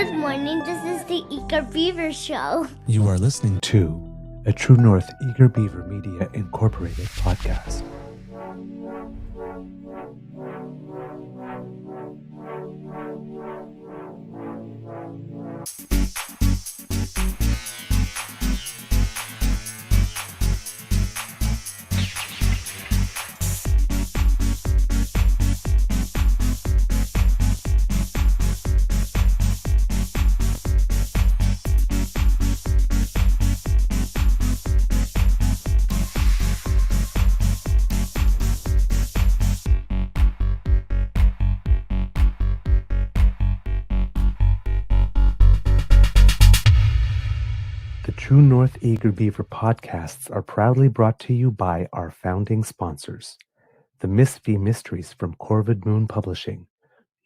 Good morning, this is the Eager Beaver Show. You are listening to a True North Eager Beaver Media Incorporated podcast. True North Eager Beaver podcasts are proudly brought to you by our founding sponsors, the Miss V Mysteries from Corvid Moon Publishing,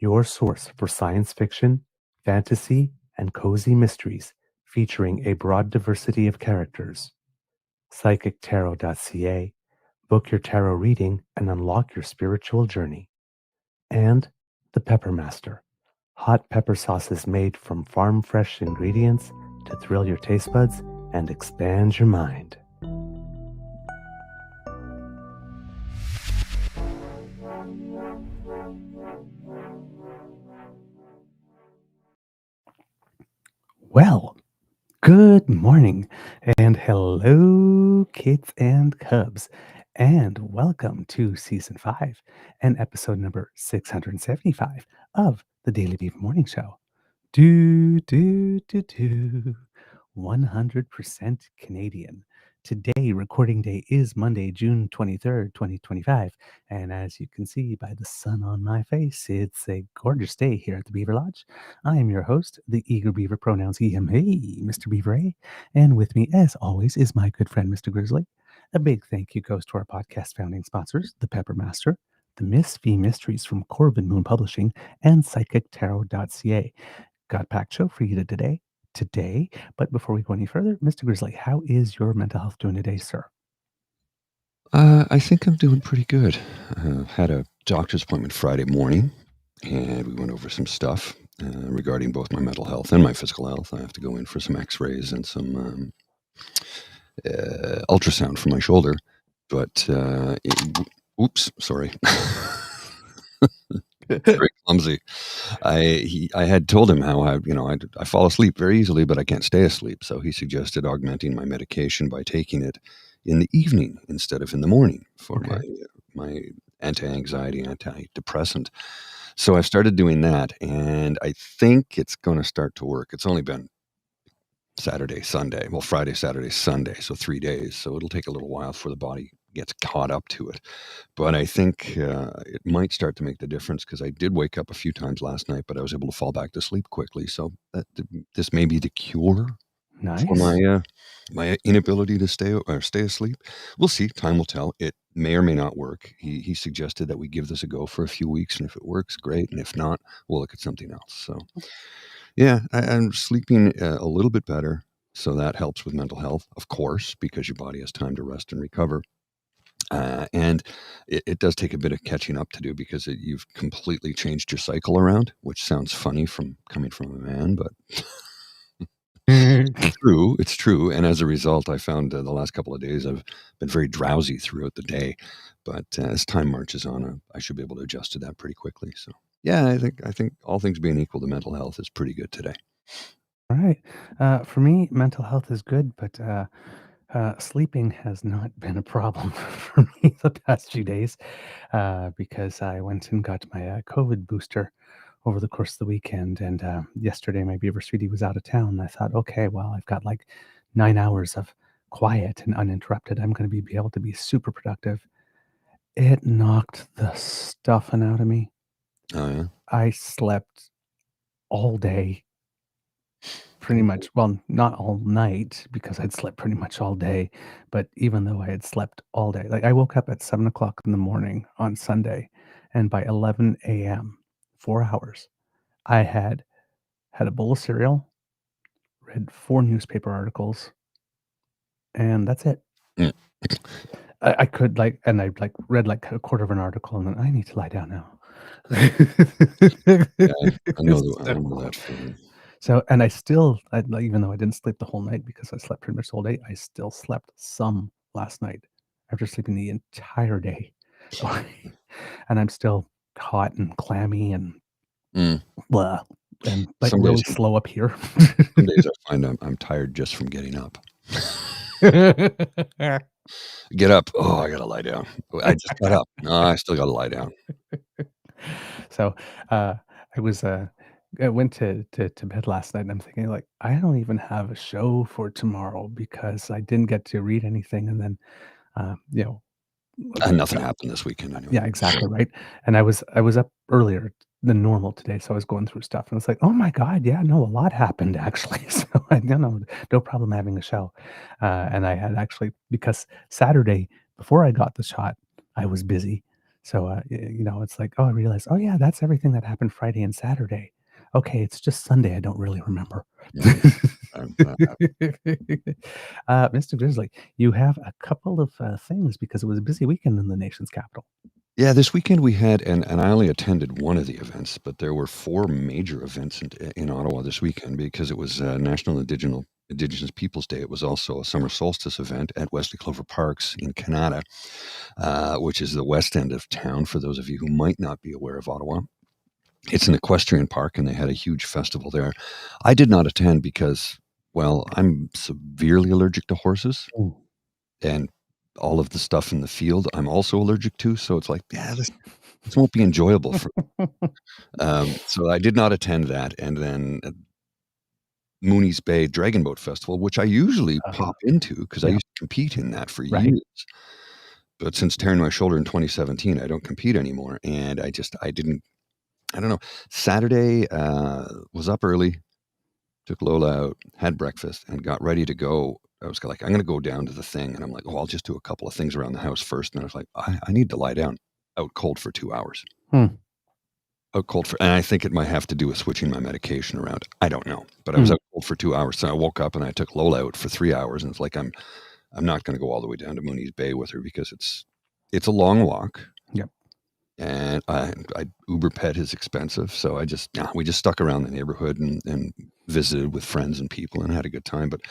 your source for science fiction, fantasy, and cozy mysteries featuring a broad diversity of characters. PsychicTarot.ca, book your tarot reading and unlock your spiritual journey. And the Pepper Master, hot pepper sauces made from farm-fresh ingredients to thrill your taste buds and expand your mind. Well, good morning and hello, kids and cubs, and welcome to Season 5 and episode number 675 of the Daily Beaver Morning Show. 100% Canadian. Today, recording day is Monday, June 23rd, 2025. And as you can see by the sun on my face, it's a gorgeous day here at the Beaver Lodge. I am your host, the Eager Beaver, pronouns he, him, hey, Mr. Beaver A. And with me, as always, is my good friend, Mr. Grizzly. A big thank you goes to our podcast founding sponsors, the Pepper Master, the Miss V Mysteries from Corbin Moon Publishing, and PsychicTarot.ca. Got a packed show for you today. But before we go any further, Mr. Grizzly, how is your mental health doing today, sir? I think I'm doing pretty good. Had a doctor's appointment Friday morning, and we went over some stuff regarding both my mental health and my physical health. I have to go in for some x-rays and some ultrasound for my shoulder. But, oops, sorry. Very clumsy. I had told him how I fall asleep very easily, but I can't stay asleep. So he suggested augmenting my medication by taking it in the evening instead of in the morning for my anti-anxiety, antidepressant. So I've started doing that, and I think it's going to start to work. It's only been Friday, Saturday, Sunday, so 3 days. So it'll take a little while for the body gets caught up to it. But I think it might start to make the difference because I did wake up a few times last night, but I was able to fall back to sleep quickly. So this may be the cure for my inability to stay asleep. We'll see. Time will tell. It may or may not work. He suggested that we give this a go for a few weeks, and if it works, great. And if not, we'll look at something else. So yeah, I'm sleeping a little bit better. So that helps with mental health, of course, because your body has time to rest and recover. And it does take a bit of catching up to do because you've completely changed your cycle around, which sounds funny coming from a man, but it's true. And as a result, I found the last couple of days I've been very drowsy throughout the day. But as time marches on, I should be able to adjust to that pretty quickly. So yeah, I think all things being equal, the mental health is pretty good today. All right. For me, mental health is good, but sleeping has not been a problem for me the past few days because I went and got my COVID booster over the course of the weekend. And yesterday, my Beaver Sweetie was out of town. I thought, okay, well, I've got like 9 hours of quiet and uninterrupted. I'm going to be able to be super productive. It knocked the stuffing out of me. Oh, yeah? I slept all day. Pretty much, well, not all night because I'd slept pretty much all day, but even though I had slept all day, like I woke up at 7 o'clock in the morning on Sunday, and by 11 a.m., 4 hours, I had a bowl of cereal, read 4 newspaper articles, and that's it. Mm. I could read like a quarter of an article, and then I need to lie down now. Yeah, I know that feeling. So, and I still, even though I didn't sleep the whole night because I slept pretty much the whole day, I still slept some last night after sleeping the entire day. And I'm still hot and clammy and Mm. blah, and like Some days really slow up here. some days I find I'm tired just from getting up. Get up. Oh, I gotta lie down. I just got up. No, I still gotta lie down. So, uh, I was, I went to bed last night and I'm thinking like, I don't even have a show for tomorrow because I didn't get to read anything. And then, you know, Nothing happened this weekend anyway. yeah, exactly, right, and I was up earlier than normal today, so I was going through stuff, and it's like, "Oh my god, yeah, no, a lot happened actually." So I no problem having a show, and I had actually because Saturday, before I got the shot, I was busy, so, it's like, oh, I realized, "Oh, yeah, that's everything that happened Friday and Saturday. Okay, it's just Sunday I don't really remember." Yeah. I'm, Mr. Grizzly, you have a couple of, things because it was a busy weekend in the nation's capital. Yeah, this weekend we had, and I only attended one of the events, but there were 4 major events in Ottawa this weekend because it was National Indigenous Peoples Day. It was also a summer solstice event at Wesley Clover Parks in Canada, which is the west end of town, for those of you who might not be aware of Ottawa. It's an equestrian park, and they had a huge festival there. I did not attend because, well, I'm severely allergic to horses, Ooh. and all of the stuff in the field I'm also allergic to, so it's like, yeah, this won't be enjoyable for so I did not attend that, and then Mooney's Bay Dragon Boat Festival, which I usually Uh-huh. pop into because I Yeah. used to compete in that for Right. years. But since tearing my shoulder in 2017, I don't compete anymore, and I didn't I don't know. Saturday, was up early, took Lola out, had breakfast, and got ready to go. I was like, "I'm gonna go down to the thing," and I'm like, "Oh, I'll just do a couple of things around the house first." And I was like, "I need to lie down out cold for 2 hours." Hmm. Out cold for and I think it might have to do with switching my medication around. I don't know, but I was Mhm. out cold for 2 hours, so I woke up and I took Lola out for 3 hours, and it's like I'm not gonna go all the way down to Mooney's Bay with her because it's a long walk, Yep. and I Uber Pet is expensive, so we just stuck around the neighborhood and visited with friends and people and had a good time. But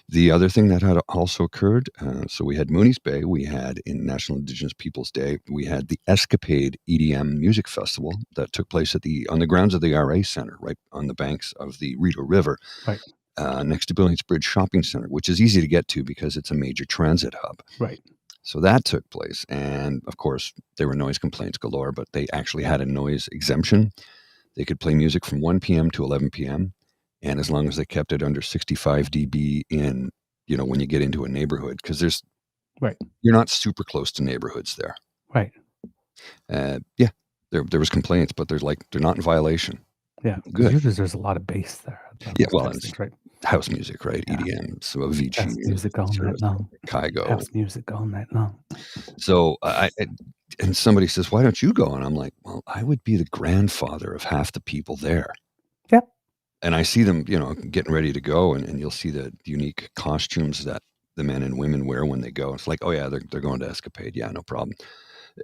the other thing that had also occurred, so we had Mooney's Bay, we had in National Indigenous Peoples Day, we had the Escapade EDM Music Festival that took place on the grounds of the RA Center, right on the banks of the Rideau River, Right. next to Billings Bridge Shopping Center, which is easy to get to because it's a major transit hub. Right. So that took place, and of course, there were noise complaints galore, but they actually had a noise exemption. They could play music from 1 PM to 11 PM, and as long as they kept it under 65 dB in, when you get into a neighborhood, because Right. you're not super close to neighborhoods there. Right. Yeah, there was complaints, but they're not in violation. Yeah. Because Good. usually there's a lot of bass there on Yeah, those well, types and of things, right? house music, right? Yeah. EDM, so Avicii, House music all night long. Kygo. House music all night long. So and somebody says, "Why don't you go?" And I'm like, "Well, I would be the grandfather of half the people there." Yep. And I see them, getting ready to go, and you'll see the unique costumes that the men and women wear when they go. It's like, "Oh, yeah, they're going to Escapade. Yeah, no problem."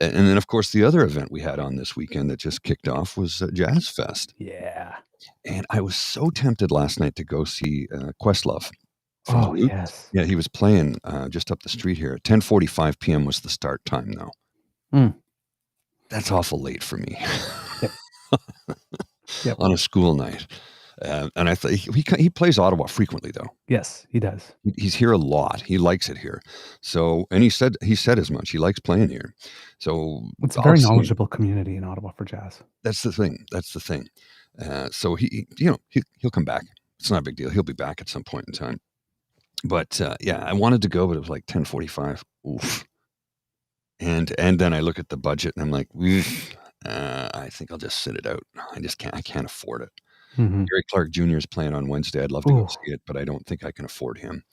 And then, of course, the other event we had on this weekend that just kicked off was Jazz Fest. Yeah. And I was so tempted last night to go see Questlove from the Oh, Roots. yes. Yeah, he was playing just up the street here. 10:45 PM was the start time, though. Mm. That's awful late for me. Yep. Yep. On a school night. And I thought he plays Ottawa frequently, though. Yes, he does. He's here a lot. He likes it here. So, and he said as much. He likes playing here. So It's a I'll very see him. knowledgeable community in Ottawa for jazz. That's the thing. That's the thing. So he'll come back. It's not a big deal. He'll be back at some point in time. But yeah, I wanted to go, but it was like 10:45. Oof. And then I look at the budget and I'm like, I think I'll just sit it out. I can't afford it. Mhm. Gary Clark Jr. is playing on Wednesday. I'd love to go Ooh. see it, but I don't think I can afford him.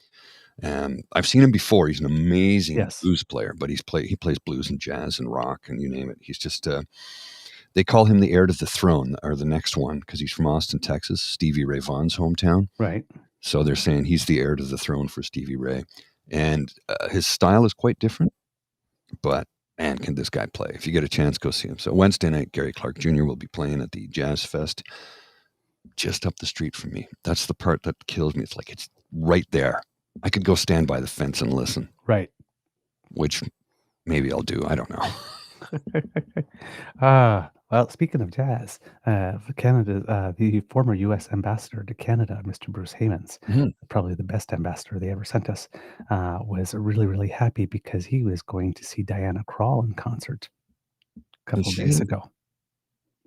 I've seen him before. He's an amazing Yes. blues player, but he plays blues and jazz and rock and you name it. He's just they call him the heir to the throne, or the next one, because he's from Austin, Texas, Stevie Ray Vaughan's hometown. Right. So they're saying he's the heir to the throne for Stevie Ray, and his style is quite different. But man, can this guy play? If you get a chance, go see him. So Wednesday night, Gary Clark Jr. will be playing at the Jazz Fest. just up the street from me. That's the part that kills me. It's like it's right there. I could go stand by the fence and listen, Right. which maybe I'll do. I don't know. Well, speaking of jazz, the former U.S. ambassador to Canada, Mr. Bruce Hemans, Mhm. probably the best ambassador they ever sent us, was really, really happy because he was going to see Diana Krall in concert a Is couple she days in? ago.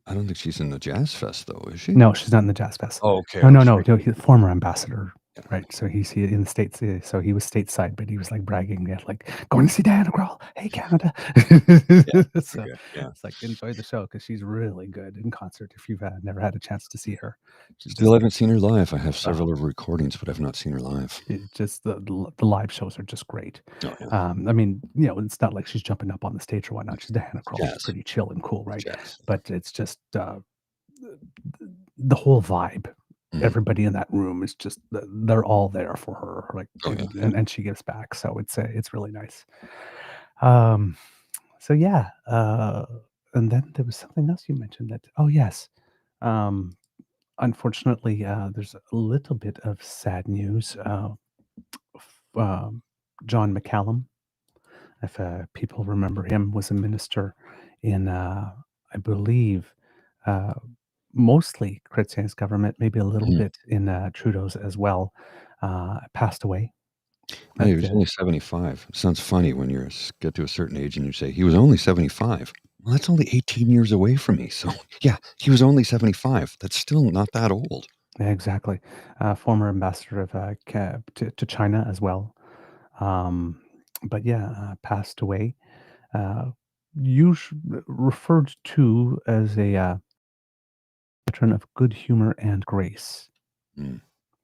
I don't think she's in the Jazz Fest, though, is she? No, she's not in the Jazz Fest. Oh, okay. No, I no, was no, thinking. he's the former ambassador, Yeah. right? So he's in the States. So he was stateside, but he was like bragging, yeah, like going to see Diana Krall. Hey, Canada. So Okay. Yeah. it's like enjoy the show because she's really good in concert. If you've never had a chance to see her, she's Still just haven't seen her live. I have several of her recordings, but I've not seen her live. the live shows are just great. Oh, yeah. I mean, it's not like she's jumping up on the stage or whatnot. She's Diana Krall. She's Jazz. pretty chill and cool, right? Jazz. But it's just the whole vibe. Mhm. Everybody in that room is just they're all there for her, like, Oh, yeah. and she gives back. So it's really nice. Um, so yeah, and then there was something else you mentioned that. Oh yes, um, unfortunately, there's a little bit of sad news. John McCallum, if people remember him, was a minister in, I believe, uh, mostly Chrétien's government, maybe a little Mhm. bit in Trudeau's as well. Passed away. Yeah, he At was only 75. It sounds funny when you get to a certain age and you say, he was only 75. Well, that's only 18 years away from me. So, yeah, he was only 75. That's still not that old. exactly, former ambassador of to China as well. Um, but yeah, passed away. Uh, referred to as a veteran of good humor and grace. Mm.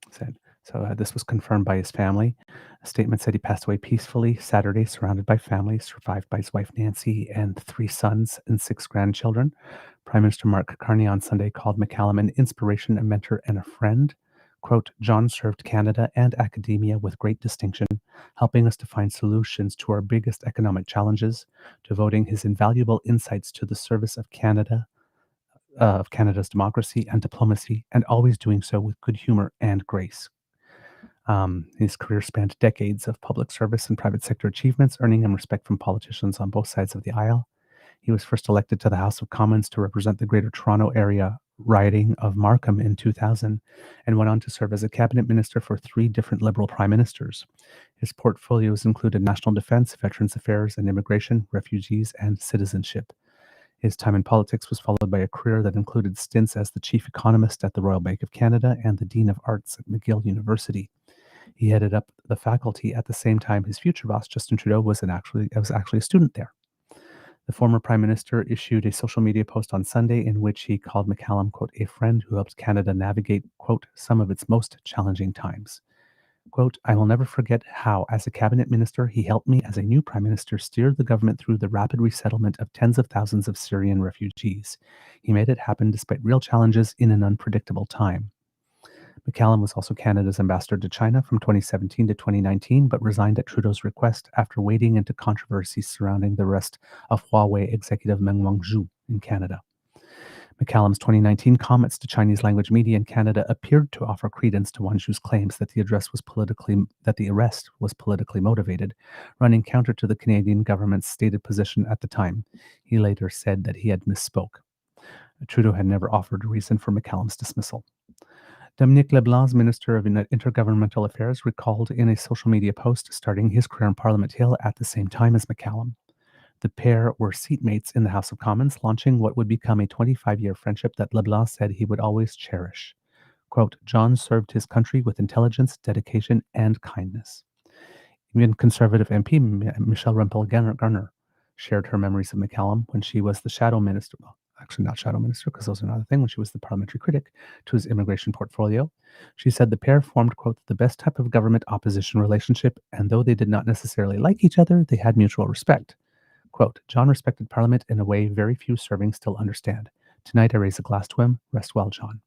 Said. So this was confirmed by his family. A statement said he passed away peacefully Saturday, surrounded by family, survived by his wife Nancy and 3 sons and 6 grandchildren. Prime Minister Mark Carney on Sunday called McCallum an inspiration, a mentor, and a friend. Quote, John served Canada and academia with great distinction, helping us to find solutions to our biggest economic challenges, devoting his invaluable insights to the service of Canada's democracy and diplomacy, and always doing so with good humor and grace. His career spanned decades of public service and private sector achievements, earning him respect from politicians on both sides of the aisle. He was first elected to the House of Commons to represent the Greater Toronto Area riding of Markham in 2000 and went on to serve as a cabinet minister for 3 different Liberal prime ministers. His portfolios included national defense, veterans affairs and immigration, refugees, and citizenship. His time in politics was followed by a career that included stints as the chief economist at the Royal Bank of Canada and the Dean of Arts at McGill University. He headed up the faculty at the same time his future boss, Justin Trudeau, was actually a student there. The former prime minister issued a social media post on Sunday in which he called McCallum, quote, a friend who helped Canada navigate, quote, some of its most challenging times. Quote, I will never forget how, as a cabinet minister, he helped me as a new prime minister steer the government through the rapid resettlement of tens of thousands of Syrian refugees. He made it happen despite real challenges in an unpredictable time. McCallum was also Canada's ambassador to China from 2017 to 2019, but resigned at Trudeau's request after wading into controversies surrounding the arrest of Huawei executive Meng Wanzhou in Canada. McCallum's 2019 comments to Chinese language media in Canada appeared to offer credence to Wanzhou's claims that the arrest was politically motivated, running counter to the Canadian government's stated position at the time. He later said that he had misspoke. Trudeau had never offered a reason for McCallum's dismissal. Dominique Leblanc's Minister of Intergovernmental Affairs recalled in a social media post starting his career in Parliament Hill at the same time as McCallum. The pair were seatmates in the House of Commons, launching what would become a 25-year friendship that Leblanc said he would always cherish. Quote, John served his country with intelligence, dedication, and kindness. Even Conservative MP Michelle Rempel-Garner shared her memories of McCallum when she was the shadow minister, well, actually not shadow minister because those are not a thing, when she was the parliamentary critic to his immigration portfolio. She said the pair formed, quote, the best type of government opposition relationship, and though they did not necessarily like each other, they had mutual respect. Quote, John respected Parliament in a way very few serving still understand. Tonight I raise a glass to him. Rest well, John.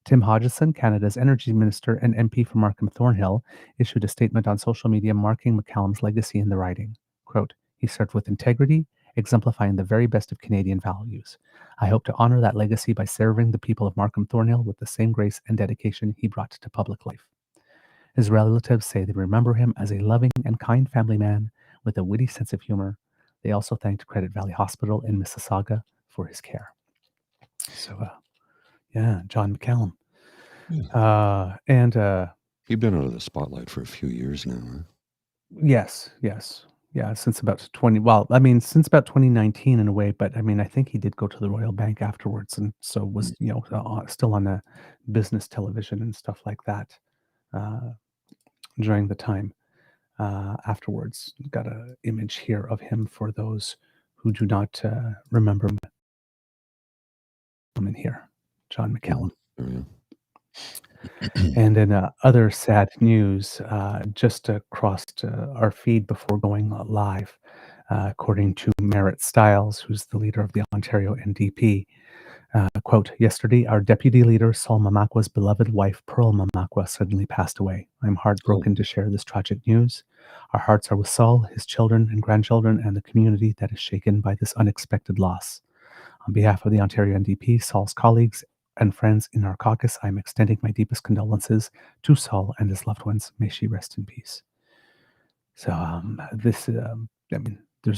Tim Hodgson, Canada's Energy Minister and MP for Markham Thornhill, issued a statement on social media marking McCallum's legacy in the riding. Quote, he served with integrity exemplifying the very best of Canadian values. I hope to honor that legacy by serving the people of Markham Thornhill with the same grace and dedication he brought to public life. His relatives say they remember him as a loving and kind family man with a witty sense of humor. They also thanked Credit Valley Hospital in Mississauga for his care. So, yeah, John McCallum. And You've been out of the spotlight for a few years now, huh? yes, yeah, since about since about 2019 in a way, but I mean, I think he did go to the Royal Bank afterwards, and so was, still on a business television and stuff like that uh, during the time. Afterwards, got a image here of him for those who do not remember him in here, John McCallum. Oh, And in other sad news, just crossed our feed before going live, according to Merritt Stiles, who's the leader of the Ontario NDP. Quote, yesterday, our deputy leader, Saul Mamakwa's beloved wife, Pearl Mamakwa, suddenly passed away. I'm heartbroken to share this tragic news. Our hearts are with Saul, his children and grandchildren, and the community that is shaken by this unexpected loss. On behalf of the Ontario NDP, Saul's colleagues, and friends in our caucus, I'm extending my deepest condolences to Saul and his loved ones. May she rest in peace. So there's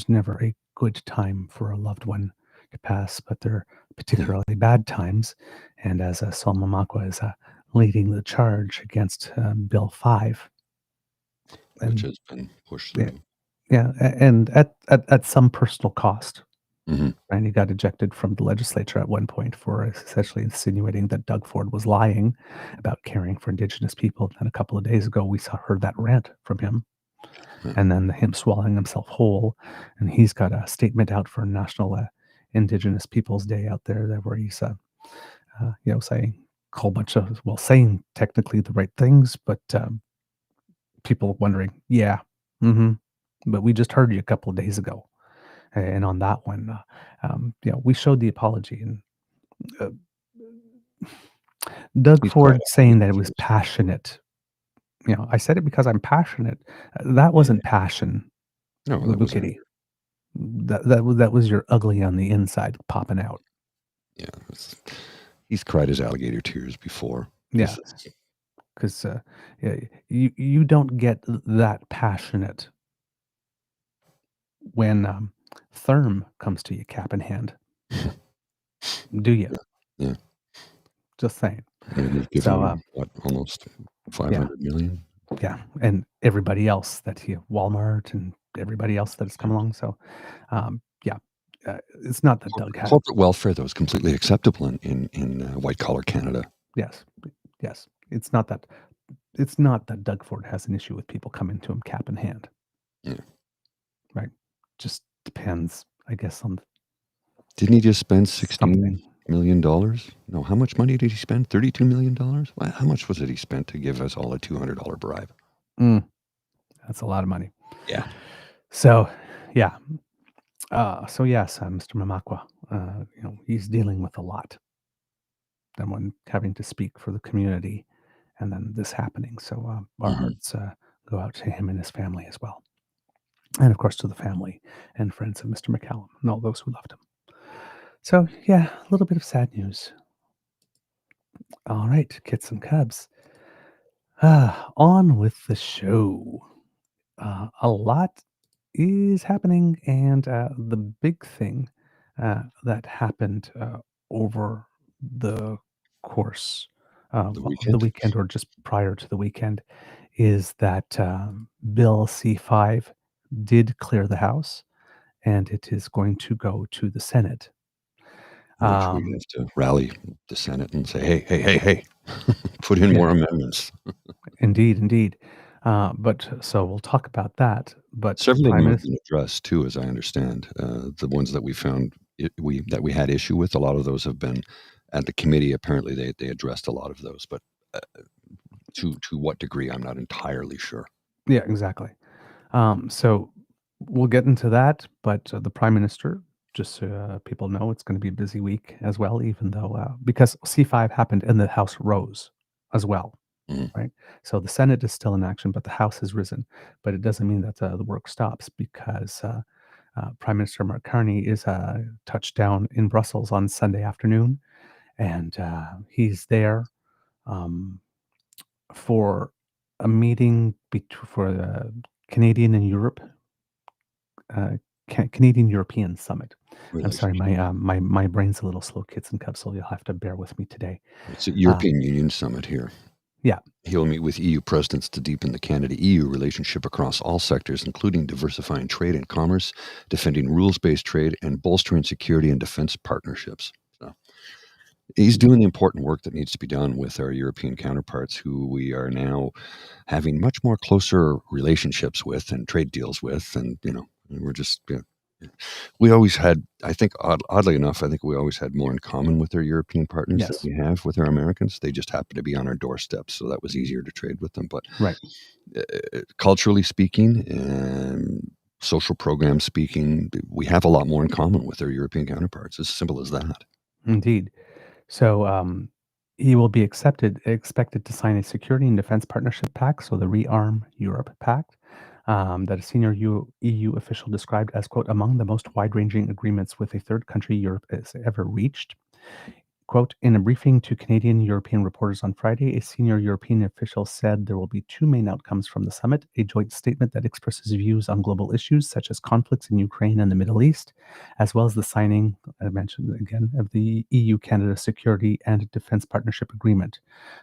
never a good time for a loved one to pass, but they're particularly bad times. And as Saul Mamakwa is leading the charge against Bill 5. which has been pushed through. Yeah, and at some personal cost. Mm-hmm. And he got ejected from the legislature at one point for essentially insinuating that Doug Ford was lying about caring for Indigenous people. And a couple of days ago, we heard that rant from him. Yeah. And then him swallowing himself whole. And he's got a statement out for National Indigenous Peoples Day out there where he's, saying a whole bunch of, saying technically the right things, but people wondering, but we just heard you a couple of days ago. And on that one, we showed the apology, and Doug Ford saying that it was passionate. I said it because I'm passionate. That wasn't passion. No, that was Kitty. That was your ugly on the inside popping out. Yeah, he's cried his alligator tears before. Yeah, because you don't get that passionate when Therm comes to you cap in hand. Do you? Yeah. Just saying. And he's given him, almost 500 million? Yeah, and everybody else Walmart and everybody else that has come along. So, it's not that Doug has corporate welfare, though, is completely acceptable in white collar Canada. Yes, it's not that Doug Ford has an issue with people coming to him cap in hand. Yeah, right. Just depends, I guess, on. Didn't he just spend $16 million? No, how much money did he spend? $32 million? Well, how much was it he spent to give us all a $200 bribe? That's a lot of money. Yeah. So, yeah. So yes, Mr. Mamakwa, he's dealing with a lot. Then when having to speak for the community, and then this happening. So our hearts go out to him and his family as well, and of course to the family and friends of Mr. McCallum and all those who loved him. So yeah, a little bit of sad news. All right, kits and cubs. On with the show. A lot is happening, and the big thing that happened over the course of the weekend, or just prior to the weekend, is that Bill C5 did clear the House, and it is going to go to the Senate. Which we have to rally the Senate and say, hey, put in more amendments. Indeed. But so we'll talk about that. But several of them have been addressed too, as I understand. The ones that we found that we had issue with, a lot of those have been at the committee. Apparently, they addressed a lot of those, but to what degree, I'm not entirely sure. Yeah, exactly. So we'll get into that. But the Prime Minister, just so people know, it's going to be a busy week as well, even though because C5 happened and the House rose as well. Right. So the Senate is still in action, but the House has risen. But it doesn't mean that the work stops, because Prime Minister Mark Carney is touched down in Brussels on Sunday afternoon, and he's there um, for a meeting for the Canadian and Europe uh, Canadian European Summit. I'm sorry, Relationship. my brain's a little slow, kids and cubs, so you'll have to bear with me today. It's a Uh, European Union summit here. yeah, He'll meet with EU presidents to deepen the Canada-EU relationship across all sectors, including diversifying trade and commerce, defending rules-based trade, and bolstering security and defense partnerships. So he's doing the important work that needs to be done with our European counterparts, who we are now having much more closer relationships with and trade deals with, and we're just. We always had, I think, oddly enough, I think we always had more in common with our European partners than yes, we have with our Americans. They just happen to be on our doorstep, so that was easier to trade with them. But right. culturally speaking and social program speaking, we have a lot more in common with our European counterparts. As simple as that. Indeed. So he will be expected to sign a security and defense partnership pact, so the ReArm Europe Pact, that a senior EU official described as, quote, among the most wide-ranging agreements with a third country Europe has ever reached. Quote, in a briefing to Canadian European reporters on Friday, a senior European official said there will be two main outcomes from the summit: a joint statement that expresses views on global issues such as conflicts in Ukraine and the Middle East, as well as the signing, I mentioned again, of the EU-Canada Security and Defense Partnership Agreement,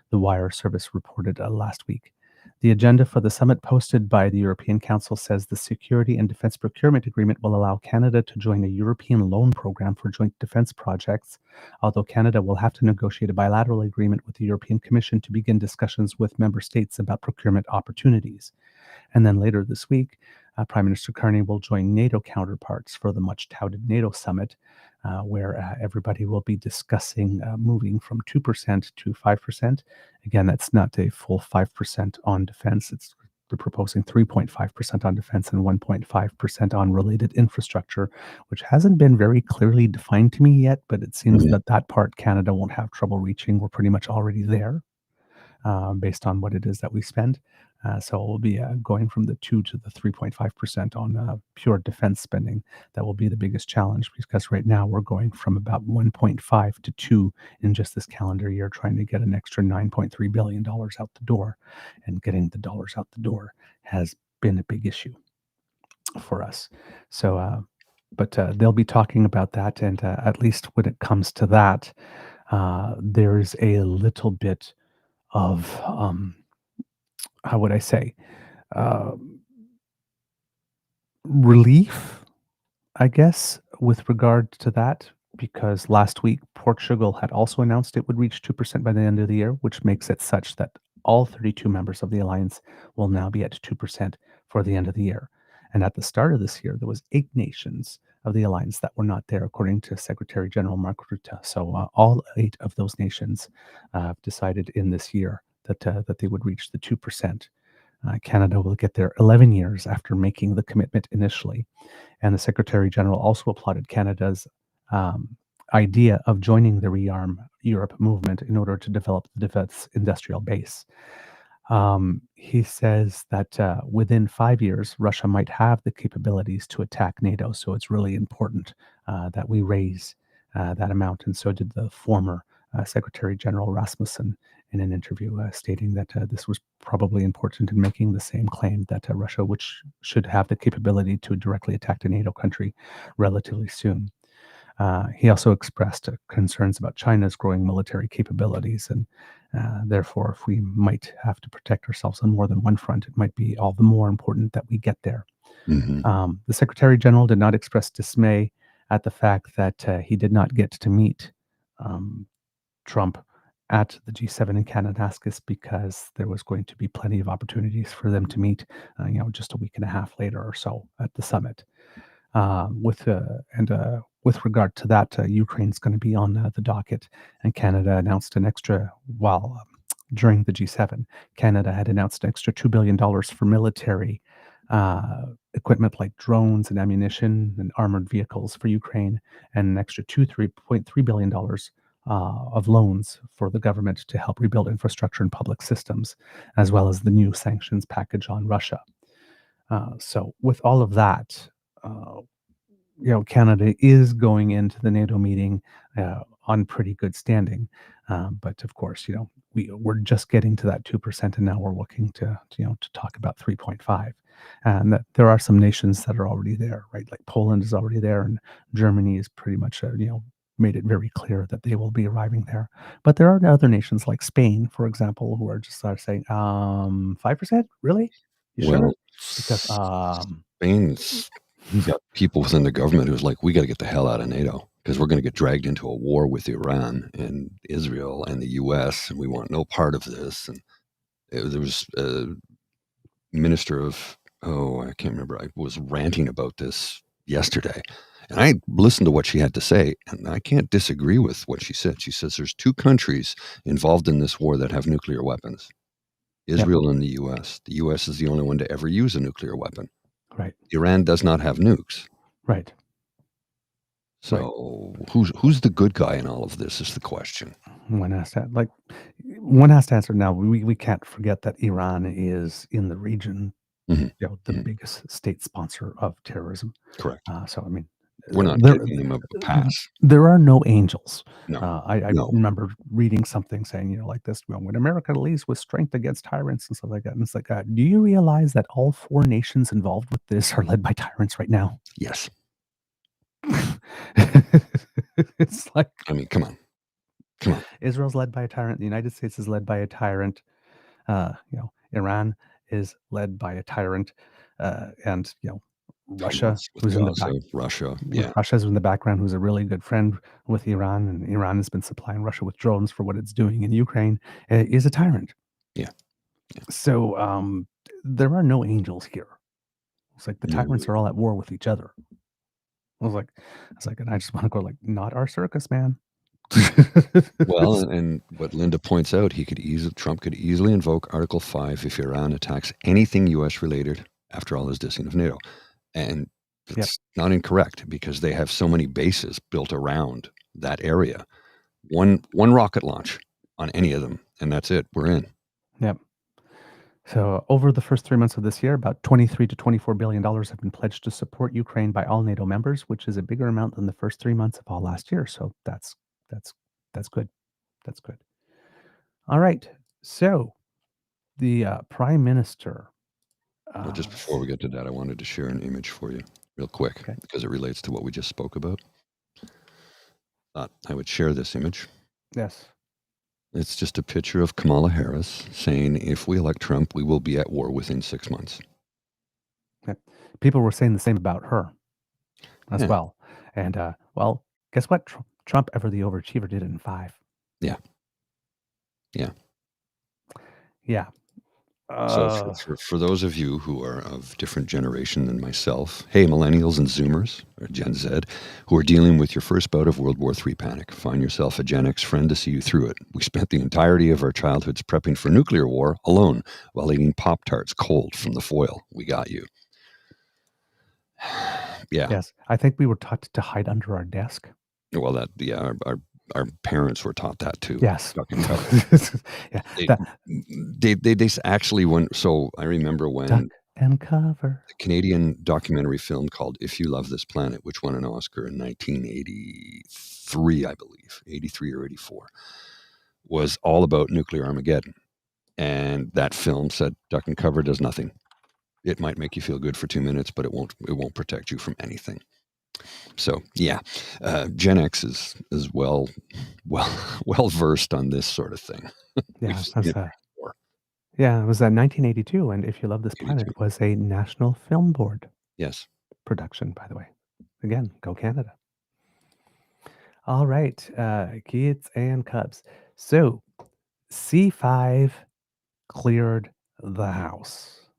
the Wire service reported last week. The agenda for the summit posted by the European Council says the Security and Defense Procurement Agreement will allow Canada to join a European loan program for joint defense projects, although Canada will have to negotiate a bilateral agreement with the European Commission to begin discussions with member states about procurement opportunities. And then later this week, Prime Minister Carney will join NATO counterparts for the much-touted NATO Summit, where everybody will be discussing moving from 2% to 5%. Again, that's not a full 5% on defense. They're proposing 3.5% on defense and 1.5% on related infrastructure, which hasn't been very clearly defined to me yet, but it seems Mhm. that part Canada won't have trouble reaching. We're pretty much already there based on what it is that we spend. So we'll be going from the 2 to the 3.5% on pure defense spending. That will be the biggest challenge, because right now we're going from about 1.5 to 2 in just this calendar year, trying to get an extra $9.3 billion out the door. And getting the dollars out the door has been a big issue for us. So, but they'll be talking about that. And at least when it comes to that, there's a little bit of how would I say, uh, relief, I guess, with regard to that, because last week Portugal had also announced it would reach 2% by the end of the year, which makes it such that all 32 members of the alliance will now be at 2% for the end of the year. And at the start of this year, there was 8 nations of the alliance that were not there, according to Secretary General Mark Rutte. So all 8 of those nations decided in this year that they would reach the 2%. Canada will get there 11 years after making the commitment initially. And the Secretary General also applauded Canada's idea of joining the ReArm Europe movement in order to develop the defense industrial base. He says that within 5 years, Russia might have the capabilities to attack NATO. So it's really important that we raise that amount. And so did the former Secretary General Rasmussen in an interview, stating that this was probably important in making the same claim that Russia, which should have the capability to directly attack a NATO country relatively soon. He also expressed concerns about China's growing military capabilities, and therefore, if we might have to protect ourselves on more than one front, it might be all the more important that we get there. Mhm. The Secretary General did not express dismay at the fact that he did not get to meet um, Trump at the G7 in Kananaskis, because there was going to be plenty of opportunities for them to meet, just a week and a half later or so at the summit. With regard to that, Ukraine's going to be on the docket, and Canada announced an extra during the G7. Canada had announced an extra $2 billion for military equipment like drones and ammunition and armored vehicles for Ukraine, and an extra $3.3 billion of loans for the government to help rebuild infrastructure and public systems, as well as the new sanctions package on Russia. So with all of that, uh, Canada is going into the NATO meeting on pretty good standing, but of course, we're just getting to that 2%, and now we're looking to talk about 3.5, and that there are some nations that are already there, right? Like Poland is already there, and Germany is pretty much made it very clear that they will be arriving there. But there are other nations like Spain, for example, who are just saying, 5%, really? You Well, sure? Because Spain's got people within the government who's like, we got to get the hell out of NATO because we're going to get dragged into a war with Iran and Israel and the U.S. and we want no part of this. And there was a minister of, I can't remember. I was ranting about this yesterday. And I listened to what she had to say, and I can't disagree with what she said. She says there's two countries involved in this war that have nuclear weapons. Israel and the U.S. The U.S. is the only one to ever use a nuclear weapon. Right. Iran does not have nukes. Right. So who's the good guy in all of this is the question. One has to answer now. We can't forget that Iran is in the region, the biggest state sponsor of terrorism. Correct. So I mean, we're not giving them a pass. There are no angels. No. I remember reading something saying, like this, when America leads with strength against tyrants and stuff like that. And it's like, do you realize that all 4 nations involved with this are led by tyrants right now? Yes. It's like, I mean, come on. Israel's led by a tyrant. The United States is led by a tyrant. Iran is led by a tyrant, and Russia, who's in the back. Russia, Russia's in the background, who's a really good friend with Iran, and Iran has been supplying Russia with drones for what it's doing in Ukraine, is a tyrant. Yeah. So there are no angels here. It's like the tyrants are all at war with each other. I was like, and I just want to go not our circus, man. Well, and what Linda points out, Trump could easily invoke Article 5 if Iran attacks anything U.S. related after all his dissing of NATO. And it's not incorrect because they have so many bases built around that area. One rocket launch on any of them, and that's it. We're in. Yep. So over the first 3 months of this year, about $23 to $24 billion have been pledged to support Ukraine by all NATO members, which is a bigger amount than the first 3 months of all last year. So that's good. That's good. All right. So the Prime Minister. Well, just before we get to that, I wanted to share an image for you real quick because it relates to what we just spoke about. Thought I would share this image. Yes. It's just a picture of Kamala Harris saying, if we elect Trump, we will be at war within 6 months. Okay. People were saying the same about her as well. And, guess what? Trump, ever the overachiever, did it in 5. Yeah. So for those of you who are of different generation than myself, hey, millennials and Zoomers, or Gen Z, who are dealing with your first bout of World War III panic, find yourself a Gen X friend to see you through it. We spent the entirety of our childhoods prepping for nuclear war alone while eating Pop-Tarts cold from the foil. We got you. Yeah. Yes. I think we were taught to hide under our desk. Well, our parents were taught that too. Yes. Duck and cover. They actually went. So I remember when Duck and cover. The Canadian documentary film called "If You Love This Planet," which won an Oscar in 1983, I believe, 83 or 84, was all about nuclear Armageddon. And that film said, "Duck and cover does nothing. It might make you feel good for 2 minutes, but it won't protect you from anything." So Gen X is well versed on this sort of thing. Yeah, it was 1982, and If You Love This Planet was a National Film Board production, by the way. Again, go Canada. All right, kids and cubs. So C5 cleared the House,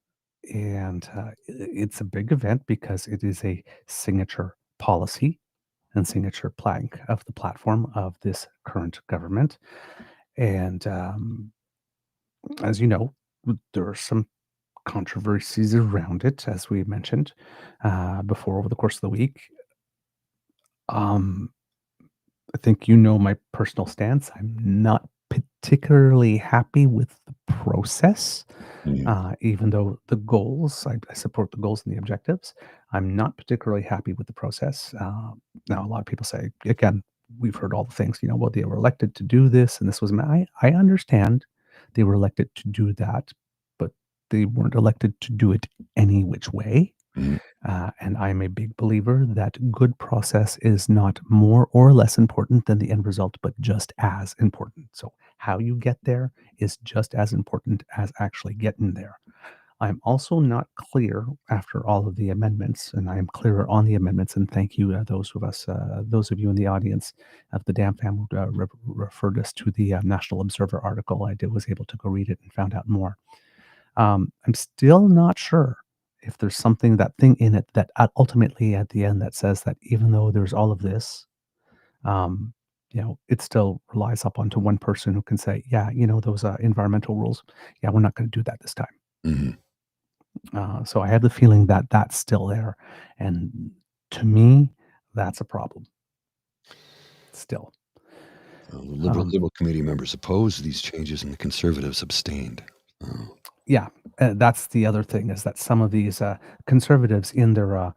and it's a big event because it is a signature policy and signature plank of the platform of this current government. And as you know, there are some controversies around it, as we mentioned before over the course of the week. I think my personal stance. I'm not particularly happy with the process. Mhm. Even though the goals, I support the goals and the objectives, I'm not particularly happy with the process. Now, a lot of people say, again, we've heard all the things, well, they were elected to do this, and this was, I understand they were elected to do that, but they weren't elected to do it any which way. Mhm. And I'm a big believer that good process is not more or less important than the end result, but just as important. So, how you get there is just as important as actually getting there. I'm also not clear after all of the amendments, and I am clearer on the amendments. And thank you, those of you in the audience of the DAMFAM who referred us to the National Observer article. Was able to go read it and found out more. I'm still not sure if there's that thing in it that ultimately at the end that says that even though there's all of this, um, it still relies up onto one person who can say, yeah, those environmental rules, yeah, we're not going to do that this time. Mhm. So I have the feeling that that's still there. And to me, that's a problem still. Well, the Liberal committee members opposed these changes, and the Conservatives abstained. Yeah, that's the other thing is that some of these conservatives in their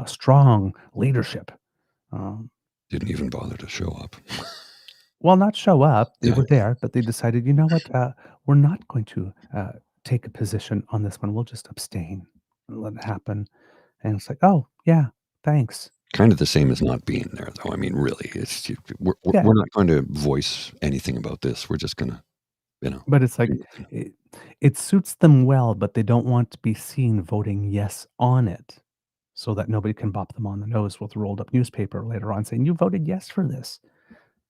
strong leadership, um, Didn't even bother to show up. well, not show up. They Yeah. were there, but they decided, you know what? We're not going to take a position on this one. We'll just abstain and let it happen. And it's like, oh, yeah, thanks. Kind of the same as not being there, though. I mean, really, Yeah, we're not going to voice anything about this. We're just gonna, but it's do like nothing. it suits them well, but they don't want to be seen voting yes on it so that nobody can bop them on the nose with a rolled up newspaper later on saying, you voted yes for this.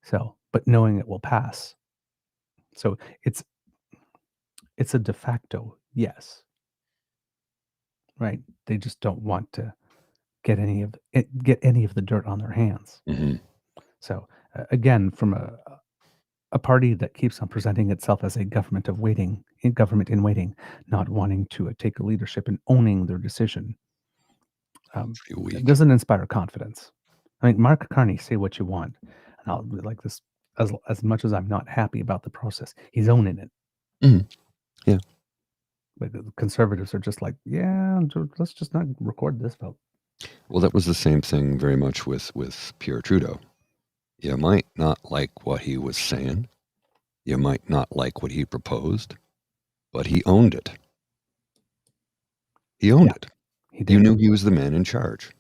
So, but knowing it will pass. So it's a de facto yes, right? They just don't want to get any of the dirt on their hands. Mhm. So again, from a party that keeps on presenting itself as a government in waiting, not wanting to take leadership and owning their decision, Pretty it weak. doesn't inspire confidence. I mean, Mark Carney, say what you want, and I'll like this as much as I'm not happy about the process, he's owning it. Mhm. Yeah. But the conservatives are just like, yeah, let's just not record this vote. Well, that was the same thing very much with Pierre Trudeau. You might not like what he was saying. You might not like what he proposed, but he owned it. He owned Yeah, it. he You did. knew he was the man in charge.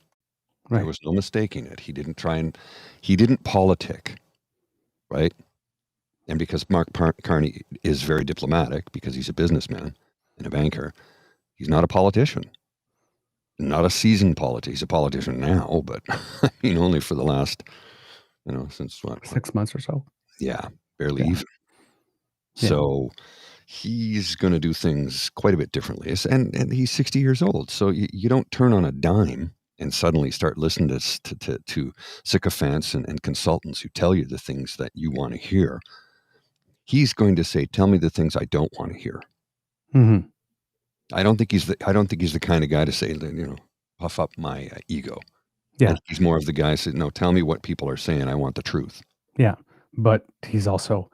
There Right. was no mistaking it. He didn't politic, right? And because Mark Carney is very diplomatic, because he's a businessman and a banker, he's not a politician, not a seasoned politician. He's a politician now, but I mean, only for the last, since what? 6 months or so. Yeah, barely Yeah. even. Yeah. So he's going to do things quite a bit differently. And he's 60 years old. So you don't turn on a dime and suddenly start listening to sycophants and consultants who tell you the things that you want to hear. He's going to say, "Tell me the things I don't want to hear." Hmm. I don't think he's the kind of guy to say that, puff up my ego. I Yeah. think he's more of the guy who said, "No, tell me what people are saying. I want the truth." Yeah. But he's also,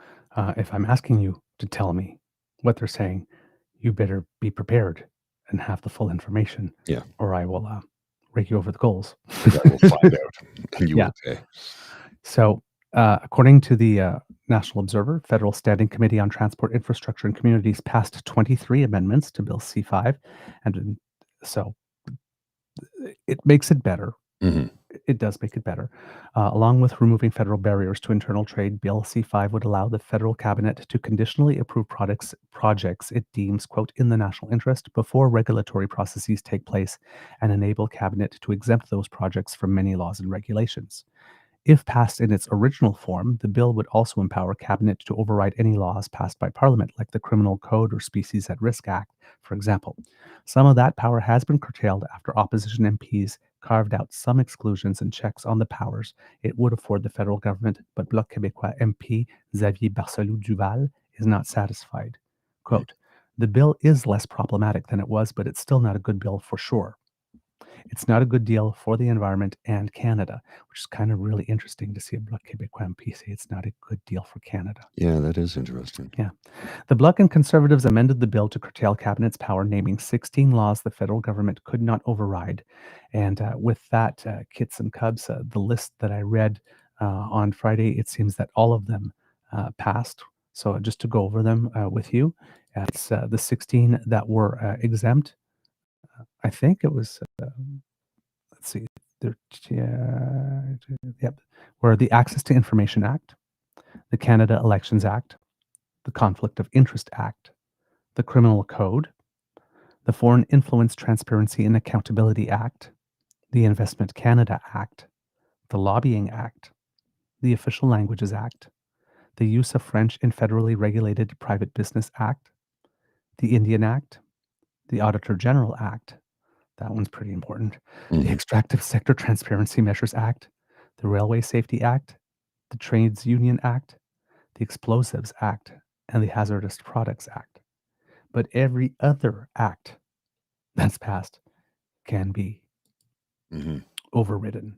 if I'm asking you to tell me what they're saying, you better be prepared and have the full information, Yeah, or I will rake you over the coals. because I will find out, and you Yeah. will pay. So, according to the National Observer, Federal Standing Committee on Transport Infrastructure and Communities passed 23 amendments to Bill C5, and so it makes it better. Hmm. It does make it better. Along with removing federal barriers to internal trade, Bill C5 would allow the federal cabinet to conditionally approve projects it deems, quote, in the national interest before regulatory processes take place and enable cabinet to exempt those projects from many laws and regulations. If passed in its original form, the bill would also empower Cabinet to override any laws passed by Parliament, like the Criminal Code or Species at Risk Act, for example. Some of that power has been curtailed after opposition MPs carved out some exclusions and checks on the powers it would afford the federal government, but Bloc Québécois MP Xavier Barcelou Duval is not satisfied. Quote, the bill is less problematic than it was, but it's still not a good bill for sure. It's not a good deal for the environment and Canada, which is kind of really interesting to see a Bloc Québécois MP say it's not a good deal for Canada. Yeah, that is interesting. Yeah. The Bloc and Conservatives amended the bill to curtail Cabinet's power, naming 16 laws the federal government could not override. And with that, kits and cubs, the list that I read on Friday, it seems that all of them passed. So just to go over them with you, it's the 16 that were exempt. I think it was, let's see, yep, were the Access to Information Act, the Canada Elections Act, the Conflict of Interest Act, the Criminal Code, the Foreign Influence Transparency and Accountability Act, the Investment Canada Act, the Lobbying Act, the Official Languages Act, the Use of French in Federally Regulated Private Business Act, the Indian Act, the Auditor General Act, that one's pretty important, the Extractive Sector Transparency Measures Act, the Railway Safety Act, the Trades Union Act, the Explosives Act, and the Hazardous Products Act. But every other act that's passed can be overridden.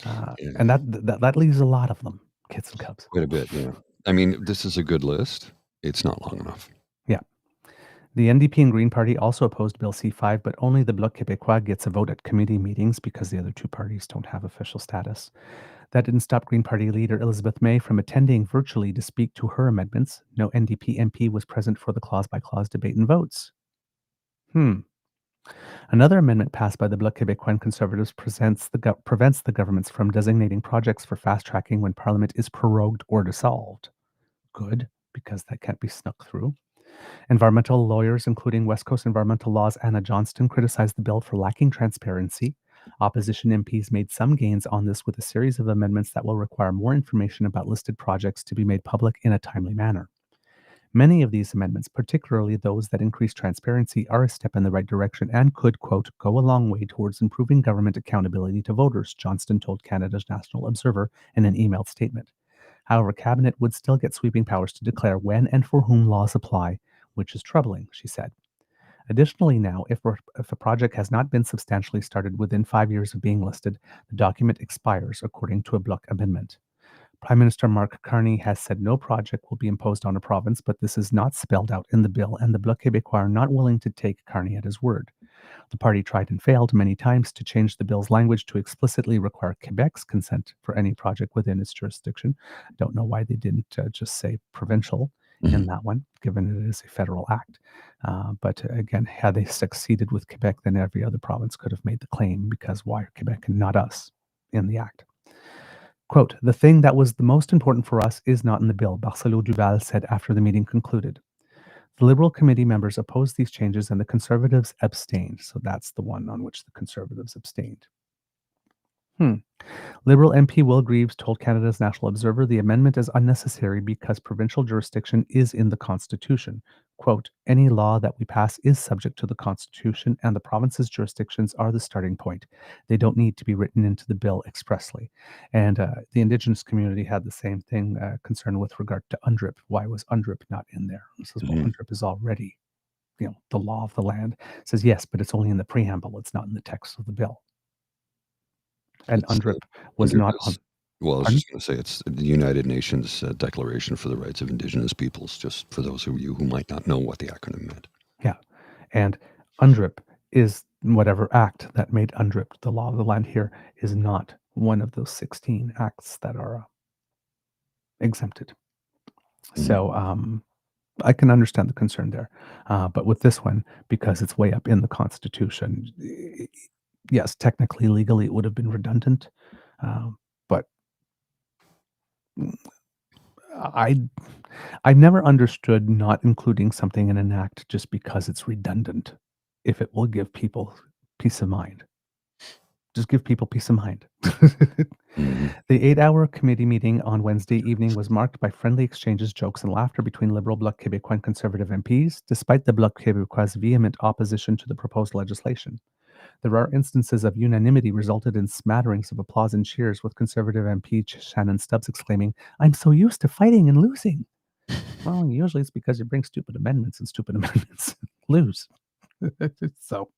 And that leaves a lot of them, kits and cubs. Quite a bit, yeah. I mean, this is a good list. It's not long enough. Yeah. The NDP and Green Party also opposed Bill C5, but only the Bloc Québécois gets a vote at committee meetings because the other two parties don't have official status. That didn't stop Green Party leader Elizabeth May from attending virtually to speak to her amendments. No NDP MP was present for the clause-by-clause debate and votes. Another amendment passed by the Bloc Québécois and Conservatives prevents the governments from designating projects for fast-tracking when Parliament is prorogued or dissolved. Good, because that can't be snuck through. Environmental lawyers, including West Coast Environmental Law's Anna Johnston, criticized the bill for lacking transparency. Opposition MPs made some gains on this with a series of amendments that will require more information about listed projects to be made public in a timely manner. Many of these amendments, particularly those that increase transparency, are a step in the right direction and could, quote, go a long way towards improving government accountability to voters, Johnston told Canada's National Observer in an emailed statement. However, Cabinet would still get sweeping powers to declare when and for whom laws apply, which is troubling, she said. Additionally, now, if a project has not been substantially started within 5 years of being listed, the document expires, according to a Bloc amendment. Prime Minister Mark Carney has said no project will be imposed on a province, but this is not spelled out in the bill, and the Bloc Québécois are not willing to take Carney at his word. The party tried and failed many times to change the bill's language to explicitly require Quebec's consent for any project within its jurisdiction. I don't know why they didn't just say provincial in that one, given it is a federal act. But again, had they succeeded with Quebec, then every other province could have made the claim, because why Quebec and not us in the act? Quote, the thing that was the most important for us is not in the bill, Barcelo Duval said after the meeting concluded. The Liberal committee members opposed these changes and the Conservatives abstained. So that's the one on which the Conservatives abstained. Liberal MP Will Greaves told Canada's National Observer the amendment is unnecessary because provincial jurisdiction is in the Constitution. Quote, any law that we pass is subject to the Constitution and the province's jurisdictions are the starting point. They don't need to be written into the bill expressly. And the Indigenous community had the same thing concerned with regard to UNDRIP. Why was UNDRIP not in there? It says, well, UNDRIP is already, the law of the land. It says, yes, but it's only in the preamble. It's not in the text of the bill. And UNDRIP was not on. Well, I was just going to say it's the United Nations Declaration for the Rights of Indigenous Peoples, just for those of you who might not know what the acronym meant. Yeah. And UNDRIP is whatever act that made UNDRIP the law of the land here is not one of those 16 acts that are exempted. So I can understand the concern there. But with this one, because it's way up in the Constitution, yes, technically, legally, it would have been redundant. But I've never understood not including something in an act just because it's redundant, if it will give people peace of mind. Just give people peace of mind. The 8-hour committee meeting on Wednesday evening was marked by friendly exchanges, jokes, and laughter between Liberal Bloc Québécois and Conservative MPs, despite the Bloc Québécois' vehement opposition to the proposed legislation. The rare instances of unanimity resulted in smatterings of applause and cheers, with Conservative MP Shannon Stubbs exclaiming, I'm so used to fighting and losing. Well, usually it's because you bring stupid amendments and stupid amendments lose. So,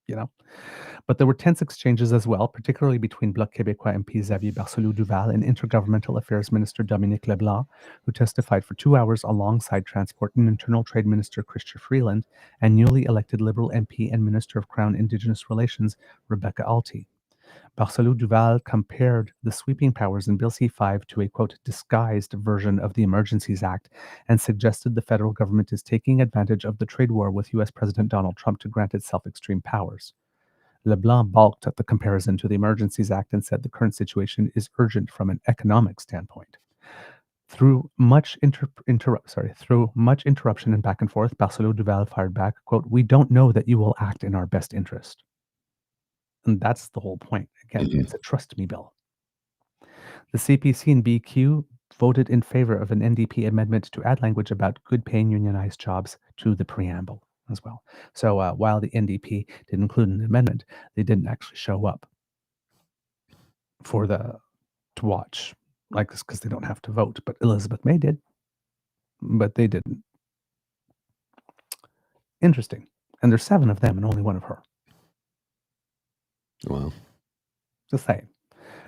But there were tense exchanges as well, particularly between Bloc Québécois MP Xavier Barcelou-Duval and Intergovernmental Affairs Minister Dominique Leblanc, who testified for 2 hours alongside Transport and Internal Trade Minister Chrystia Freeland and newly elected Liberal MP and Minister of Crown Indigenous Relations Rebecca Alty. Barcelou-Duval compared the sweeping powers in Bill C-5 to a, quote, disguised version of the Emergencies Act and suggested the federal government is taking advantage of the trade war with U.S. President Donald Trump to grant itself extreme powers. Leblanc balked at the comparison to the Emergencies Act and said the current situation is urgent from an economic standpoint. Through much interruption and back and forth, Barcelou-Duval fired back, quote, "We don't know that you will act in our best interest." And that's the whole point. Again, it's a trust me bill. The CPC and BQ voted in favor of an NDP amendment to add language about good-paying unionized jobs to the preamble as well. So while the NDP did include an amendment, they didn't actually show up to watch like this because they don't have to vote. But Elizabeth May did, but they didn't. Interesting. And there's 7 of them and only 1 of her. Wow. Just saying.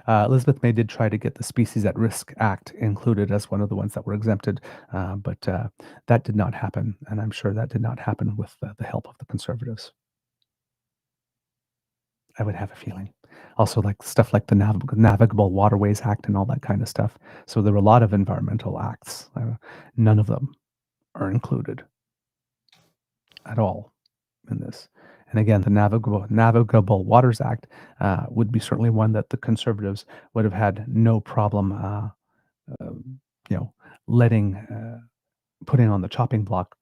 Elizabeth May did try to get the Species at Risk Act included as one of the ones that were exempted, but that did not happen, and I'm sure that did not happen with the help of the Conservatives. I would have a feeling. Also, like stuff like the Navigable Waterways Act and all that kind of stuff. So there were a lot of environmental acts. None of them are included at all in this. And again, the Navigable Waters Act would be certainly one that the Conservatives would have had no problem, putting on the chopping block,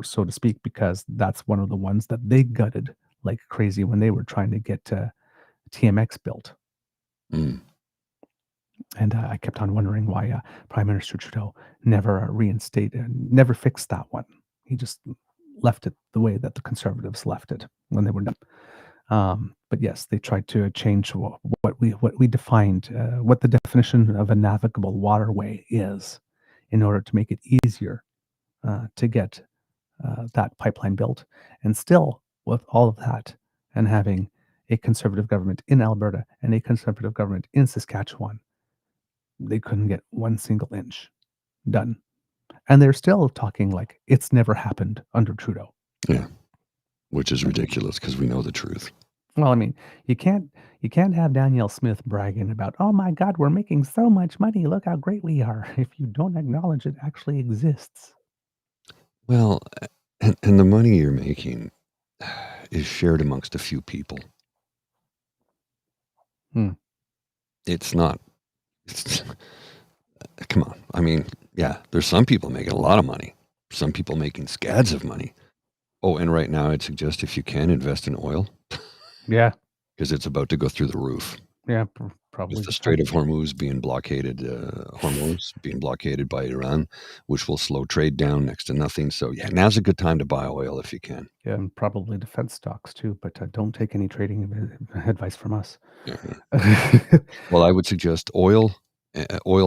so to speak, because that's one of the ones that they gutted like crazy when they were trying to get TMX built. And I kept on wondering why Prime Minister Trudeau never never fixed that one. He just left it the way that the Conservatives left it when they were done. But yes, they tried to change what we defined, what the definition of a navigable waterway is, in order to make it easier to get that pipeline built. And still, with all of that, and having a Conservative government in Alberta and a Conservative government in Saskatchewan, they couldn't get 1 single inch done. And they're still talking like it's never happened under Trudeau. Yeah, which is ridiculous because we know the truth. Well, I mean, you can't have Danielle Smith bragging about, oh my God, we're making so much money. Look how great we are, if you don't acknowledge it actually exists. Well, and the money you're making is shared amongst a few people. It's not. Come on. I mean, yeah, there's some people making a lot of money. Some people making scads of money. Oh, and right now I'd suggest if you can invest in oil. Yeah. Because it's about to go through the roof. Yeah, probably. With the Strait of Hormuz being blockaded, by Iran, which will slow trade down next to nothing. So yeah, now's a good time to buy oil if you can. Yeah, and probably defense stocks too, but don't take any trading advice from us. Well, I would suggest oil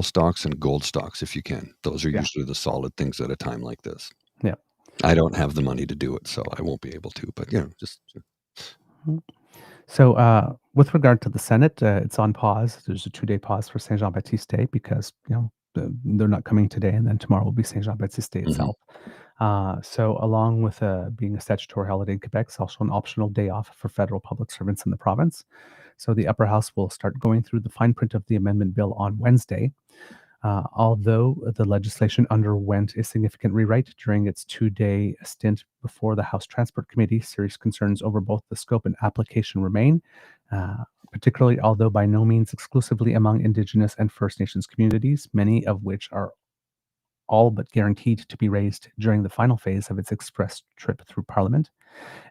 stocks and gold stocks if you can. Those are usually the solid things at a time like this. Yeah. I don't have the money to do it, so I won't be able to, but just... So with regard to the Senate, it's on pause. There's a 2-day pause for Saint Jean-Baptiste Day because, they're not coming today, and then tomorrow will be Saint Jean-Baptiste Day itself. So along with being a statutory holiday in Quebec, it's also an optional day off for federal public servants in the province. So the upper house will start going through the fine print of the amendment bill on Wednesday. Although the legislation underwent a significant rewrite during its 2-day stint before the House Transport Committee, serious concerns over both the scope and application remain, particularly although by no means exclusively among Indigenous and First Nations communities, many of which are all but guaranteed to be raised during the final phase of its express trip through Parliament.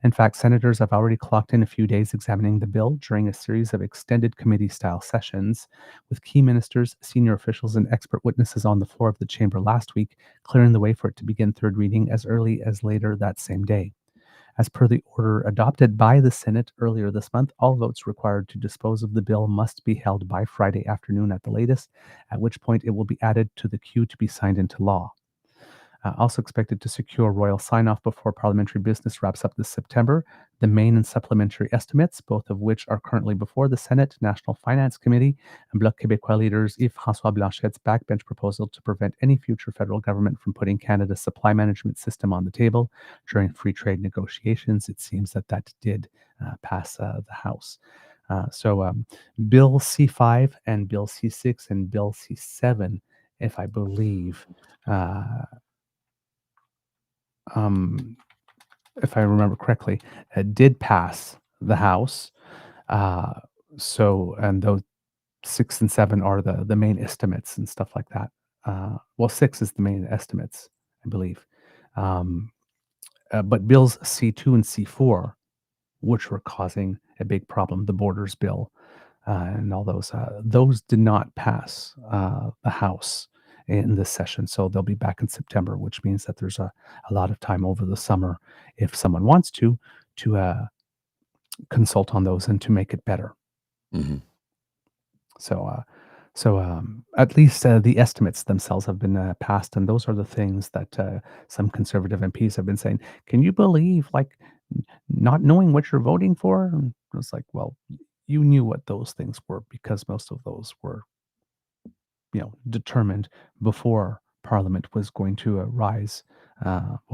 In fact, senators have already clocked in a few days examining the bill during a series of extended committee-style sessions, with key ministers, senior officials, and expert witnesses on the floor of the chamber last week, clearing the way for it to begin third reading as early as later that same day. As per the order adopted by the Senate earlier this month, all votes required to dispose of the bill must be held by Friday afternoon at the latest, at which point it will be added to the queue to be signed into law. Also expected to secure royal sign-off before parliamentary business wraps up this September. The main and supplementary estimates, both of which are currently before the Senate National Finance Committee, and Bloc Québécois leaders Yves-François Blanchet's backbench proposal to prevent any future federal government from putting Canada's supply management system on the table during free trade negotiations. It seems that did pass the House. Bill C5 and Bill C6 and Bill C7, if I believe, if I remember correctly, did pass the House. And those 6 and 7 are the main estimates and stuff like that. 6 is the main estimates, I believe. But bills C2 and C4, which were causing a big problem, the Borders Bill and all those did not pass the House in this session. So they'll be back in September, which means that there's a lot of time over the summer, if someone wants to consult on those and to make it better. Mm-hmm. At least the estimates themselves have been passed, and those are the things that some conservative MPs have been saying. Can you believe, not knowing what you're voting for? And it's like, well, you knew what those things were because most of those were, determined before Parliament was going to rise.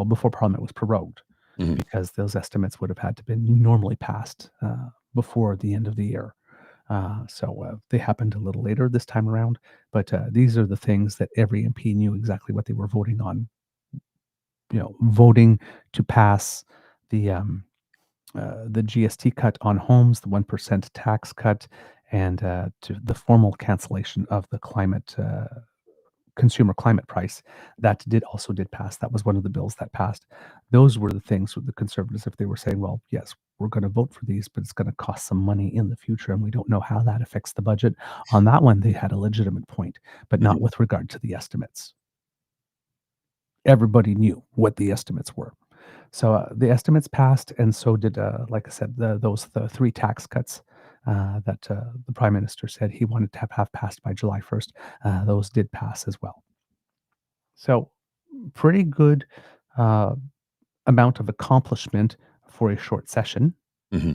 Before Parliament was prorogued, Mm-hmm. because those estimates would have had to been normally passed before the end of the year. They happened a little later this time around, but these are the things that every MP knew exactly what they were voting on. Voting to pass the GST cut on homes, the 1% tax cut, and to the formal cancellation of the consumer climate price that also did pass. That was one of the bills that passed. Those were the things with the Conservatives, if they were saying, well, yes, we're going to vote for these, but it's going to cost some money in the future, and we don't know how that affects the budget. On that one, they had a legitimate point, but not with regard to the estimates. Everybody knew what the estimates were. So the estimates passed, and so did, like I said, the 3 tax cuts that the Prime Minister said he wanted to have passed by July 1st. Those did pass as well. So pretty good amount of accomplishment for a short session. Mm-hmm.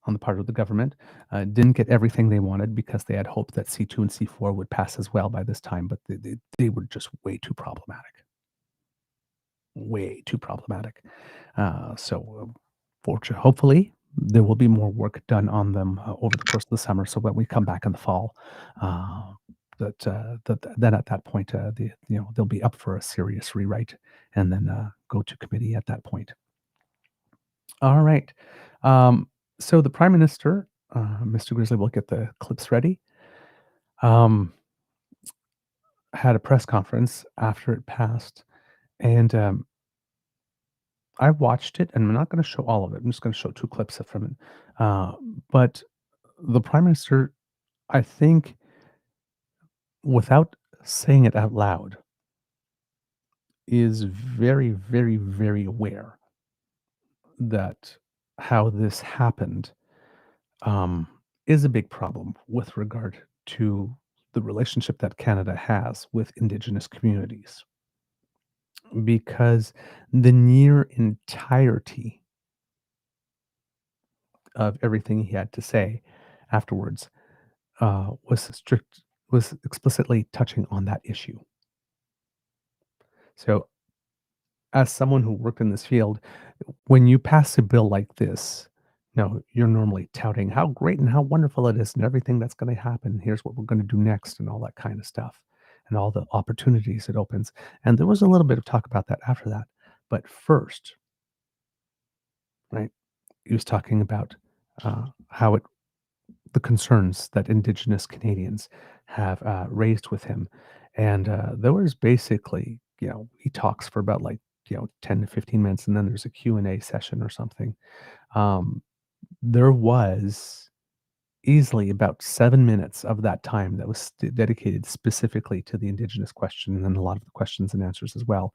On the part of the government. Didn't get everything they wanted because they had hoped that C2 and C4 would pass as well by this time, but they were just way too problematic. Way too problematic. Hopefully there will be more work done on them over the course of the summer, so when we come back in the fall, then at that point, they'll be up for a serious rewrite and then go to committee at that point. All right. So the Prime Minister, Mr. Grizzly, will get the clips ready, had a press conference after it passed, and I watched it, and I'm not going to show all of it. I'm just going to show 2 clips from it. But the Prime Minister, I think, without saying it out loud, is very, very, very aware that how this happened is a big problem with regard to the relationship that Canada has with Indigenous communities. Because the near entirety of everything he had to say afterwards was explicitly touching on that issue. So, as someone who worked in this field, when you pass a bill like this, you're normally touting how great and how wonderful it is and everything that's going to happen. Here's what we're going to do next and all that kind of stuff and all the opportunities it opens. And there was a little bit of talk about that after that. But first, right, he was talking about how the concerns that Indigenous Canadians have raised with him. And there was basically, he talks for about 10 to 15 minutes, and then there's a Q&A session or something. There was easily about 7 minutes of that time that was dedicated specifically to the Indigenous question, and then a lot of the questions and answers as well.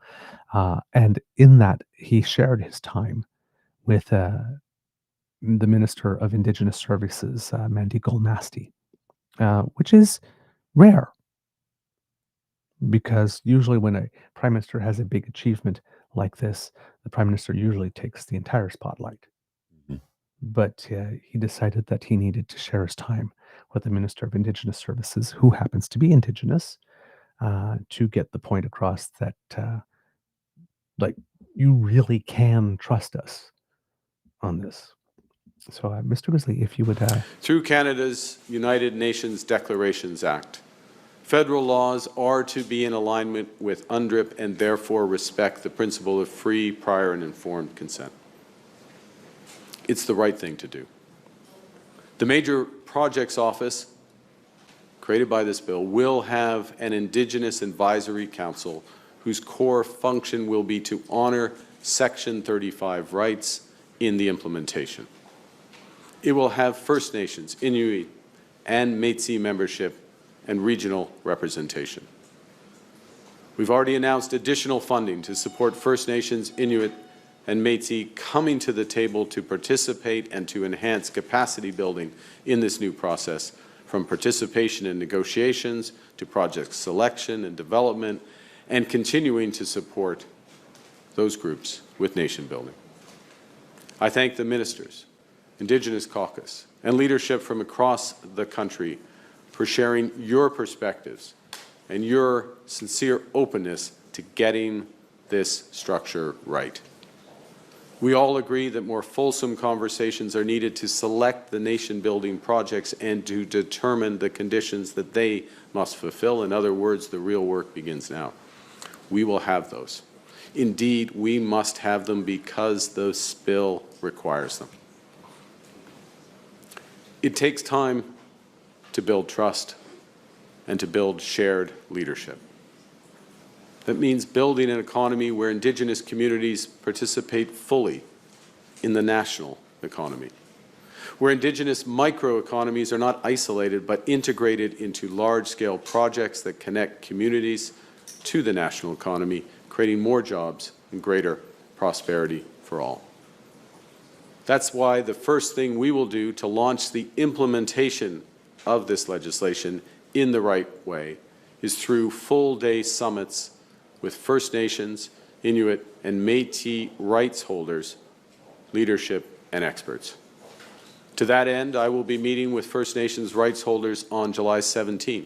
And in that, he shared his time with the Minister of Indigenous Services, Mandy Golnasty, which is rare. because usually when a prime minister has a big achievement like this, the prime minister usually takes the entire spotlight. Mhm. But he decided that he needed to share his time with the Minister of Indigenous Services, who happens to be Indigenous, to get the point across that, like, you really can trust us on this. So, Mr. Grizzly, if you would. Through Canada's United Nations Declarations Act, federal laws are to be in alignment with UNDRIP and therefore respect the principle of free, prior, and informed consent. It's the right thing to do. The Major Projects Office, created by this bill, will have an Indigenous Advisory Council whose core function will be to honor Section 35 rights in the implementation. It will have First Nations, Inuit, and Métis membership and regional representation. We've already announced additional funding to support First Nations, Inuit, and Métis coming to the table to participate and to enhance capacity building in this new process, from participation in negotiations to project selection and development, and continuing to support those groups with nation building. I thank the ministers, Indigenous caucus, and leadership from across the country for sharing your perspectives and your sincere openness to getting this structure right. We all agree that more fulsome conversations are needed to select the nation-building projects and to determine the conditions that they must fulfill. In other words, the real work begins now. We will have those. Indeed, we must have them because the bill requires them. It takes time to build trust and to build shared leadership. That means building an economy where Indigenous communities participate fully in the national economy, where Indigenous microeconomies are not isolated but integrated into large-scale projects that connect communities to the national economy, creating more jobs and greater prosperity for all. That's why the first thing we will do to launch the implementation of this legislation in the right way is through full-day summits with First Nations, Inuit, and Métis rights holders, leadership, and experts. To that end, I will be meeting with First Nations rights holders on July 17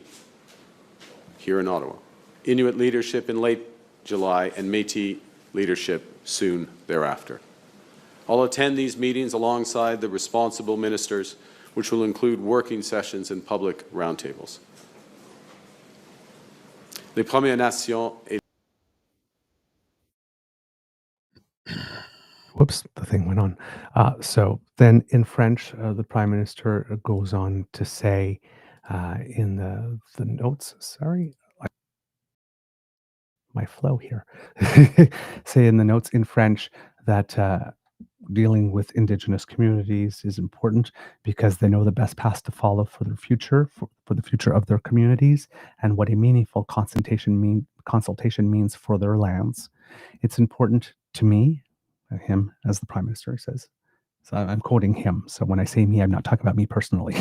here in Ottawa, Inuit leadership in late July, and Métis leadership soon thereafter. I'll attend these meetings alongside the responsible ministers, which will include working sessions and public roundtables. Les Premières Nations et Whoops, the thing went on. So then in French, the Prime Minister goes on to say in the notes, sorry, my flow here, say in the notes in French that dealing with Indigenous communities is important because they know the best path to follow for their future, for the future of their communities, and what a meaningful consultation means for their lands. It's important to me, him as the Prime Minister, he says. So I'm quoting him. So when I say me, I'm not talking about me personally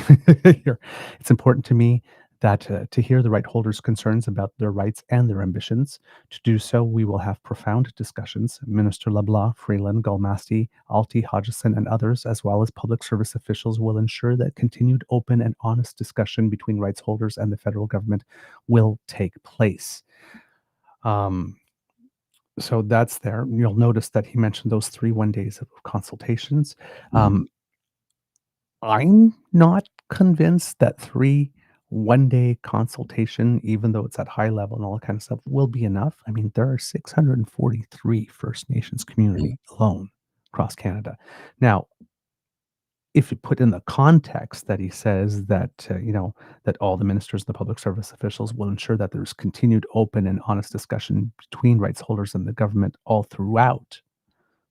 here. It's important to me that to hear the right holders' concerns about their rights and their ambitions. To do so, we will have profound discussions. Minister Leblanc, Freeland, Galmasti, Alti, Hodgson, and others, as well as public service officials, will ensure that continued open and honest discussion between rights holders and the federal government will take place. So that's there. You'll notice that he mentioned those 3 one-days of consultations. I'm not convinced that 3 one-day consultation, even though it's at high level and all that kind of stuff, will be enough. I mean, there are 643 First Nations community alone across Canada. Now, if you put in the context that he says that, that all the ministers, the public service officials will ensure that there's continued open and honest discussion between rights holders and the government all throughout,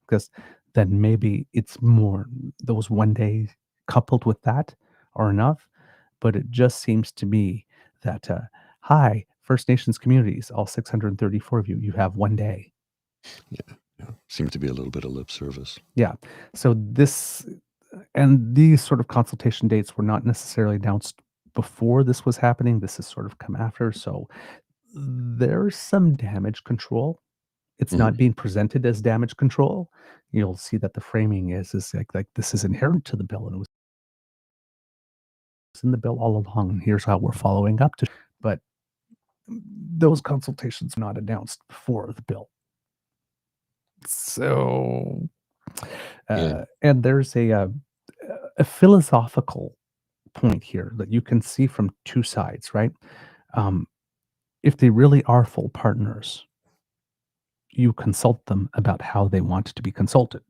because then maybe it's more those one day coupled with that are enough. But it just seems to me that, hi, First Nations communities, all 634 of you, you have one day. Yeah. Seems to be a little bit of lip service. Yeah. So these sort of consultation dates were not necessarily announced before this was happening. This has sort of come after. So There's some damage control. It's Mhm. not being presented as damage control. You'll see that the framing is like this is inherent to the bill, and it was in the bill all along, and here's how we're following up to. But those consultations were not announced before the bill. So, Yeah. and there's a philosophical point here that you can see from two sides, right? Um, if they really are full partners, you consult them about how they want to be consulted.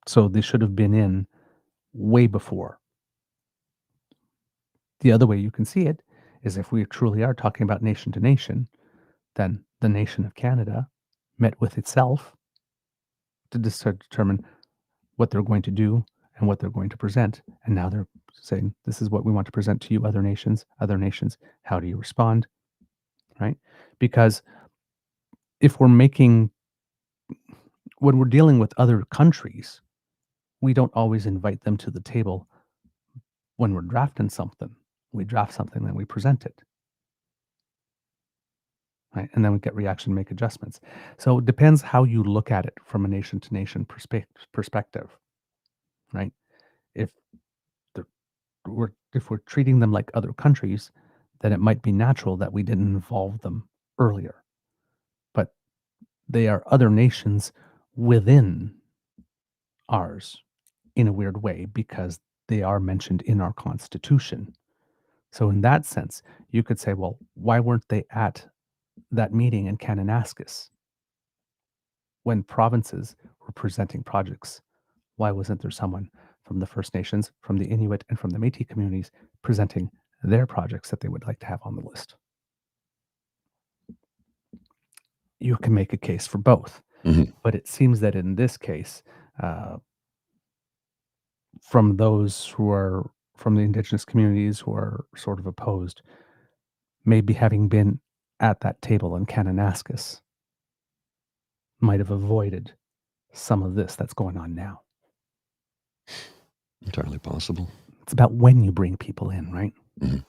So they should have been in way before. The other way you can see it is if we truly are talking about nation to nation, then the nation of Canada met with itself to determine what they're going to do and what they're going to present. And now they're saying, this is what we want to present to you, other nations. How do you respond? Right? Because if when we're dealing with other countries, we don't always invite them to the table when we're drafting something. We draft something, then we present it. Right? And then we get reaction, make adjustments. So it depends how you look at it from a nation to nation perspective. Right? If if we're treating them like other countries, then it might be natural that we didn't involve them earlier. But they are other nations within ours in a weird way because they are mentioned in our Constitution. So in that sense, you could say, well, why weren't they at that meeting in Kananaskis when provinces were presenting projects? Why wasn't there someone from the First Nations, from the Inuit, and from the Métis communities presenting their projects that they would like to have on the list? You can make a case for both. Mhm. But it seems that in this case, from those who are from the Indigenous communities who are sort of opposed, maybe having been at that table in Kananaskis might have avoided some of this that's going on now. Entirely possible. It's about when you bring people in, right? Mhm.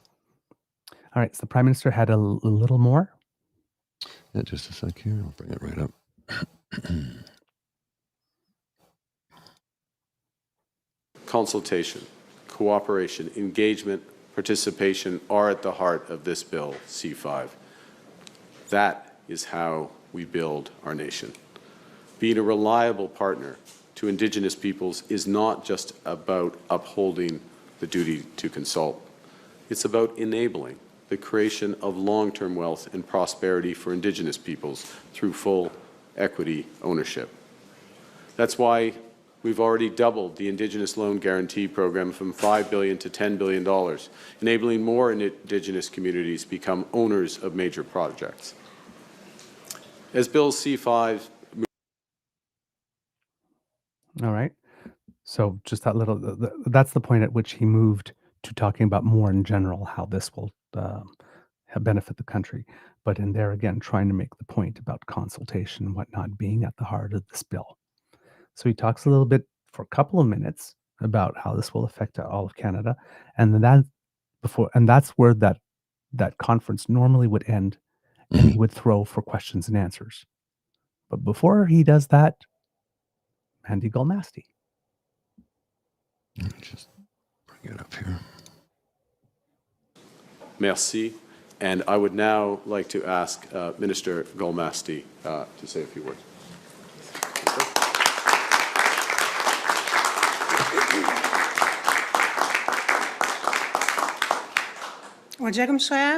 All right, so the Prime Minister had a little more. Yeah, just a sec here. I'll bring it right up. Consultation, cooperation, engagement, participation are at the heart of this bill, C5. That is how we build our nation. Being a reliable partner to Indigenous peoples is not just about upholding the duty to consult. It's about enabling the creation of long-term wealth and prosperity for Indigenous peoples through full equity ownership. That's why we've already doubled the Indigenous Loan Guarantee Program from $5 billion to $10 billion, enabling more Indigenous communities become owners of major projects. As Bill C5... All right. So just that little, that's the point at which he moved to talking about more in general, how this will benefit the country. But in there, again, trying to make the point about consultation and whatnot being at the heart of this bill. So he talks a little bit for a couple of minutes about how this will affect all of Canada. And then that's where that conference normally would end, and he would throw for questions and answers. But before he does that, Andy Galmasti. Let me just bring it up here. Merci. And I would now like to ask Minister Galmasti to say a few words.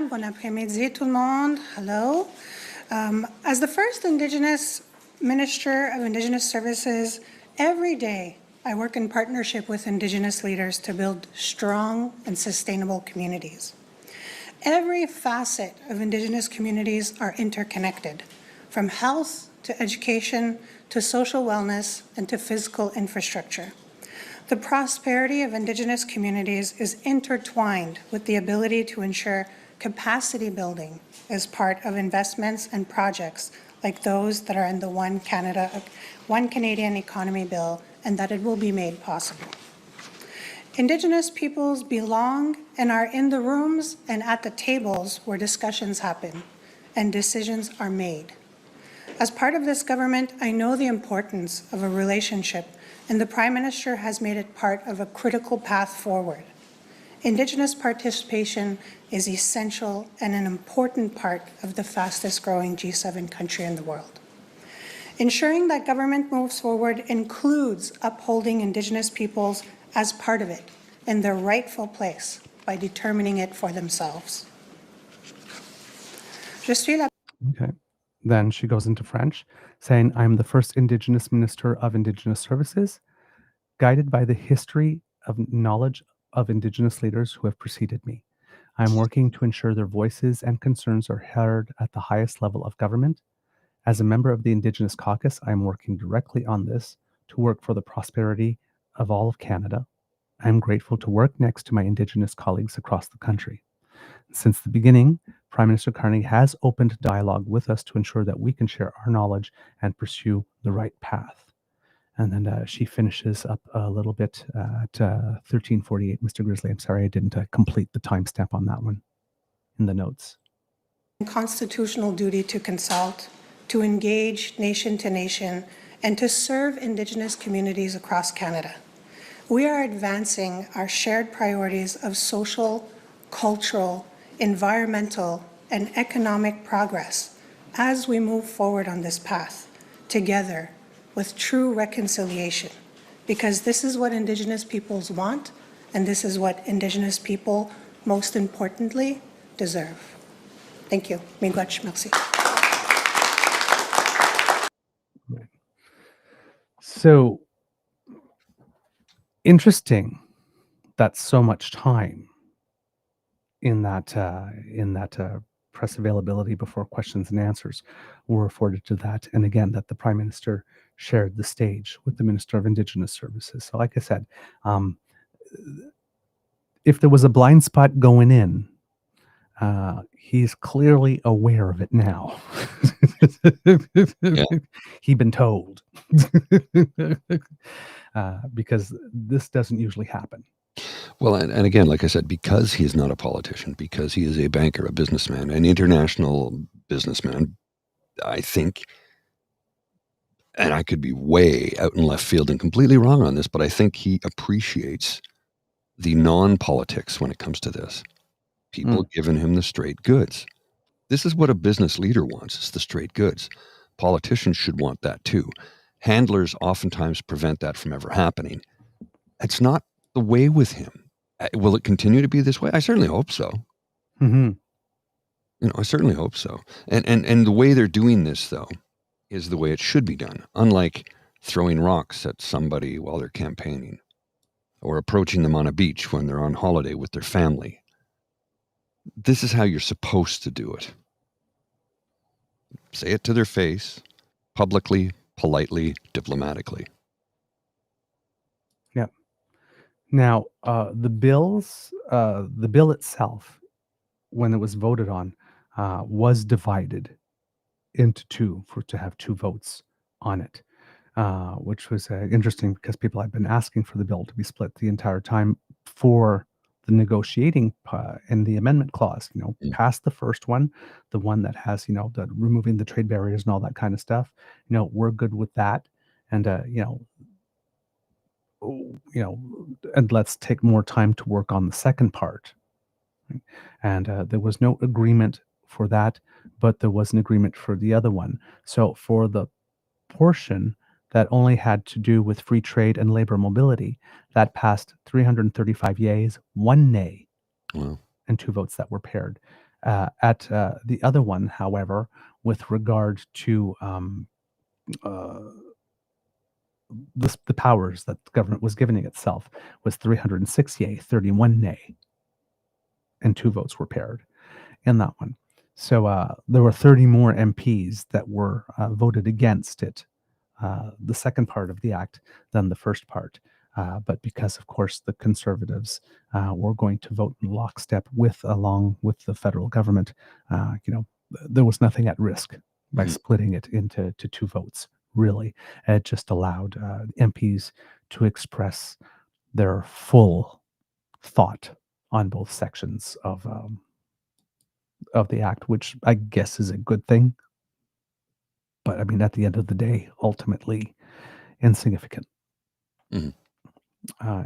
Bon après-midi, tout le monde. Hello. As the first Indigenous Minister of Indigenous Services, every day I work in partnership with Indigenous leaders to build strong and sustainable communities. Every facet of Indigenous communities are interconnected, from health to education to social wellness and to physical infrastructure. The prosperity of Indigenous communities is intertwined with the ability to ensure capacity building as part of investments and projects like those that are in the One Canadian Economy Bill, and that it will be made possible. Indigenous peoples belong and are in the rooms and at the tables where discussions happen and decisions are made. As part of this government, I know the importance of a relationship, and the Prime Minister has made it part of a critical path forward. Indigenous participation is essential and an important part of the fastest growing G7 country in the world. Ensuring that government moves forward includes upholding Indigenous peoples as part of it in their rightful place by determining it for themselves. Je suis la Okay. Then she goes into French, saying, I'm the first Indigenous Minister of Indigenous Services, guided by the history of knowledge of Indigenous leaders who have preceded me. I'm working to ensure their voices and concerns are heard at the highest level of government. As a member of the Indigenous Caucus, I'm working directly on this to work for the prosperity of all of Canada. I'm grateful to work next to my Indigenous colleagues across the country. Since the beginning, Prime Minister Carney has opened dialogue with us to ensure that we can share our knowledge and pursue the right path. And then she finishes up a little bit at 13:48. Mr. Grizzly, I'm sorry I didn't complete the timestamp on that one in the notes. constitutional duty to consult, to engage nation to nation, and to serve Indigenous communities across Canada. We are advancing our shared priorities of social, cultural, environmental, and economic progress as we move forward on this path together with true reconciliation, because this is what Indigenous peoples want, and this is what Indigenous people, most importantly, deserve. Thank you. Miigwech, merci. So interesting that so much time in that press availability before questions and answers were afforded to that, and again that the Prime Minister shared the stage with the Minister of Indigenous Services. So, like I said, if there was a blind spot going in, he's clearly aware of it now. Yeah. He'd been told. Because this doesn't usually happen. Well, and again, like I said, because he is not a politician, because he is a banker, a businessman, an international businessman, I think, and I could be way out in left field and completely wrong on this, but I think he appreciates the non-politics when it comes to this. People giving him the straight goods. This is what a business leader wants. It's the straight goods. Politicians should want that too. Handlers oftentimes prevent that from ever happening. It's not the way with him. Will it continue to be this way? I certainly hope so. Mm-hmm. I certainly hope so. And the way they're doing this, though, is the way it should be done. Unlike throwing rocks at somebody while they're campaigning or approaching them on a beach when they're on holiday with their family. This is how you're supposed to do it. Say it to their face, publicly, politely, diplomatically. Yeah. Now, the bill itself, when it was voted on, was divided into two to have two votes on it, which was interesting because people had been asking for the bill to be split the entire time for the negotiating and the amendment clause, past the first one, the one that has, the removing the trade barriers and all that kind of stuff, we're good with that. And, and let's take more time to work on the second part. Right? And there was no agreement for that, but there was an agreement for the other one. So for the portion that only had to do with free trade and labor mobility, that passed 335 yeas, 1 nay, Wow. and 2 votes that were paired. At the other one, however, with regard to the powers that the government was giving itself, was 306 yea, 31 nay, and 2 votes were paired in that one. So there were 30 more MPs that were voted against it, the second part of the act, than the first part. But because, of course, the Conservatives were going to vote in lockstep along with the federal government, there was nothing at risk by splitting it into 2 votes, really. It just allowed MPs to express their full thought on both sections of the act, which I guess is a good thing. But I mean, at the end of the day, ultimately insignificant Mhm.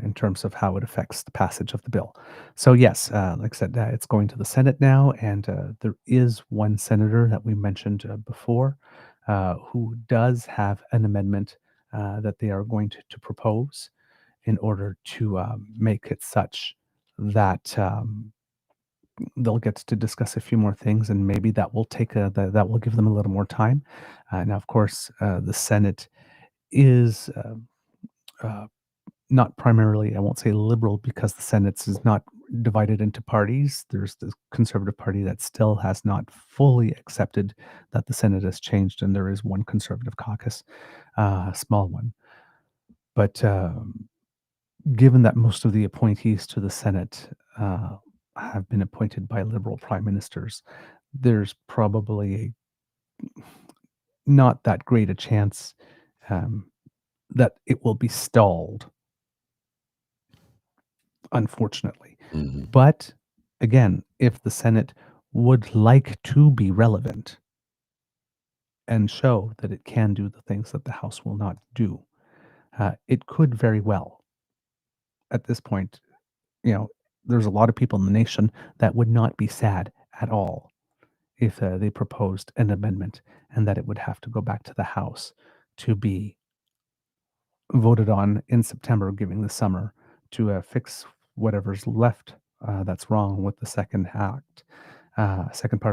in terms of how it affects the passage of the bill. So yes, like I said, it's going to the Senate now, and there is one senator that we mentioned before who does have an amendment that they are going to propose in order to make it such that they'll get to discuss a few more things, and maybe that will that will give them a little more time. Now, of course, the Senate is uh, not primarily, I won't say liberal, because the Senate is not divided into parties. There's the Conservative Party that still has not fully accepted that the Senate has changed, and there is one Conservative caucus, a small one. But given that most of the appointees to the Senate have been appointed by liberal prime ministers, there's probably not that great a chance um, that it will be stalled, unfortunately. Mhm. But again, if the Senate would like to be relevant and show that it can do the things that the House will not do, it could very well. At this point, you know, there's a lot of people in the nation that would not be sad at all if they proposed an amendment and that it would have to go back to the House to be voted on in September, giving the summer to fix whatever's left that's wrong with the second part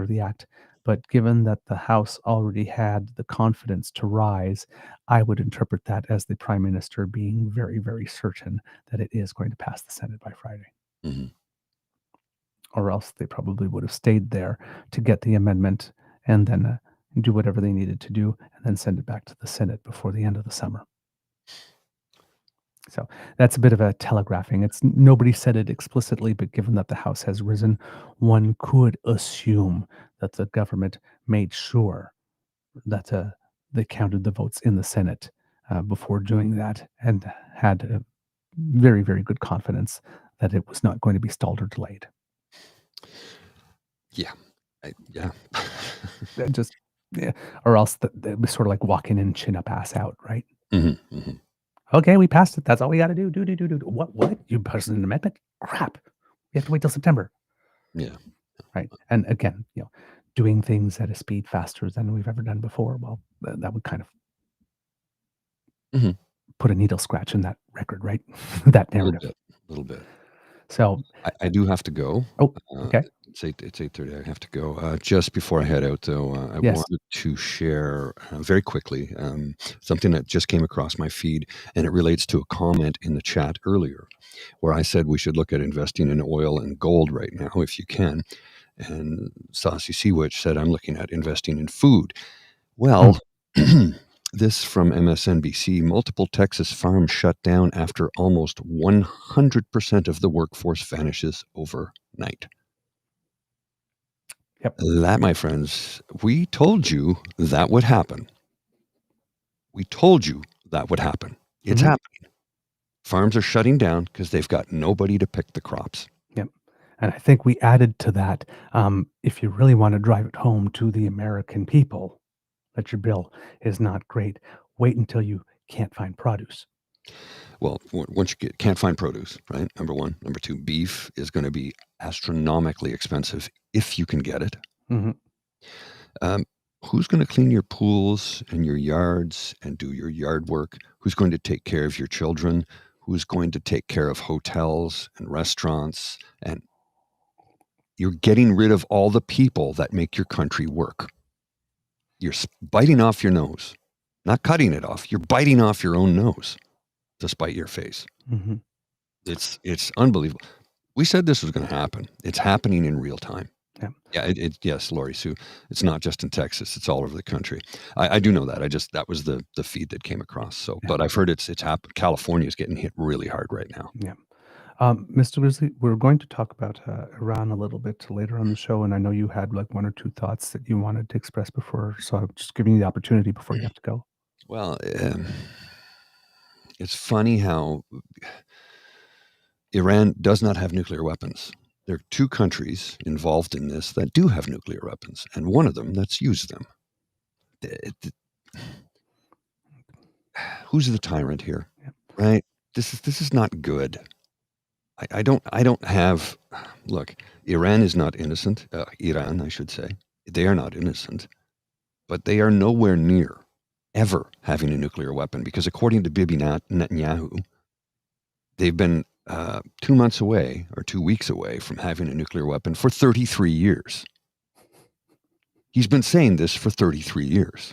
of the act. But given that the House already had the confidence to rise, I would interpret that as the Prime Minister being very, very certain that it is going to pass the Senate by Friday. Mhm. Or else they probably would have stayed there to get the amendment and then do whatever they needed to do and then send it back to the Senate before the end of the summer. So that's a bit of a telegraphing. It's nobody said it explicitly, but given that the House has risen, one could assume that the government made sure that they counted the votes in the Senate before doing that and had very, very good confidence that it was not going to be stalled or delayed. Yeah. Yeah. Just yeah, or else it was sort of like walking in chin up, ass out, right? Mhm. Mhm. Okay, we passed it. That's all we got to do. Do. What? You passed an amendment? Crap. We have to wait till September. Yeah. Right. And again, doing things at a speed faster than we've ever done before. Well, that would kind of Mhm. put a needle scratch in that record, right? That A little narrative. bit. A little bit. So, I do have to go. oh, okay. It's 8:30. I have to go. Just before I head out, though, I Yes. wanted to share very quickly something that just came across my feed, and it relates to a comment in the chat earlier where I said we should look at investing in oil and gold right now if you can. And Saucy Sea Witch said, I'm looking at investing in food. Well, this from MSNBC, multiple Texas farms shut down after almost 100% of the workforce vanishes overnight. Yep. That, my friends, we told you that would happen. We told you that would happen. It's Mhm. happening. Farms are shutting down because they've got nobody to pick the crops. Yep. And I think we added to that, if you really want to drive it home to the American people, that your bill is not great, wait until you can't find produce. Well, once you can't find produce, right? Number one. Number two, beef is going to be astronomically expensive if you can get it. Mhm. Who's going to clean your pools and your yards and do your yard work? Who's going to take care of your children? Who's going to take care of hotels and restaurants? And you're getting rid of all the people that make your country work. You're biting off your nose, not cutting it off. You're biting off your own nose to spite your face. Mhm. It's unbelievable. We said this was going to happen. It's happening in real time. Yeah. Yeah, yes, Lori Sue. It's not just in Texas; it's all over the country. I do know that. That was the feed that came across. So, Yeah. but I've heard it's happened. California is getting hit really hard right now. Yeah. Mr. Grizzly, we're going to talk about Iran a little bit later on the show, and I know you had like one or two thoughts that you wanted to express before, so I'm just giving you the opportunity before you have to go. Well, it's funny how Iran does not have nuclear weapons. There are two countries involved in this that do have nuclear weapons, and one of them that's used them. Who's the tyrant here, right? This is not good. I don't have. Look, Iran is not innocent. Iran, I should say, they are not innocent, but they are nowhere near ever having a nuclear weapon because, according to Bibi Netanyahu, they've been 2 months away or 2 weeks away from having a nuclear weapon for 33 years. He's been saying this for 33 years.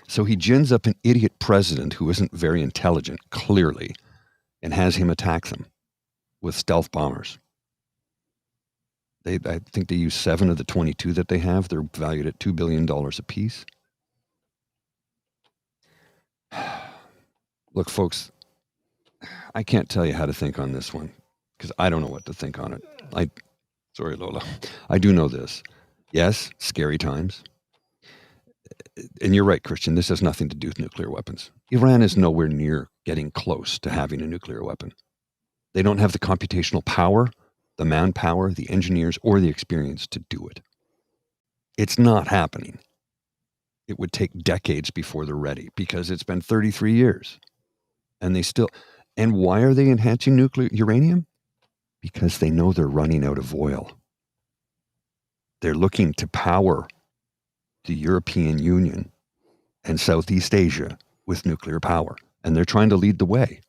So he gins up an idiot president who isn't very intelligent, clearly, and has him attack them with stealth bombers. I think they use 7 of the 22 that they have. They're valued at $2 billion apiece. Look, folks, I can't tell you how to think on this one because I don't know what to think on it. Sorry, Lola. I do know this. Yes, scary times. And you're right, Christian, this has nothing to do with nuclear weapons. Iran is nowhere near getting close to having a nuclear weapon. They don't have the computational power, the manpower, the engineers, or the experience to do it. It's not happening. It would take decades before they're ready because it's been 33 years. And why are they enhancing nuclear uranium? Because they know they're running out of oil. They're looking to power the European Union and Southeast Asia with nuclear power. And they're trying to lead the way.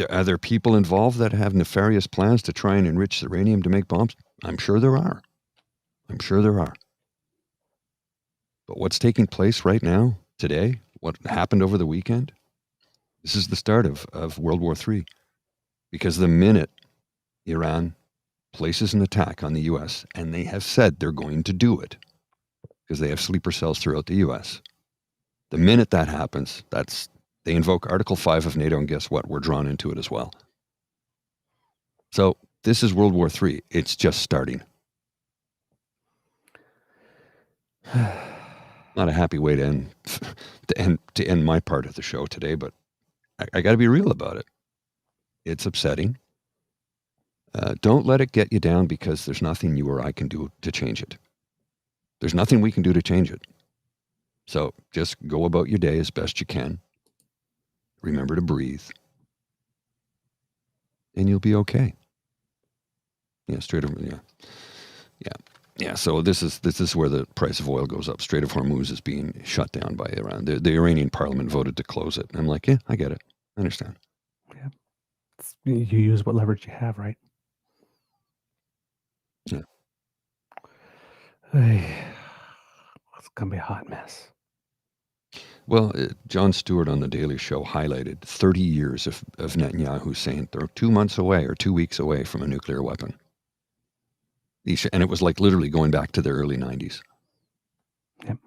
Are there people involved that have nefarious plans to try and enrich uranium to make bombs? I'm sure there are. But what's taking place right now, today, what happened over the weekend, this is the start of World War III. Because the minute Iran places an attack on the U.S., and they have said they're going to do it, because they have sleeper cells throughout the U.S., the minute that happens, they invoke Article 5 of NATO, and guess what? We're drawn into it as well. So this is World War III. It's just starting. Not a happy way to end my part of the show today, but I got to be real about it. It's upsetting. Don't let it get you down because there's nothing you or I can do to change it. There's nothing we can do to change it. So just go about your day as best you can. Remember to breathe. And you'll be okay. Yeah, Yeah, so this is where the price of oil goes up. Strait of Hormuz is being shut down by Iran. The Iranian parliament voted to close it. And I'm like, yeah, I get it. I understand. Yeah. You use what leverage you have, right? Yeah. It's going to be a hot mess. Well, Jon Stewart on the Daily Show highlighted 30 years of Netanyahu saying they're 2 months away or 2 weeks away from a nuclear weapon. And it was like literally going back to the early 90s. Yep.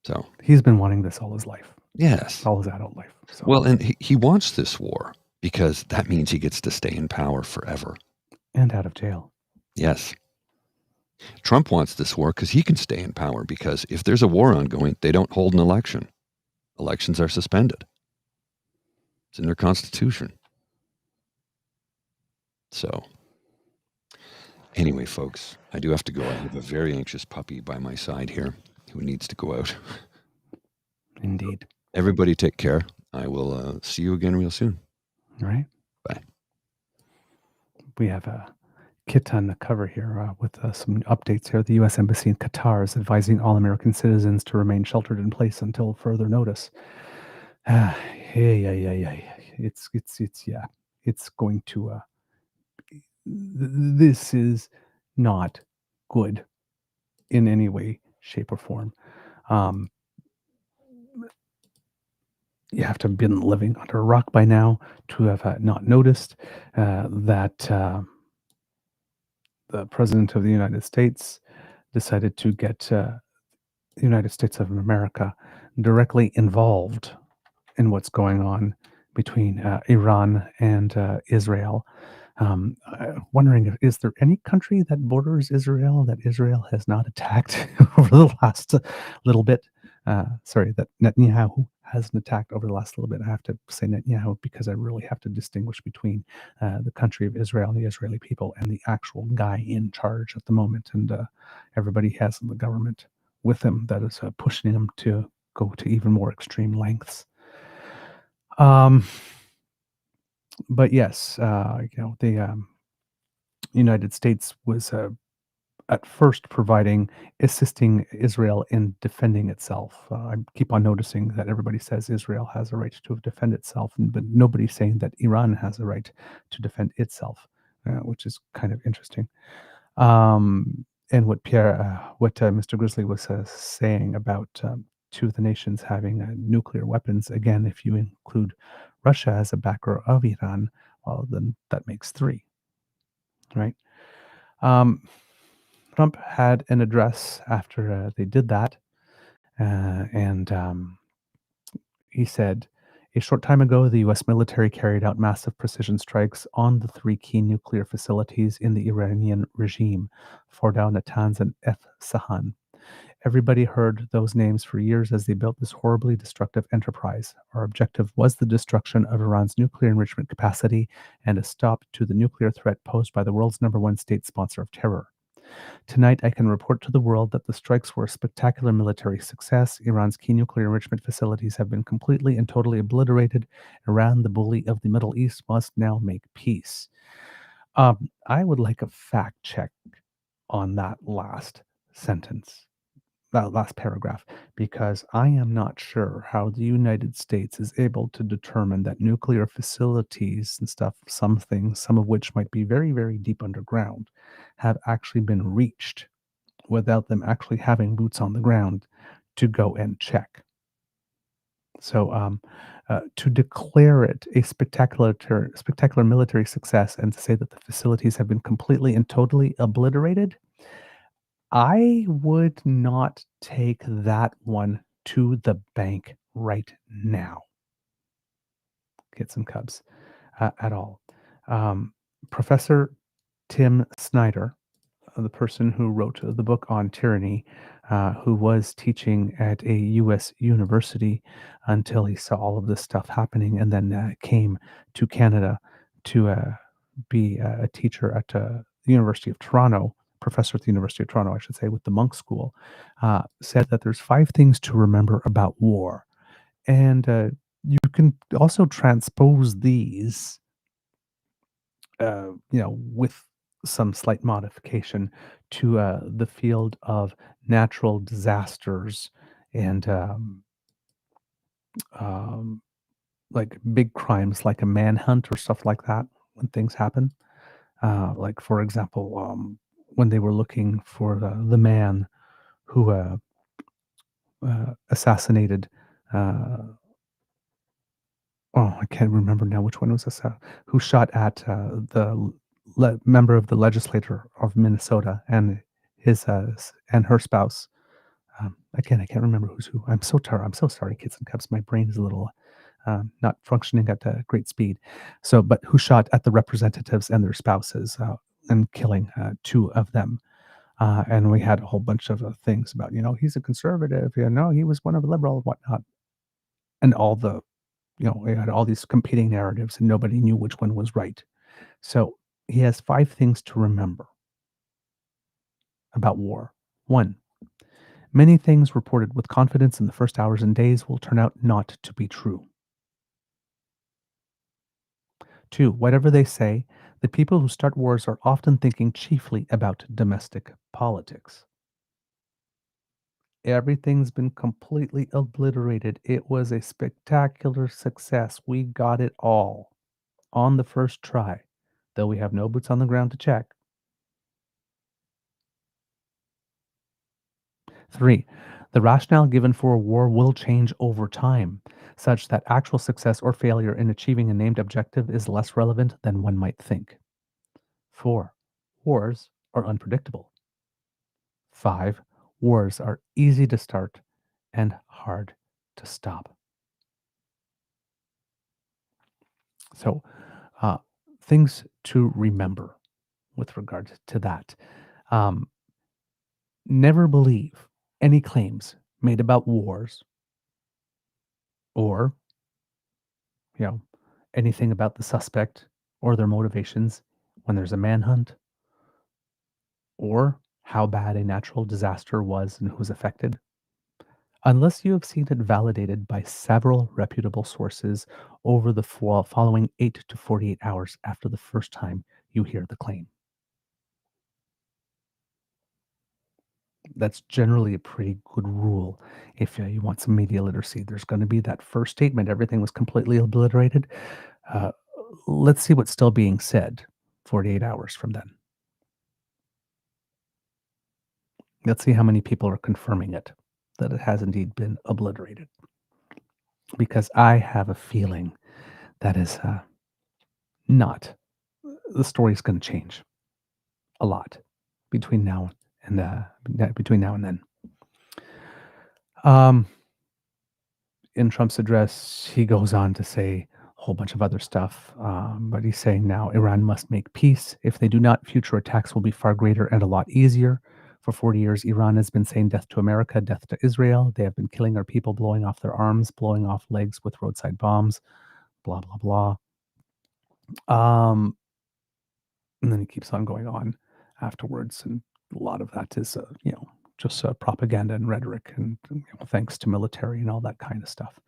So he's been wanting this all his life. Yes. All his adult life. So. Well, and he wants this war because that means he gets to stay in power forever. And out of jail. Yes. Trump wants this war because he can stay in power because if there's a war ongoing, they don't hold an election. Elections are suspended. It's in their constitution. So anyway, folks, I do have to go. I have a very anxious puppy by my side here who needs to go out. Indeed. Everybody take care. I will see you again real soon. All right. Bye. We have a kit on the cover here with some updates here. The U.S. Embassy in Qatar is advising all American citizens to remain sheltered in place until further notice. It's going to... this is not good in any way, shape, or form. You have to have been living under a rock by now to have not noticed that the President of the United States decided to get the United States of America directly involved in what's going on between Iran and Israel. Wondering, is there any country that borders Israel that Israel has not attacked over the last little bit? That Netanyahu hasn't attacked over the last little bit. I have to say Netanyahu because I really have to distinguish between the country of Israel and the Israeli people and the actual guy in charge at the moment. And everybody has in the government with him that is pushing him to go to even more extreme lengths. But yes, the United States was at first assisting Israel in defending itself. I keep on noticing that everybody says Israel has a right to defend itself, but nobody's saying that Iran has a right to defend itself, which is kind of interesting. And what Mr. Grizzly was saying about two of the nations having nuclear weapons, again, if you include Russia as a backer of Iran, well, then that makes three, right? Trump had an address after they did that, and he said, a short time ago, the U.S. military carried out massive precision strikes on the three key nuclear facilities in the Iranian regime, Fordow, Natanz, and Sahan. Everybody heard those names for years as they built this horribly destructive enterprise. Our objective was the destruction of Iran's nuclear enrichment capacity and a stop to the nuclear threat posed by the world's #1 state sponsor of terror. Tonight, I can report to the world that the strikes were a spectacular military success. Iran's key nuclear enrichment facilities have been completely and totally obliterated. Iran, the bully of the Middle East, must now make peace. I would like a fact check on that last sentence, that last paragraph, because I am not sure how the United States is able to determine that nuclear facilities and stuff, some of which might be very, very deep underground, have actually been reached without them actually having boots on the ground to go and check. So to declare it a spectacular military success and to say that the facilities have been completely and totally obliterated, I would not take that one to the bank right now, kids and cubs, at all. Professor Tim Snyder, the person who wrote the book on tyranny, who was teaching at a U.S. university until he saw all of this stuff happening and then came to Canada to be a teacher at the University of Toronto, professor at the University of Toronto, I should say, with the Monk School, said that there's 5 things to remember about war. And you can also transpose these, with some slight modification to the field of natural disasters and like big crimes like a manhunt or stuff like that when things happen. Like, for example, when they were looking for the man who assassinated, I can't remember now which one was this, who shot at the member of the legislature of Minnesota and his and her spouse. Again, I can't remember who's who. I'm so sorry, kids and cubs. My brain is a little not functioning at a great speed. So, but who shot at the representatives and their spouses and killing 2 of them. And we had a whole bunch of things about, he's a conservative, he was one of the liberal, whatnot. And we had all these competing narratives and nobody knew which one was right. So he has 5 things to remember about war. 1, many things reported with confidence in the first hours and days will turn out not to be true. 2, whatever they say, the people who start wars are often thinking chiefly about domestic politics. Everything's been completely obliterated. It was a spectacular success. We got it all on the first try, though we have no boots on the ground to check. 3, the rationale given for a war will change over time, such that actual success or failure in achieving a named objective is less relevant than one might think. 4, wars are unpredictable. 5, wars are easy to start and hard to stop. So, things to remember with regard to that. Never believe any claims made about wars or, you know, anything about the suspect or their motivations when there's a manhunt, or how bad a natural disaster was and who's affected, unless you have seen it validated by several reputable sources over the following 8 to 48 hours after the first time you hear the claim. That's generally a pretty good rule if you want some media literacy. There's going to be that first statement, everything was completely obliterated. Uh, let's see what's still being said 48 hours from then. Let's see how many people are confirming it, that it has indeed been obliterated. Because I have a feeling that is not. The story's going to change a lot between now and then. In Trump's address, he goes on to say a whole bunch of other stuff, but he's saying now Iran must make peace. If they do not, future attacks will be far greater and a lot easier. For 40 years, Iran has been saying death to America, death to Israel. They have been killing our people, blowing off their arms, blowing off legs with roadside bombs, blah, blah, blah. And then he keeps on going on afterwards. And a lot of that is, just propaganda and rhetoric and thanks to military and all that kind of stuff.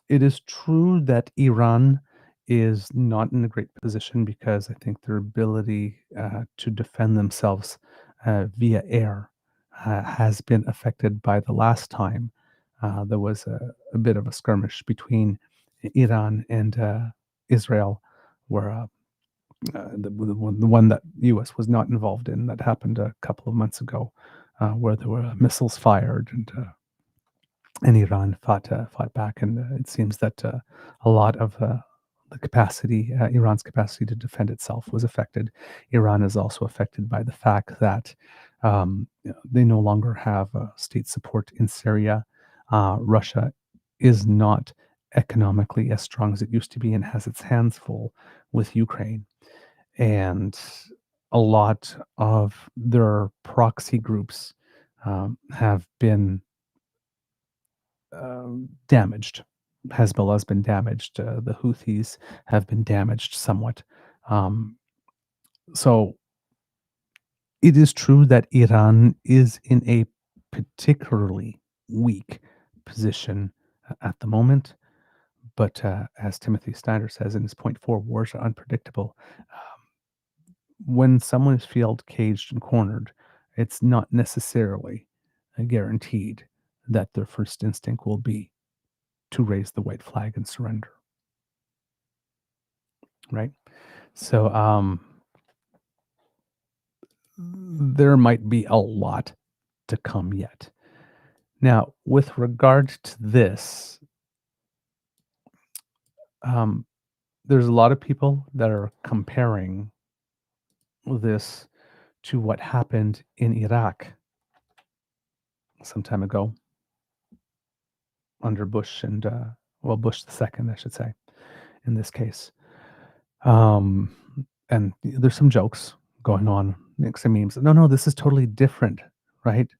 It is true that Iran is not in a great position because I think their ability to defend themselves via air has been affected by the last time there was a bit of a skirmish between Iran and Israel, where the one that U.S. was not involved in, that happened a couple of months ago, where there were missiles fired and Iran fought back, and it seems that a lot of the capacity, Iran's capacity to defend itself, was affected. Iran is also affected by the fact that they no longer have state support in Syria. Russia is not economically as strong as it used to be and has its hands full with Ukraine. And a lot of their proxy groups have been damaged. Hezbollah has been damaged. The Houthis have been damaged somewhat. So it is true that Iran is in a particularly weak position at the moment. But as Timothy Snyder says in his point 4, wars are unpredictable. When someone is felt caged and cornered, it's not necessarily guaranteed that their first instinct will be to raise the white flag and surrender. Right? So there might be a lot to come yet. Now, with regard to this, there's a lot of people that are comparing this to what happened in Iraq some time ago under Bush and, Bush the second, I should say, in this case. And there's some jokes going on, some memes. No, this is totally different, right?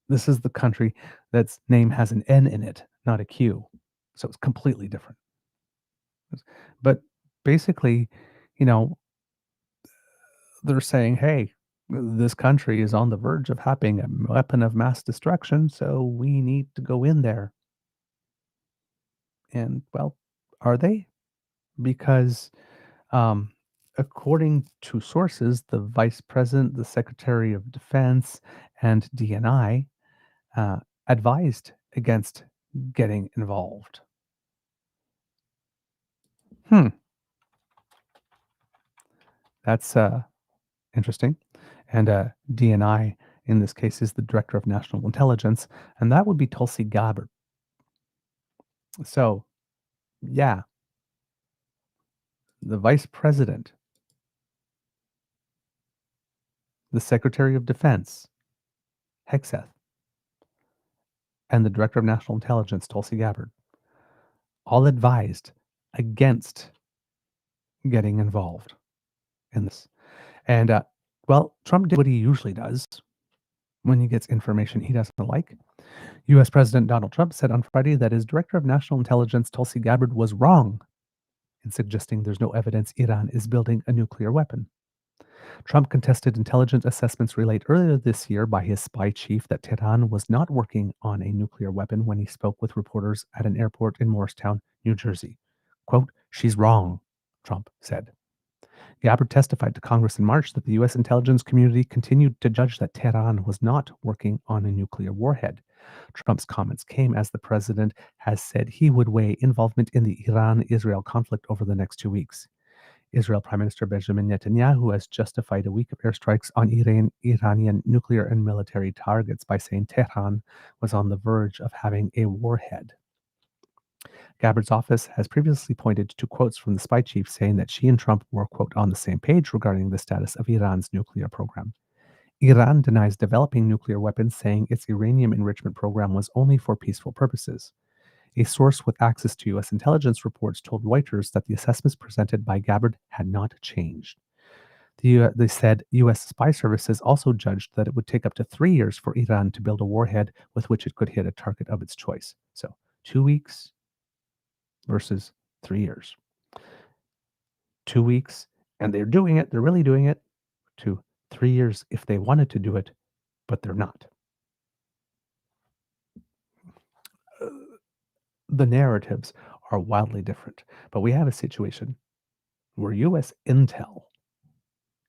This is the country that's name has an N in it, not a Q. So it's completely different. But basically, they're saying, hey, this country is on the verge of having a weapon of mass destruction, so we need to go in there. And, well, are they? Because according to sources, the vice president, the secretary of defense, and DNI advised against getting involved. That's interesting. And DNI, in this case, is the Director of National Intelligence, and that would be Tulsi Gabbard. So, yeah, the Vice President, the Secretary of Defense, Hegseth, and the Director of National Intelligence, Tulsi Gabbard, all advised against getting involved in this. And, Trump did what he usually does when he gets information he doesn't like. U.S. President Donald Trump said on Friday that his Director of National Intelligence, Tulsi Gabbard, was wrong in suggesting there's no evidence Iran is building a nuclear weapon. Trump contested intelligence assessments relayed earlier this year by his spy chief that Tehran was not working on a nuclear weapon when he spoke with reporters at an airport in Morristown, New Jersey. Quote, "She's wrong," Trump said. Gabbard testified to Congress in March that the U.S. intelligence community continued to judge that Tehran was not working on a nuclear warhead. Trump's comments came as the president has said he would weigh involvement in the Iran-Israel conflict over the next 2 weeks. Israel Prime Minister Benjamin Netanyahu has justified a week of airstrikes on Iranian nuclear and military targets by saying Tehran was on the verge of having a warhead. Gabbard's office has previously pointed to quotes from the spy chief saying that she and Trump were, quote, on the same page regarding the status of Iran's nuclear program. Iran denies developing nuclear weapons, saying its uranium enrichment program was only for peaceful purposes. A source with access to U.S. intelligence reports told Reuters that the assessments presented by Gabbard had not changed. They said U.S. spy services also judged that it would take up to 3 years for Iran to build a warhead with which it could hit a target of its choice. So 2 weeks versus 3 years. 2 weeks, and they're doing it, they're really doing it, to 3 years if they wanted to do it, but they're not. The narratives are wildly different, but we have a situation where U.S. intel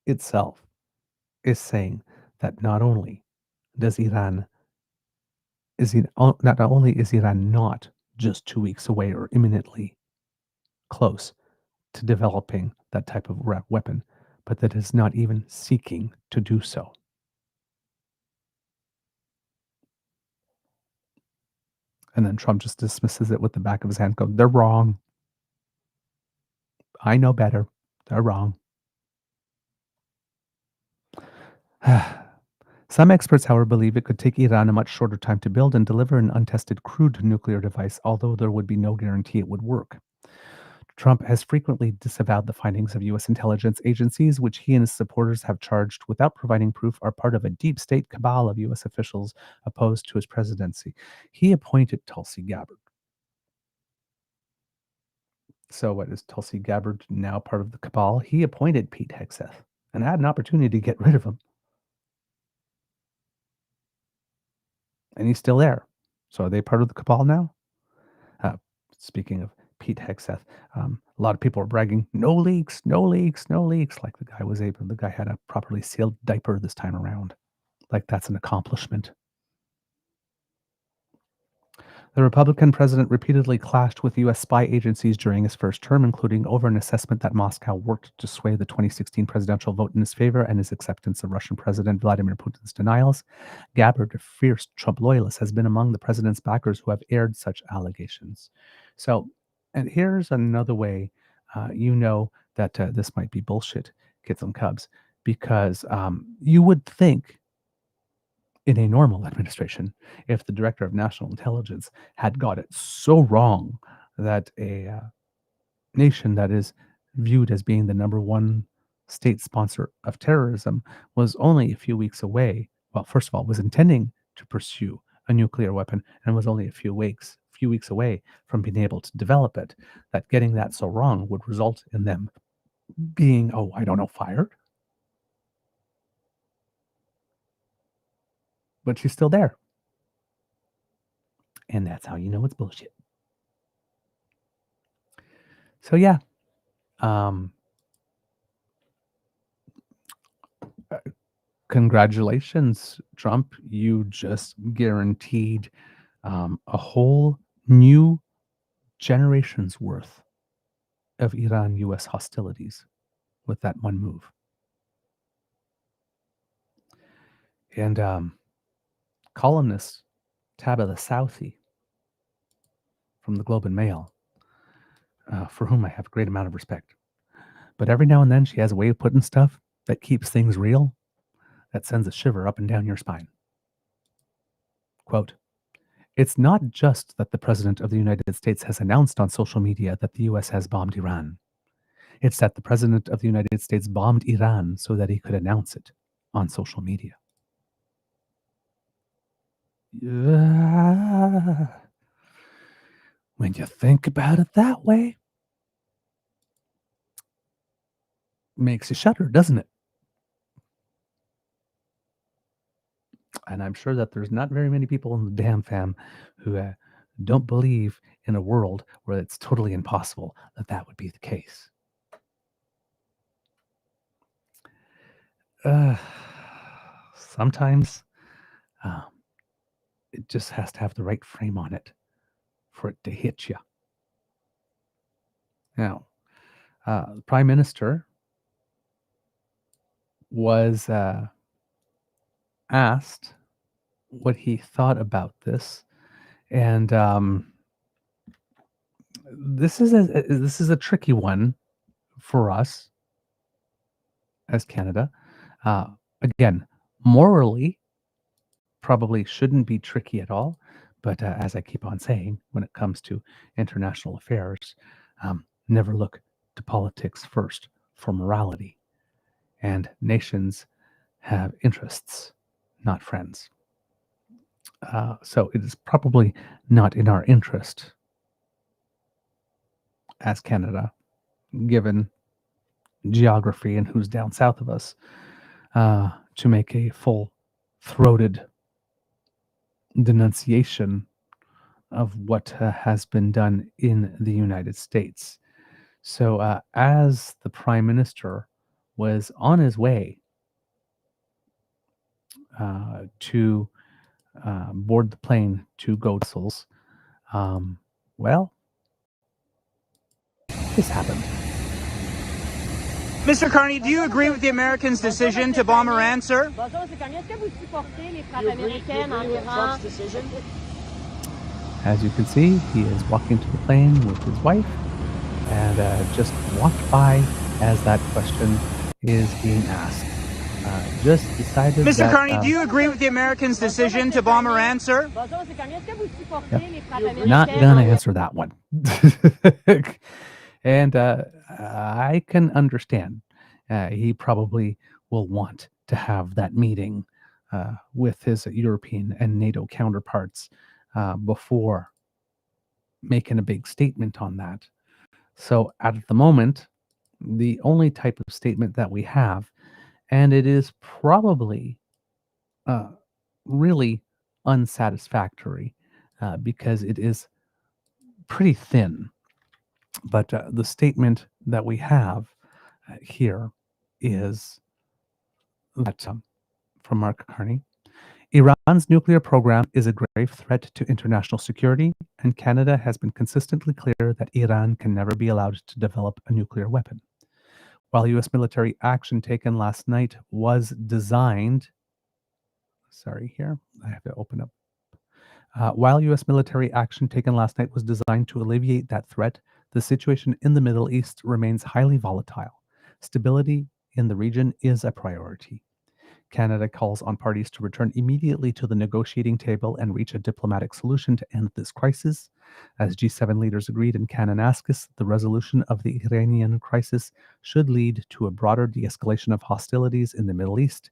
itself is saying that not only is Iran not just 2 weeks away or imminently close to developing that type of weapon, but that it's not even seeking to do so. And then Trump just dismisses it with the back of his hand, going, "They're wrong. I know better. They're wrong." Some experts, however, believe it could take Iran a much shorter time to build and deliver an untested crude nuclear device, although there would be no guarantee it would work. Trump has frequently disavowed the findings of U.S. intelligence agencies, which he and his supporters have charged, without providing proof, are part of a deep state cabal of U.S. officials opposed to his presidency. He appointed Tulsi Gabbard. So what, is Tulsi Gabbard now part of the cabal? He appointed Pete Hegseth and had an opportunity to get rid of him. And he's still there. So are they part of the cabal now? Speaking of Pete Hegseth, a lot of people are bragging, no leaks, no leaks, no leaks. Like the guy had a properly sealed diaper this time around. Like that's an accomplishment. The Republican president repeatedly clashed with U.S. spy agencies during his first term, including over an assessment that Moscow worked to sway the 2016 presidential vote in his favor and his acceptance of Russian President Vladimir Putin's denials. Gabbard, a fierce Trump loyalist, has been among the president's backers who have aired such allegations. So, and here's another way you know that this might be bullshit, kids and cubs, because you would think in a normal administration, if the director of national intelligence had got it so wrong that a nation that is viewed as being the number one state sponsor of terrorism was only a few weeks away. Well, first of all, was intending to pursue a nuclear weapon and was only a few weeks away from being able to develop it, that getting that so wrong would result in them being, fired. But she's still there. And that's how you know it's bullshit. So yeah, congratulations, Trump. You just guaranteed a whole new generation's worth of Iran-U.S. hostilities with that one move. And columnist Tabitha Southey from the Globe and Mail, for whom I have a great amount of respect. But every now and then she has a way of putting stuff that keeps things real, that sends a shiver up and down your spine. Quote, "It's not just that the President of the United States has announced on social media that the U.S. has bombed Iran. It's that the President of the United States bombed Iran so that he could announce it on social media." Yeah. When you think about it that way, makes you shudder, doesn't it? And I'm sure that there's not very many people in the DAMFAM who don't believe in a world where it's totally impossible that that would be the case. Uh, sometimes um, it just has to have the right frame on it for it to hit you. Now, the Prime Minister was asked what he thought about this, and this is a tricky one for us as Canada. Again, morally, probably shouldn't be tricky at all. But as I keep on saying, when it comes to international affairs, never look to politics first for morality. And nations have interests, not friends. So it is probably not in our interest as Canada, given geography and who's down south of us, to make a full-throated denunciation of what has been done in the United States. So, as the Prime Minister was on his way to board the plane to go to Brussels, well, this happened. Mr. Carney, do you agree with the Americans' decision to bomb Iran, sir? As you can see, he is walking to the plane with his wife and just walked by as that question is being asked. Just decided Mr. that, Carney, do you agree with the Americans' decision to bomb Iran, sir? Not gonna answer that one. And I can understand. He probably will want to have that meeting with his European and NATO counterparts before making a big statement on that. So at the moment, the only type of statement that we have, and it is probably really unsatisfactory because it is pretty thin. But the statement that we have here is that from Mark Carney. Iran's nuclear program is a grave threat to international security, and Canada has been consistently clear that Iran can never be allowed to develop a nuclear weapon. While U.S. military action taken last night was designed, I have to open up. While U.S. military action taken last night was designed to alleviate that threat, the situation in the Middle East remains highly volatile. Stability in the region is a priority. Canada calls on parties to return immediately to the negotiating table and reach a diplomatic solution to end this crisis. As G7 leaders agreed in Kananaskis, the resolution of the Iranian crisis should lead to a broader de-escalation of hostilities in the Middle East,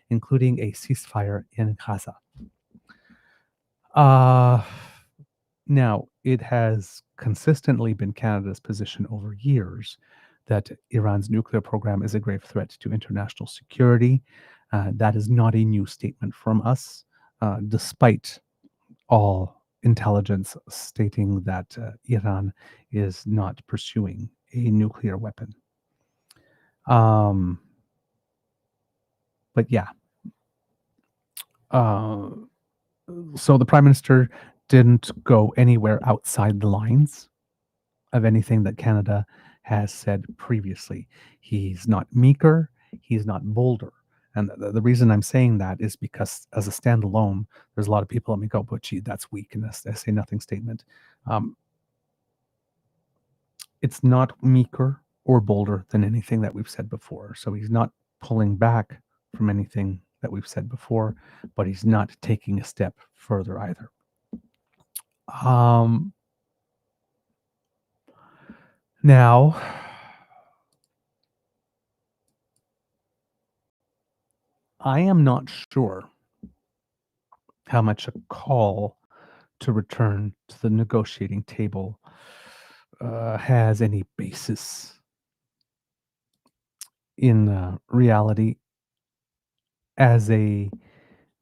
including a ceasefire in Gaza. Now, it has consistently been Canada's position over years that Iran's nuclear program is a grave threat to international security. That is not a new statement from us, despite all intelligence stating that Iran is not pursuing a nuclear weapon. But yeah. So the Prime Minister didn't go anywhere outside the lines of anything that Canada has said previously. He's not meeker, he's not bolder. And the reason I'm saying that is because as a standalone, there's a lot of people that may go, but gee, that's weak in this say nothing statement. It's not meeker or bolder than anything that we've said before. So he's not pulling back from anything that we've said before, but he's not taking a step further either. Now, I am not sure how much a call to return to the negotiating table has any basis in reality as a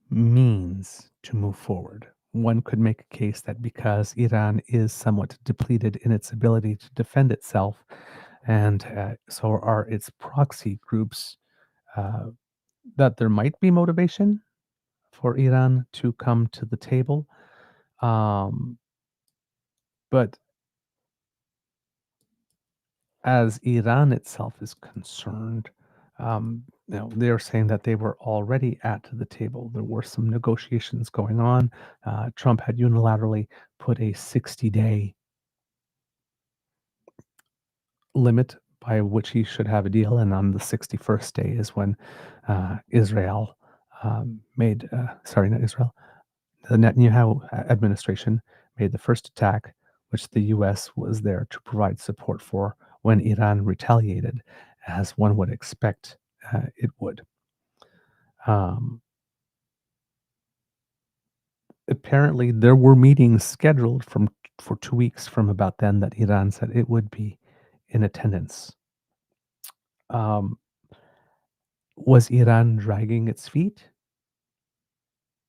means to move forward. One could make a case that because Iran is somewhat depleted in its ability to defend itself, and so are its proxy groups, uh, that there might be motivation for Iran to come to the table. Um, but as Iran itself is concerned, they're saying that they were already at the table. There were some negotiations going on. Trump had unilaterally put a 60-day limit by which he should have a deal, and on the 61st day is when Israel not Israel, the Netanyahu administration made the first attack, which the U.S. was there to provide support for when Iran retaliated, as one would expect it would. Apparently, there were meetings scheduled for 2 weeks from about then that Iran said it would be in attendance. Um, was Iran dragging its feet?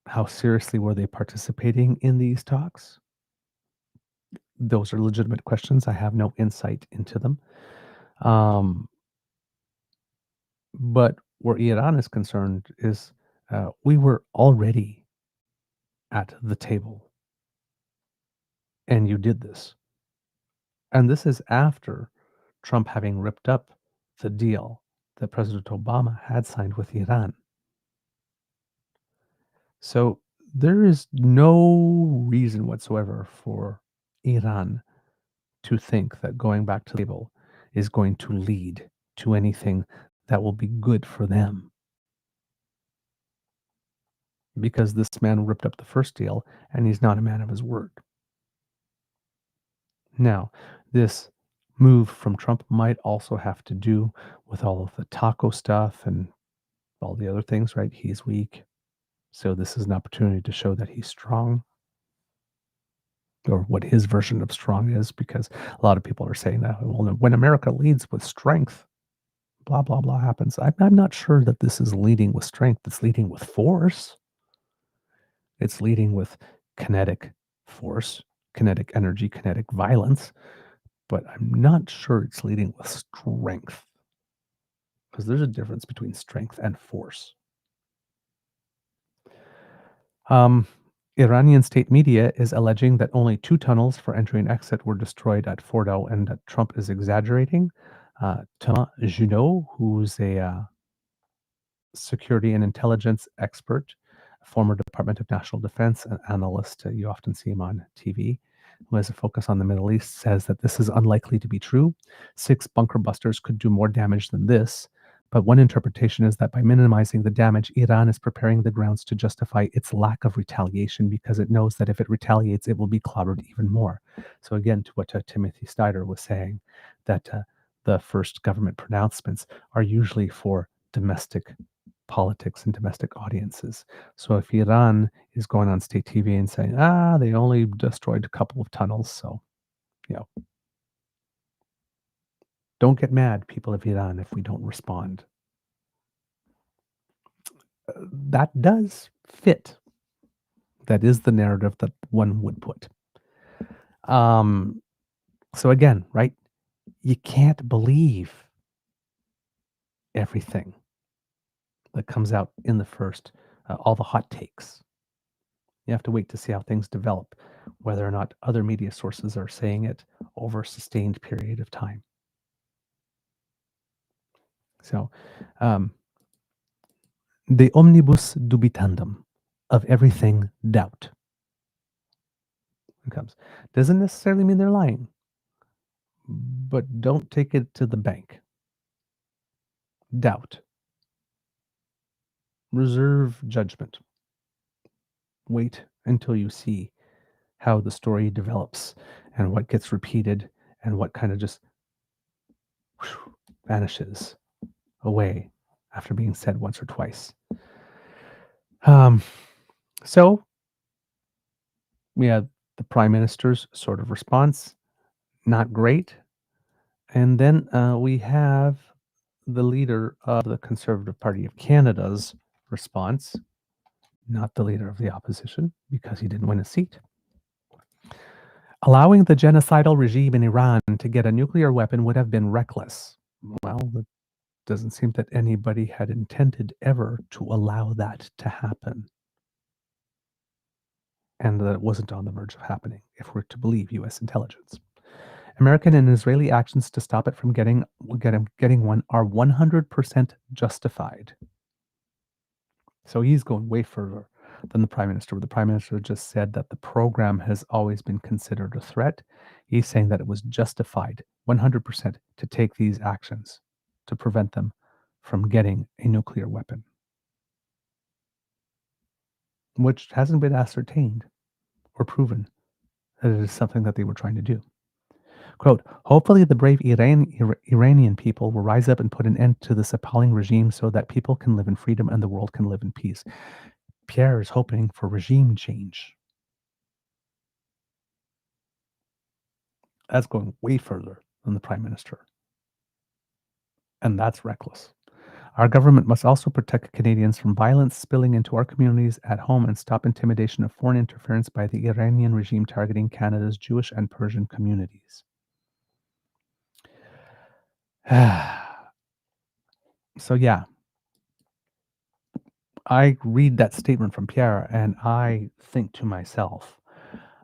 How seriously were they participating in these talks? Those are legitimate questions. I have no insight into them. But where Iran is concerned is we were already at the table, and you did this. And this is after Trump having ripped up the deal that President Obama had signed with Iran. So there is no reason whatsoever for Iran to think that going back to the table is going to lead to anything that will be good for them. Because this man ripped up the first deal and he's not a man of his word. Now, this move from Trump might also have to do with all of the taco stuff and all the other things, right? He's weak. So this is an opportunity to show that he's strong, or what his version of strong is, because a lot of people are saying that, well, when America leads with strength, blah, blah, blah happens. I'm not sure that this is leading with strength. It's leading with force. It's leading with kinetic force, kinetic energy, kinetic violence, but I'm not sure it's leading with strength, because there's a difference between strength and force. Iranian state media is alleging that only 2 tunnels for entry and exit were destroyed at Fordo, and that Trump is exaggerating. Thomas Junot, who's a security and intelligence expert, former Department of National Defense analyst, you often see him on TV, who has a focus on the Middle East, says that this is unlikely to be true. 6 bunker busters could do more damage than this. But one interpretation is that by minimizing the damage, Iran is preparing the grounds to justify its lack of retaliation, because it knows that if it retaliates, it will be clobbered even more. So again, to what Timothy Snyder was saying, that the first government pronouncements are usually for domestic politics and domestic audiences. So if Iran is going on state TV and saying, they only destroyed a couple of tunnels, so, don't get mad, people of Iran, if we don't respond. That does fit. That is the narrative that one would put. So again, right? You can't believe everything that comes out in the first, all the hot takes. You have to wait to see how things develop, whether or not other media sources are saying it over a sustained period of time. So, the omnibus dubitandum, of everything doubt. It comes. Doesn't necessarily mean they're lying, but don't take it to the bank. Doubt. Reserve judgment. Wait until you see how the story develops and what gets repeated and what kind of just vanishes away after being said once or twice. So We had the prime minister's sort of response, not great. And then we have the leader of the Conservative Party of Canada's response, not the leader of the opposition, because he didn't win a seat. Allowing the genocidal regime in Iran to get a nuclear weapon would have been reckless. Well, it doesn't seem that anybody had intended ever to allow that to happen. And that it wasn't on the verge of happening, if we're to believe U.S. intelligence. American and Israeli actions to stop it from getting one are 100% justified. So he's going way further than the prime minister. The prime minister just said that the program has always been considered a threat. He's saying that it was justified 100% to take these actions to prevent them from getting a nuclear weapon, which hasn't been ascertained or proven that it is something that they were trying to do. Quote, hopefully the brave Iranian people will rise up and put an end to this appalling regime so that people can live in freedom and the world can live in peace. Pierre is hoping for regime change. That's going way further than the prime minister. And that's reckless. Our government must also protect Canadians from violence spilling into our communities at home and stop intimidation of foreign interference by the Iranian regime targeting Canada's Jewish and Persian communities. So yeah, I read that statement from Pierre and I think to myself,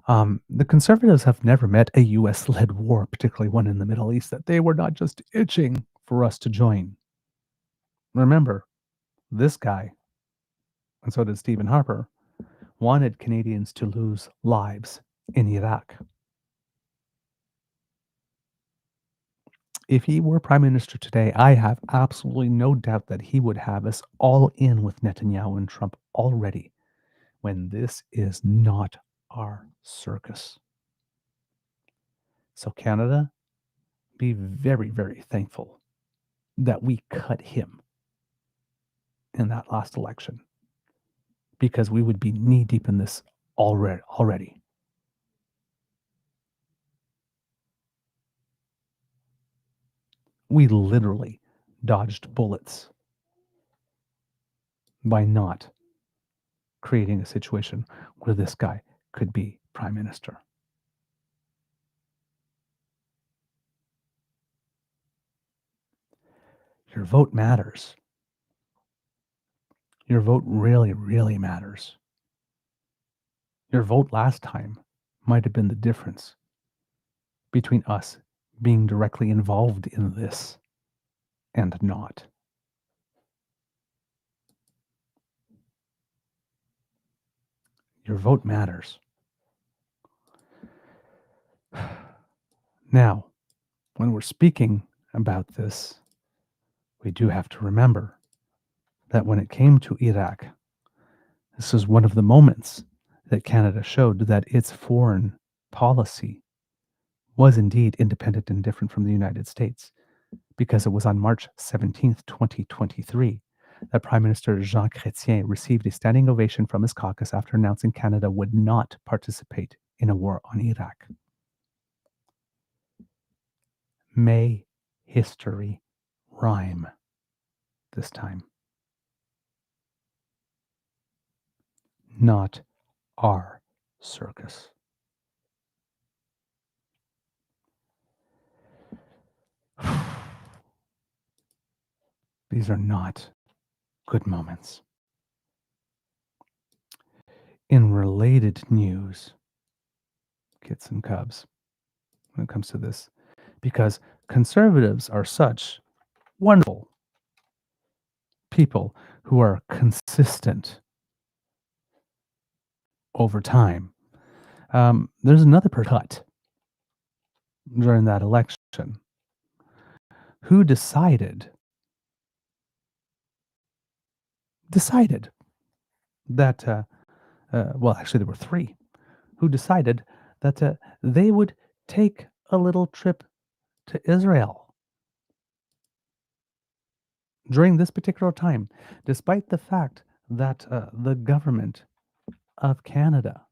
the Conservatives have never met a U.S.-led war, particularly one in the Middle East, that they were not just itching for us to join. Remember, this guy, and so did Stephen Harper, wanted Canadians to lose lives in Iraq. If he were prime minister today, I have absolutely no doubt that he would have us all in with Netanyahu and Trump already, when this is not our circus. So Canada, be very, very thankful that we cut him in that last election, because we would be knee deep in this already. We literally dodged bullets by not creating a situation where this guy could be prime minister. Your vote matters. Your vote really, really matters. Your vote last time might have been the difference between us being directly involved in this and not. Your vote matters. Now, when we're speaking about this, we do have to remember that when it came to Iraq, this is one of the moments that Canada showed that its foreign policy was indeed independent and different from the United States, because it was on March 17th, 2023, that Prime Minister Jean Chrétien received a standing ovation from his caucus after announcing Canada would not participate in a war on Iraq. May history rhyme this time. Not our circus. These are not good moments. In related news, kits and cubs, when it comes to this, because conservatives are such wonderful people who are consistent over time. There's another cut during that election who decided that, well, actually there were three, who decided that they would take a little trip to Israel during this particular time, despite the fact that the government of Canada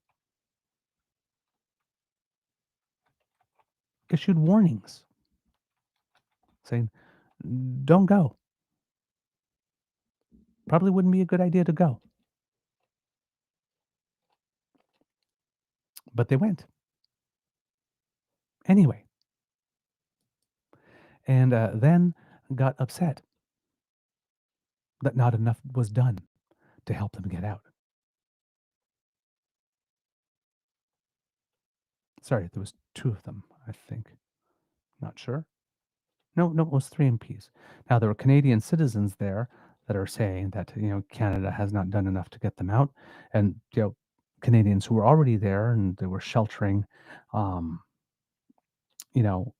issued warnings saying, don't go. Probably wouldn't be a good idea to go. But they went anyway. And then got upset that not enough was done to help them get out. Sorry, there was 2 of them, I think. Not sure. No, it was 3 MPs. Now, there were Canadian citizens there that are saying that, Canada has not done enough to get them out. And, Canadians who were already there and they were sheltering, um, you know,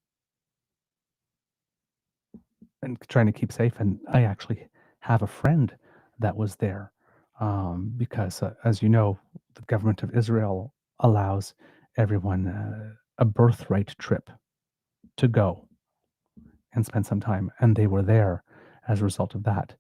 and trying to keep safe. And I actually have a friend that was there because, as you know, the government of Israel allows everyone a birthright trip to go and spend some time, and they were there as a result of that.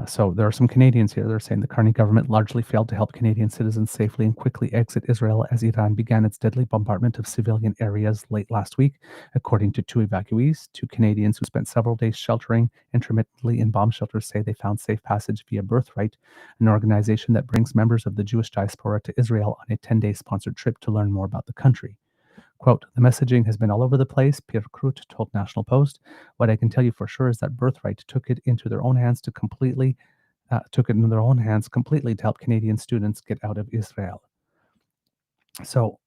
So there are some Canadians here that are saying the Carney government largely failed to help Canadian citizens safely and quickly exit Israel as Iran began its deadly bombardment of civilian areas late last week, according to 2 evacuees. 2 Canadians who spent several days sheltering intermittently in bomb shelters say they found safe passage via Birthright, an organization that brings members of the Jewish diaspora to Israel on a 10-day sponsored trip to learn more about the country. Quote, the messaging has been all over the place, Pierre Croute told National Post. What I can tell you for sure is that Birthright took it into their own hands completely to help Canadian students get out of Israel. So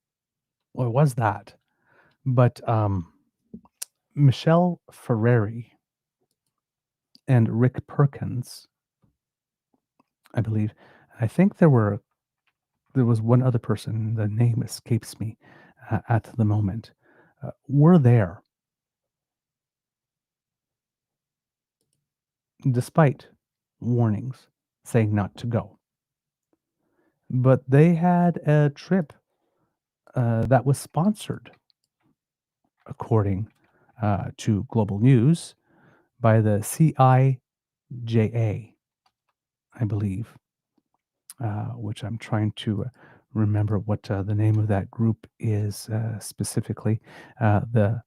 what was that? But Michelle Ferreri and Rick Perkins, I believe, I think there was one other person, the name escapes me at the moment, were there despite warnings saying not to go. But they had a trip that was sponsored, according to Global News, by the CIJA, I believe, which I'm trying to remember what the name of that group is specifically, the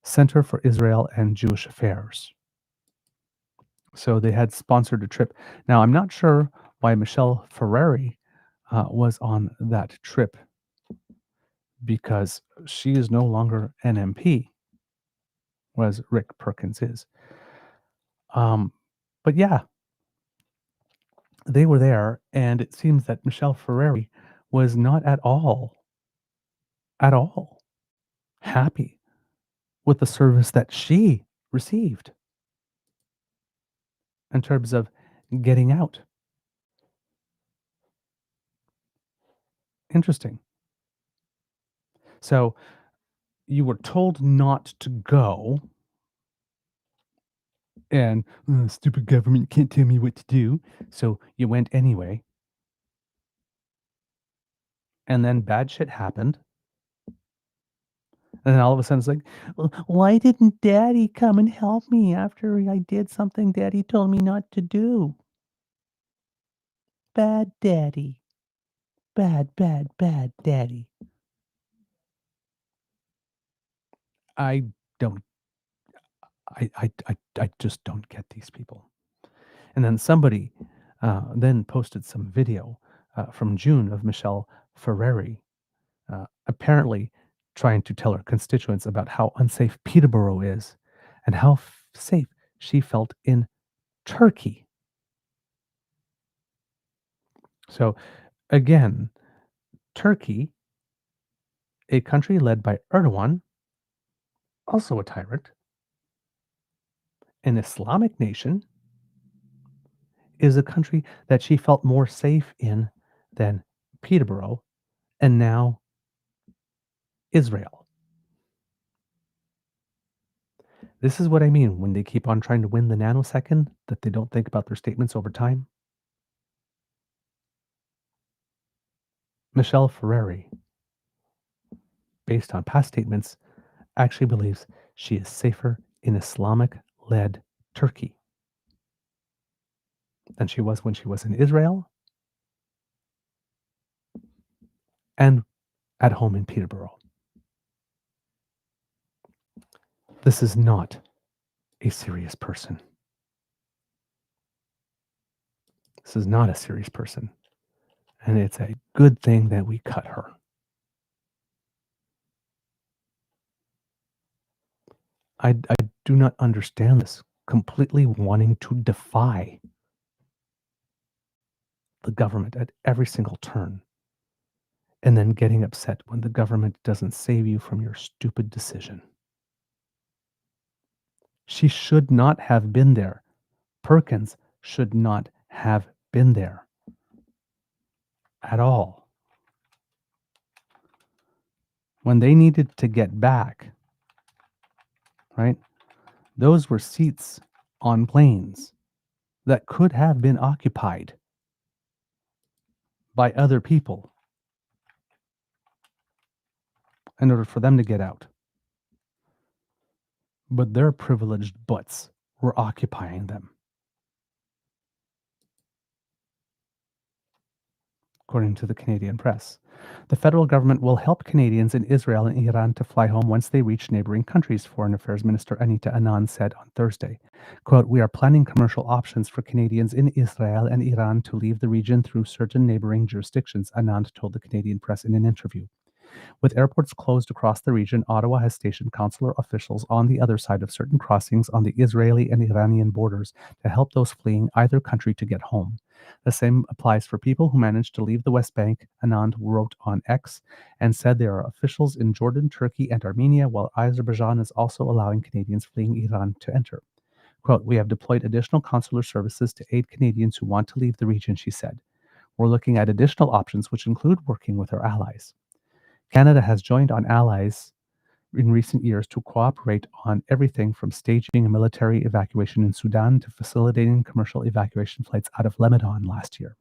Center for Israel and Jewish Affairs. So they had sponsored a trip. Now, I'm not sure why Michelle Ferreri was on that trip because she is no longer an MP, whereas Rick Perkins is. But yeah, they were there, and it seems that Michelle Ferreri was not at all happy with the service that she received in terms of getting out. Interesting. So you were told not to go, and stupid government can't tell me what to do. So you went anyway. And then bad shit happened. And then all of a sudden it's like, why didn't Daddy come and help me after I did something Daddy told me not to do? Bad Daddy. Bad Daddy. I don't, I just don't get these people. And then somebody then posted some video from June of Michelle Ferreri apparently trying to tell her constituents about how unsafe Peterborough is and how safe she felt in Turkey. So again, Turkey, a country led by Erdogan, also a tyrant, an Islamic nation, is a country that she felt more safe in than Peterborough, and now Israel. This is what I mean when they keep on trying to win the nanosecond, that they don't think about their statements over time. Michelle Ferreri, based on past statements, actually believes she is safer in Islamic-led Turkey than she was when she was in Israel and at home in Peterborough. This is not a serious person. This is not a serious person. And it's a good thing that we cut her. I do not understand this. Completely wanting to defy the government at every single turn. And then getting upset when the government doesn't save you from your stupid decision. She should not have been there. Perkins should not have been there at all. When they needed to get back, right? Those were seats on planes that could have been occupied by other people in order for them to get out. But their privileged butts were occupying them. According to the Canadian press, the federal government will help Canadians in Israel and Iran to fly home once they reach neighboring countries, Foreign Affairs Minister Anita Anand said on Thursday. Quote, "We are planning commercial options for Canadians in Israel and Iran to leave the region through certain neighboring jurisdictions," Anand told the Canadian press in an interview. With airports closed across the region, Ottawa has stationed consular officials on the other side of certain crossings on the Israeli and Iranian borders to help those fleeing either country to get home. The same applies for people who managed to leave the West Bank, Anand wrote on X, and said there are officials in Jordan, Turkey, and Armenia, while Azerbaijan is also allowing Canadians fleeing Iran to enter. Quote, "We have deployed additional consular services to aid Canadians who want to leave the region," she said. "We're looking at additional options, which include working with our allies." Canada has joined on allies in recent years to cooperate on everything from staging a military evacuation in Sudan to facilitating commercial evacuation flights out of Lebanon last year.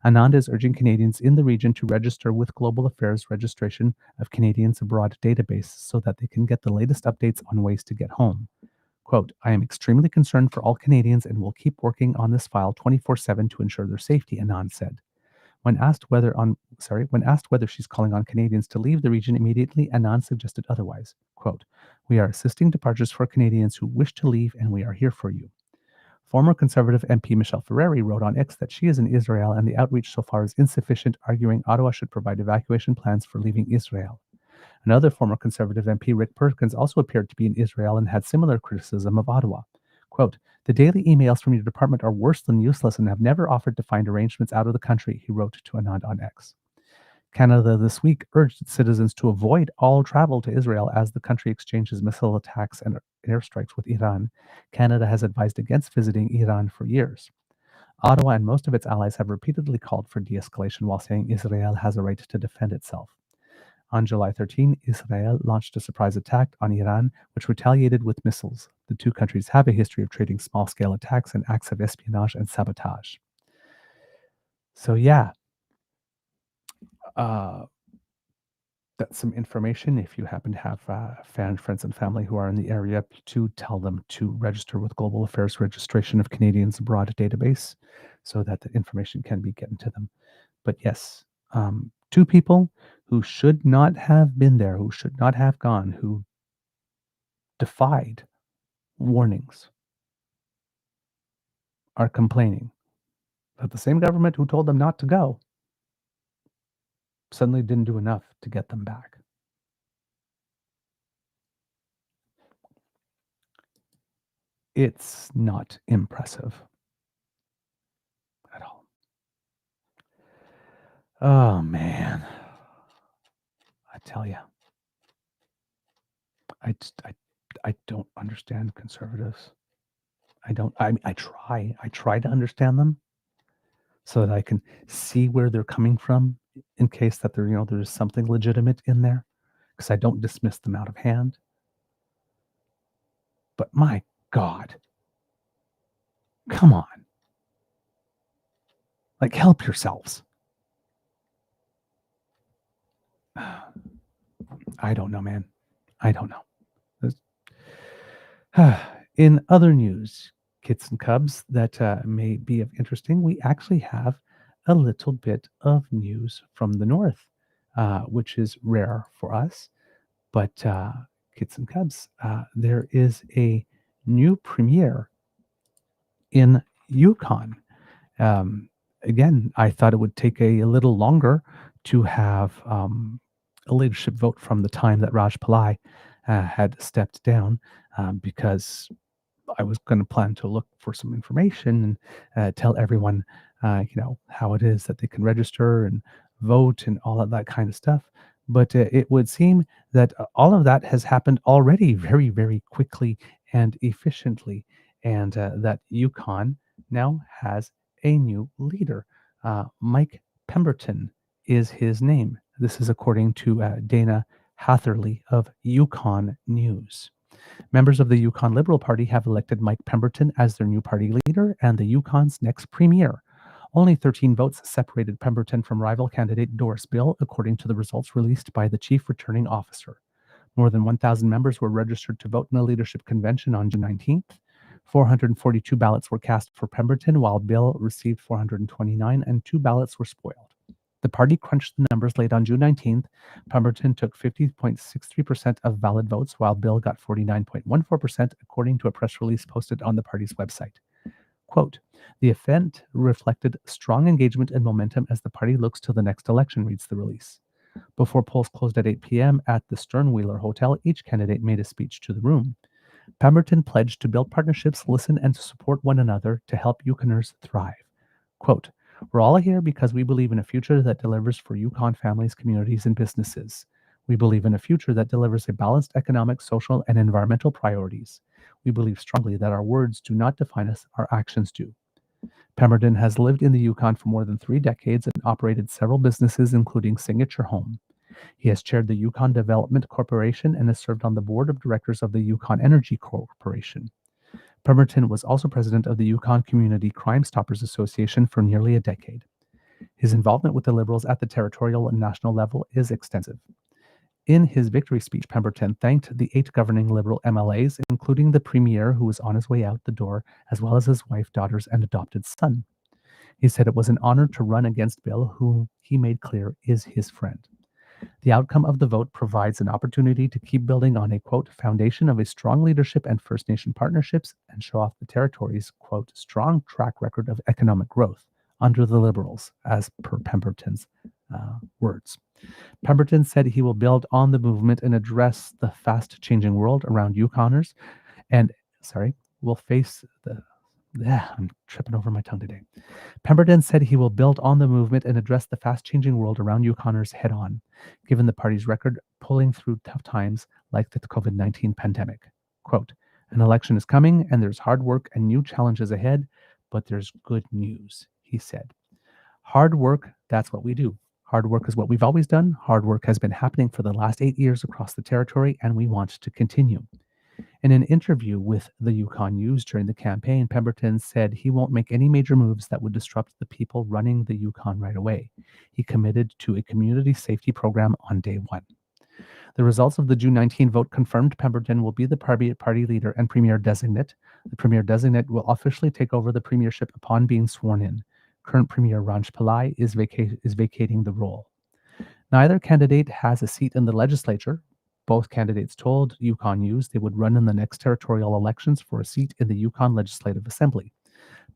Anand is urging Canadians in the region to register with Global Affairs Registration of Canadians Abroad database so that they can get the latest updates on ways to get home. Quote, "I am extremely concerned for all Canadians and will keep working on this file 24/7 to ensure their safety," Anand said. When asked whether she's calling on Canadians to leave the region immediately, Anand suggested otherwise. Quote, "We are assisting departures for Canadians who wish to leave, and we are here for you." Former Conservative MP Michelle Ferreri wrote on X that she is in Israel and the outreach so far is insufficient, arguing Ottawa should provide evacuation plans for leaving Israel. Another former Conservative MP, Rick Perkins, also appeared to be in Israel and had similar criticism of Ottawa. Quote, "The daily emails from your department are worse than useless and have never offered to find arrangements out of the country," he wrote to Anand on X. Canada this week urged its citizens to avoid all travel to Israel as the country exchanges missile attacks and airstrikes with Iran. Canada has advised against visiting Iran for years. Ottawa and most of its allies have repeatedly called for de-escalation while saying Israel has a right to defend itself. On July 13, Israel launched a surprise attack on Iran, which retaliated with missiles. The two countries have a history of trading small-scale attacks and acts of espionage and sabotage. So yeah, that's some information. If you happen to have friends and family who are in the area, to tell them to register with Global Affairs Registration of Canadians Abroad database so that the information can be given to them. But yes, two people who should not have been there, who should not have gone, who defied warnings, are complaining that the same government who told them not to go suddenly didn't do enough to get them back. It's not impressive at all. Oh, man. I tell you, I don't understand conservatives. I try to understand them so that I can see where they're coming from in case that there's something legitimate in there, because I don't dismiss them out of hand. But my God, come on. Like, help yourselves. I don't know, man. I don't know. In other news, kids and cubs, that may be of interesting, we actually have a little bit of news from the north, which is rare for us. But kits and cubs, there is a new premier in Yukon. Again, I thought it would take a little longer to have a leadership vote from the time that Raj Pillai had stepped down, because I was going to plan to look for some information and tell everyone, how it is that they can register and vote and all of that kind of stuff. But it would seem that all of that has happened already very, very quickly and efficiently, and that Yukon now has a new leader. Mike Pemberton is his name. This is according to Dana Hatherley of Yukon News. Members of the Yukon Liberal Party have elected Mike Pemberton as their new party leader and the Yukon's next premier. Only 13 votes separated Pemberton from rival candidate Doris Bill, according to the results released by the chief returning officer. More than 1,000 members were registered to vote in a leadership convention on June 19th. 442 ballots were cast for Pemberton, while Bill received 429 and 2 ballots were spoiled. The party crunched the numbers late on June 19th. Pemberton took 50.63% of valid votes, while Bill got 49.14%, according to a press release posted on the party's website. Quote, "The event reflected strong engagement and momentum as the party looks to the next election," reads the release. Before polls closed at 8 p.m. at the Sternwheeler Hotel, each candidate made a speech to the room. Pemberton pledged to build partnerships, listen, and to support one another to help Yukoners thrive. Quote, "We're all here because we believe in a future that delivers for Yukon families, communities, and businesses. We believe in a future that delivers a balanced economic, social, and environmental priorities. We believe strongly that our words do not define us, our actions do." Pemberton has lived in the Yukon for more than 3 decades and operated several businesses, including Signature Home. He has chaired the Yukon Development Corporation and has served on the board of directors of the Yukon Energy Corporation. Pemberton was also president of the Yukon Community Crime Stoppers Association for nearly a decade. His involvement with the Liberals at the territorial and national level is extensive. In his victory speech, Pemberton thanked the 8 governing Liberal MLAs, including the Premier, who was on his way out the door, as well as his wife, daughters, and adopted son. He said it was an honor to run against Bill, who he made clear is his friend. The outcome of the vote provides an opportunity to keep building on a, quote, "foundation of a strong leadership and First Nation partnerships and show off the territory's, quote, strong track record of economic growth under the Liberals," as per Pemberton's words. Pemberton said he will build on the movement and address the fast-changing world around Yukoners and, will face the... I'm tripping over my tongue today. Pemberton said he will build on the movement and address the fast-changing world around Yukoners head-on, given the party's record pulling through tough times like the COVID-19 pandemic. Quote, "An election is coming and there's hard work and new challenges ahead, but there's good news," he said. Hard work, that's what we do. Hard work is what we've always done. Hard work has been happening for the last 8 years across the territory, and we want to continue. In an interview with the Yukon News during the campaign, Pemberton said he won't make any major moves that would disrupt the people running the Yukon right away. He committed to a community safety program on day one. The results of the June 19 vote confirmed Pemberton will be the party leader and premier designate. The premier designate will officially take over the premiership upon being sworn in. Current Premier Raj Pillai is vacating the role. Neither candidate has a seat in the legislature. Both candidates told Yukon News they would run in the next territorial elections for a seat in the Yukon Legislative Assembly.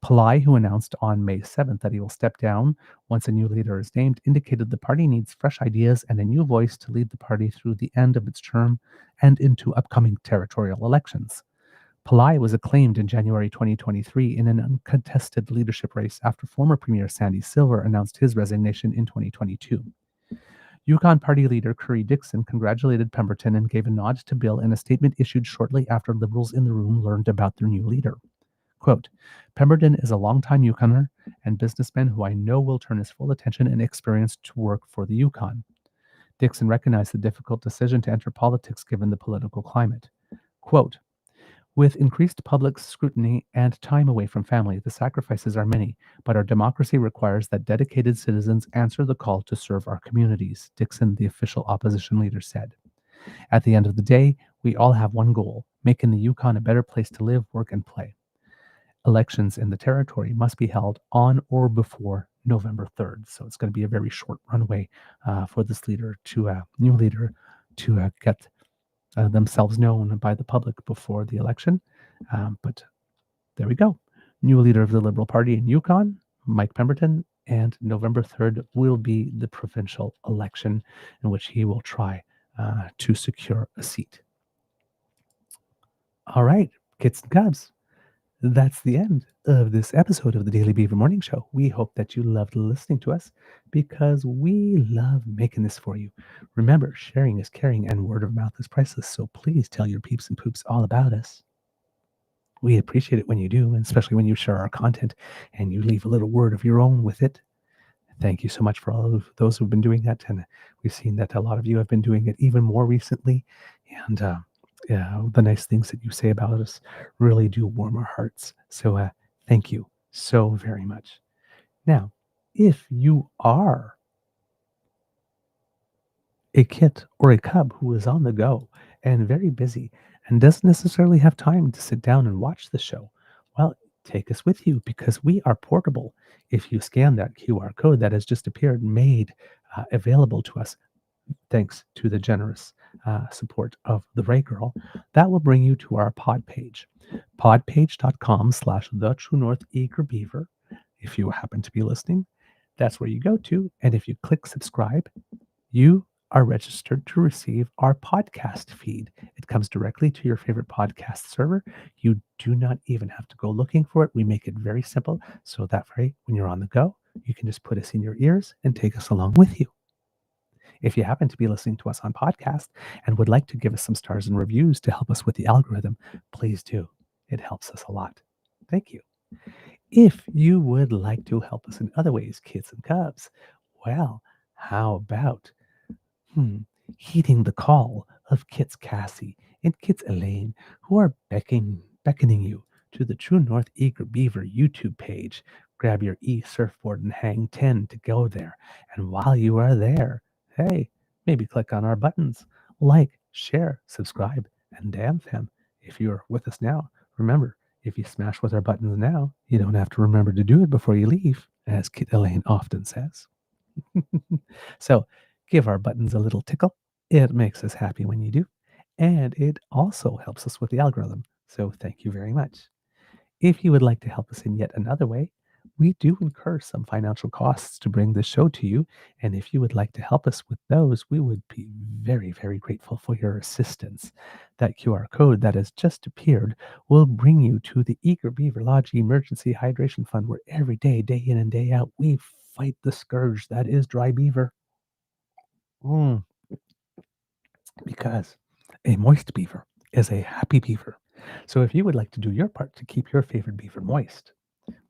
Pillai, who announced on May 7th that he will step down once a new leader is named, indicated the party needs fresh ideas and a new voice to lead the party through the end of its term and into upcoming territorial elections. Pillai was acclaimed in January 2023 in an uncontested leadership race after former Premier Sandy Silver announced his resignation in 2022. Yukon Party leader Curry Dixon congratulated Pemberton and gave a nod to Bill in a statement issued shortly after Liberals in the room learned about their new leader. Quote, "Pemberton is a longtime Yukoner and businessman who I know will turn his full attention and experience to work for the Yukon." Dixon recognized the difficult decision to enter politics given the political climate. Quote, "With increased public scrutiny and time away from family, the sacrifices are many, but our democracy requires that dedicated citizens answer the call to serve our communities," Dixon, the official opposition leader, said. "At the end of the day, we all have one goal, making the Yukon a better place to live, work, and play. Elections in the territory must be held on or before November 3rd. So it's going to be a very short runway for this leader to new leader to get themselves known by the public before the election. But there we go. New leader of the Liberal Party in Yukon, Mike Pemberton, and November 3rd will be the provincial election in which he will try to secure a seat. All right, kids and cubs, that's the end of this episode of the Daily Beaver Morning Show. We hope that you loved listening to us because we love making this for you. Remember, sharing is caring and word of mouth is priceless. So please tell your peeps and poops all about us. We appreciate it when you do, and especially when you share our content and you leave a little word of your own with it. Thank you so much for all of those who've been doing that. And we've seen that a lot of you have been doing it even more recently. And yeah, the nice things that you say about us really do warm our hearts. So thank you so very much. Now, if you are a kit or a cub who is on the go and very busy and doesn't necessarily have time to sit down and watch the show, well, take us with you because we are portable. If you scan that QR code that has just appeared, made available to us, thanks to the generous support of the Ray Girl, that will bring you to our pod page, podpage.com/the True North Eager Beaver. If you happen to be listening, that's where you go to. And if you click subscribe, you are registered to receive our podcast feed. It comes directly to your favorite podcast server. You do not even have to go looking for it. We make it very simple so that way, when you're on the go, you can just put us in your ears and take us along with you. If you happen to be listening to us on podcast and would like to give us some stars and reviews to help us with the algorithm, please do. It helps us a lot. Thank you. If you would like to help us in other ways, kids and cubs, well, how about heeding the call of Kits Cassie and Kits Elaine, who are beckoning you to the True North Eager Beaver YouTube page. Grab your e-surfboard and hang 10 to go there. And while you are there, hey, maybe click on our buttons, like, share, subscribe, and DAMFAM. If you're with us now, remember, if you smash with our buttons now, you don't have to remember to do it before you leave, as Kit Elaine often says. So give our buttons a little tickle. It makes us happy when you do. And it also helps us with the algorithm. So thank you very much. If you would like to help us in yet another way, we do incur some financial costs to bring this show to you. And if you would like to help us with those, we would be very, very grateful for your assistance. That QR code that has just appeared will bring you to the Eager Beaver Lodge Emergency Hydration Fund, where every day, day in and day out, we fight the scourge that is dry beaver. Because a moist beaver is a happy beaver. So if you would like to do your part to keep your favorite beaver moist,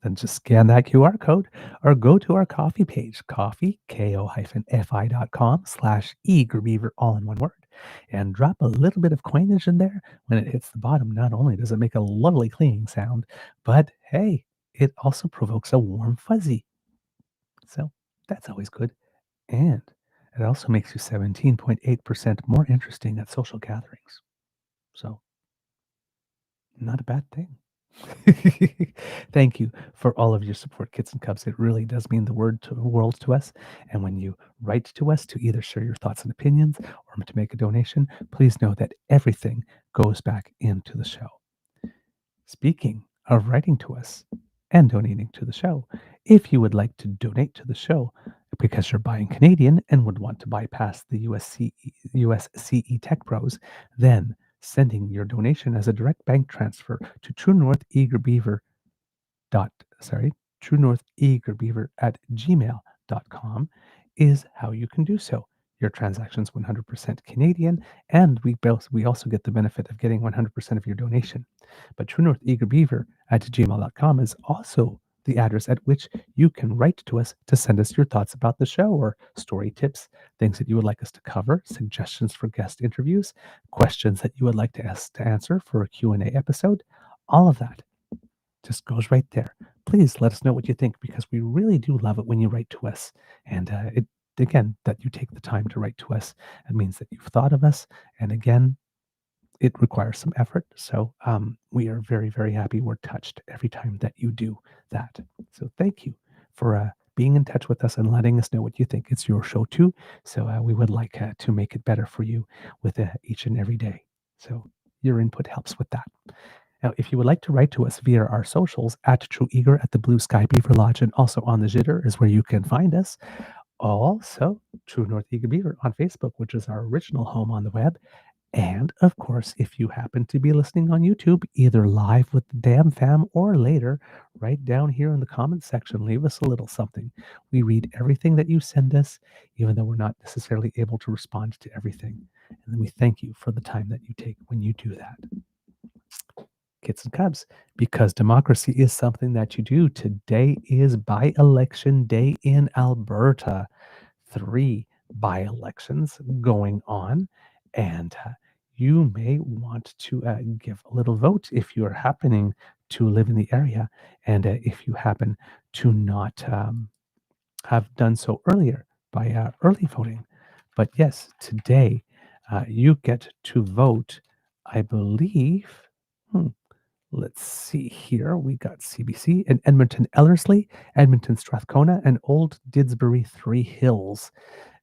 then just scan that QR code or go to our coffee page, ko-fi.com/eagerbeaver, all in one word, and drop a little bit of coinage in there. When it hits the bottom, not only does it make a lovely cleaning sound, but hey, it also provokes a warm fuzzy. So that's always good. And it also makes you 17.8% more interesting at social gatherings. So, not a bad thing. Thank you for all of your support, Kits and Cubs. It really does mean the world to us. And when you write to us to either share your thoughts and opinions or to make a donation, please know that everything goes back into the show. Speaking of writing to us and donating to the show, if you would like to donate to the show because you're buying Canadian and would want to bypass the USCE Tech Bros, then sending your donation as a direct bank transfer to True North Eager Beaver @gmail.com is how you can do so. Your transaction's 100% Canadian, and we also get the benefit of getting 100% of your donation. But True North Eager Beaver @gmail.com is also the address at which you can write to us to send us your thoughts about the show or story tips, things that you would like us to cover, suggestions for guest interviews, questions that you would like us to answer for a Q&A episode. All of that just goes right there. Please let us know what you think, because we really do love it when you write to us. And again, that you take the time to write to us. It means that you've thought of us. And again, it requires some effort. So we are very, very happy. We're touched every time that you do that. So thank you for being in touch with us and letting us know what you think. It's your show too. So we would like to make it better for you with each and every day. So your input helps with that. Now, if you would like to write to us via our socials, at True Eager, at the Blue Sky Beaver Lodge, and also on the Jitter is where you can find us. Also, True North Eager Beaver on Facebook, which is our original home on the web. And of course, if you happen to be listening on YouTube, either live with the DAMFAM or later, right down here in the comments section, leave us a little something. We read everything that you send us, even though we're not necessarily able to respond to everything. And we thank you for the time that you take when you do that. Kids and Cubs, because democracy is something that you do. Today is by-election day in Alberta. 3 by-elections going on, and you may want to give a little vote if you are happening to live in the area, and if you happen to not have done so earlier by early voting. But yes, today you get to vote, I believe. Let's see here. We got CBC in Edmonton Ellerslie, Edmonton Strathcona, and Old Didsbury Three Hills.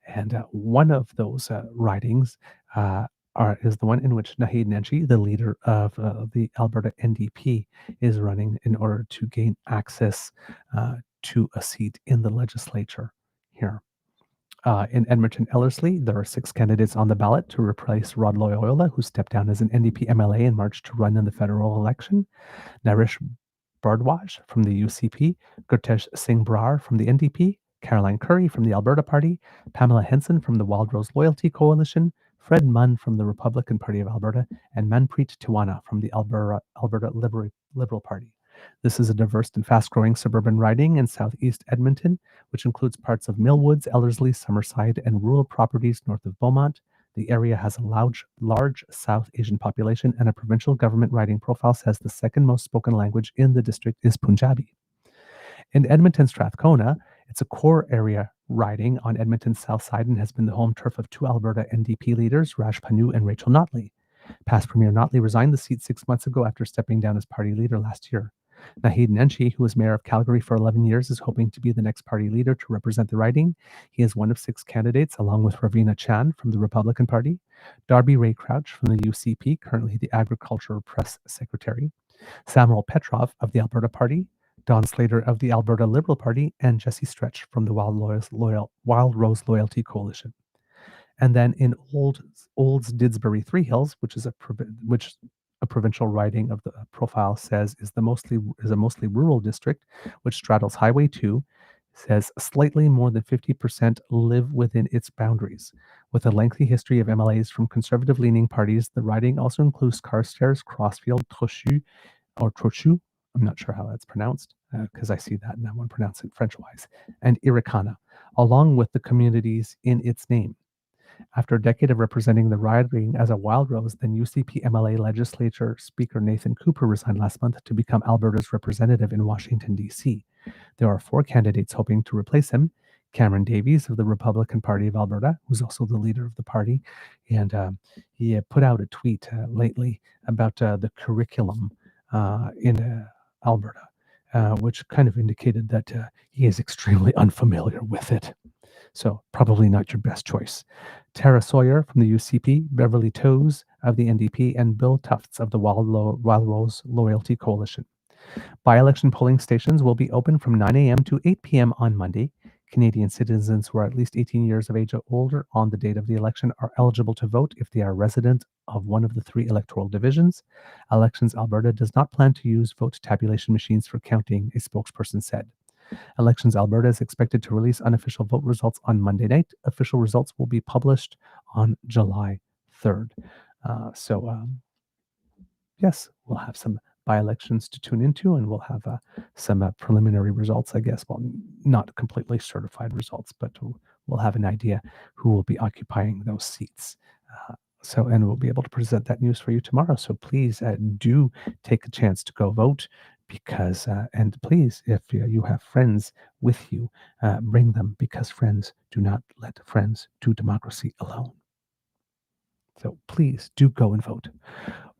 And one of those ridings is the one in which Naheed Nenshi, the leader of the Alberta NDP, is running in order to gain access to a seat in the legislature here. In Edmonton Ellerslie, there are 6 candidates on the ballot to replace Rod Loyola, who stepped down as an NDP MLA in March to run in the federal election. Narish Bardwaj from the UCP, Gurtesh Singh Brar from the NDP, Caroline Curry from the Alberta Party, Pamela Henson from the Wildrose Loyalty Coalition, Fred Munn from the Republican Party of Alberta, and Manpreet Tiwana from the Alberta Liberal Party. This is a diverse and fast-growing suburban riding in southeast Edmonton, which includes parts of Millwoods, Ellerslie, Summerside, and rural properties north of Beaumont. The area has a large South Asian population, and a provincial government riding profile says the second most spoken language in the district is Punjabi. In Edmonton Strathcona, it's a core area riding on Edmonton's south side and has been the home turf of 2 Alberta NDP leaders, Raj Panu and Rachel Notley. Past Premier Notley resigned the seat 6 months ago after stepping down as party leader last year. Naheed Nenshi, who was mayor of Calgary for 11 years, is hoping to be the next party leader to represent the riding. He is one of 6 candidates, along with Ravina Chan from the Republican Party, Darby Ray Crouch from the UCP, currently the Agriculture Press Secretary, Samuel Petrov of the Alberta Party, Don Slater of the Alberta Liberal Party, and Jesse Stretch from the Wild Rose Loyalty Coalition. And then in Olds Didsbury Three Hills, which is a provincial riding of the profile says is a mostly rural district, which straddles Highway 2, says slightly more than 50% live within its boundaries. With a lengthy history of MLAs from conservative-leaning parties, the riding also includes Carstairs, Crossfield, Trochu, I'm not sure how that's pronounced, because I see that and I want to pronounce it French-wise, and Irikana, along with the communities in its name. After a decade of representing the riding as a Wild Rose, then UCP MLA Legislature Speaker Nathan Cooper resigned last month to become Alberta's representative in Washington, D.C. There are 4 candidates hoping to replace him. Cameron Davies of the Republican Party of Alberta, who's also the leader of the party, and he put out a tweet lately about the curriculum in Alberta, which kind of indicated that he is extremely unfamiliar with it. So probably not your best choice. Tara Sawyer from the UCP, Beverly Toes of the NDP, and Bill Tufts of the Wild Rose Loyalty Coalition. By-election polling stations will be open from 9 a.m. to 8 p.m. on Monday. Canadian citizens who are at least 18 years of age or older on the date of the election are eligible to vote if they are resident of one of the 3 electoral divisions. Elections Alberta does not plan to use vote tabulation machines for counting, a spokesperson said. Elections Alberta is expected to release unofficial vote results on Monday night. Official results will be published on July 3rd. Yes, we'll have some by-elections to tune into, and we'll have some preliminary results, I guess. Well, not completely certified results, but we'll have an idea who will be occupying those seats. And we'll be able to present that news for you tomorrow. So please do take a chance to go vote. Because, and please, if you have friends with you, bring them, because friends do not let friends do democracy alone. So please do go and vote.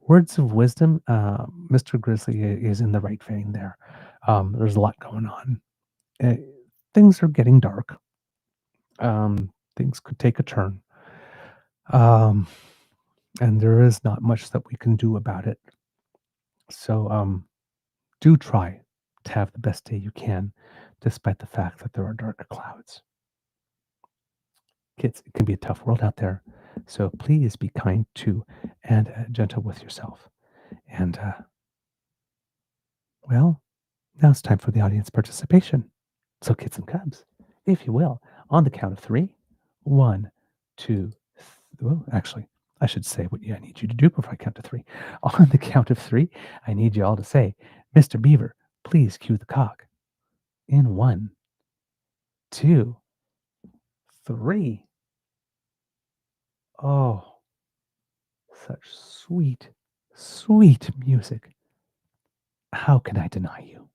Words of wisdom, Mr. Grizzly is in the right vein there. There's a lot going on. Things are getting dark. Things could take a turn. and there is not much that we can do about it. So do try to have the best day you can, despite the fact that there are darker clouds. Kids, it can be a tough world out there. So please be kind to and gentle with yourself. And, well, now it's time for the audience participation. So, kids and cubs, if you will, on the count of three, one, two, well, actually, I should say what I need you to do before I count to three. On the count of three, I need you all to say, Mr. Beaver, please cue the cog. In one, two, three. Oh, such sweet, sweet music. How can I deny you?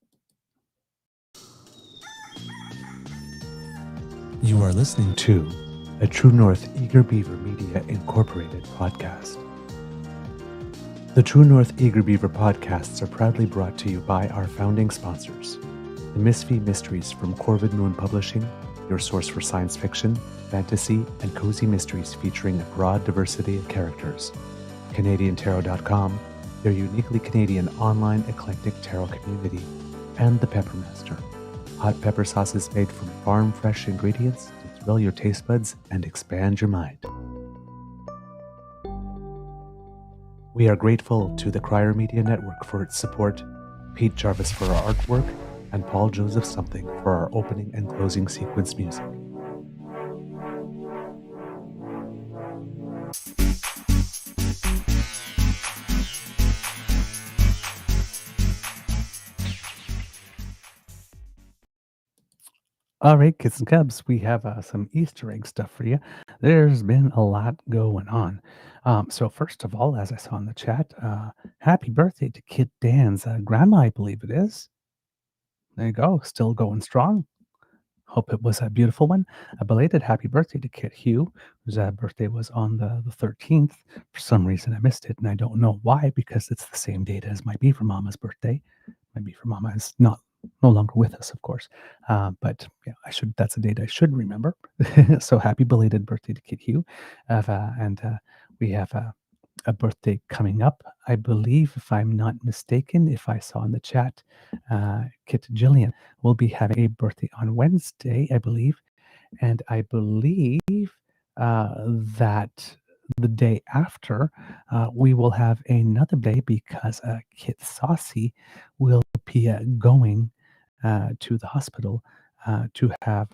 You are listening to a True North Eager Beaver Media Incorporated podcast. The True North Eager Beaver podcasts are proudly brought to you by our founding sponsors, the Misfit Mysteries from Corvid Moon Publishing, your source for science fiction, fantasy, and cozy mysteries featuring a broad diversity of characters. CanadianTarot.com, their uniquely Canadian online eclectic tarot community, and the Peppermaster, hot pepper sauces made from farm-fresh ingredients to thrill your taste buds and expand your mind. We are grateful to the Crier Media Network for its support, Pete Jarvis for our artwork, and Paul Joseph Something for our opening and closing sequence music. All right, kids and cubs, we have some Easter egg stuff for you. There's been a lot going on. So first of all, as I saw in the chat, happy birthday to Kit Dan's grandma, I believe it is. There you go, still going strong. Hope it was a beautiful one. A belated happy birthday to Kit Hugh, whose birthday was on the 13th. For some reason, I missed it, and I don't know why, because it's the same date as my Beaver Mama's birthday. My Beaver Mama is no longer with us, of course. But yeah, that's a date I should remember. So happy belated birthday to Kit Hugh. And we have a birthday coming up. I believe, if I'm not mistaken, if I saw in the chat, Kit Jillian will be having a birthday on Wednesday, I believe. And I believe that the day after, we will have another day because Kit Saucy will be going to the hospital to have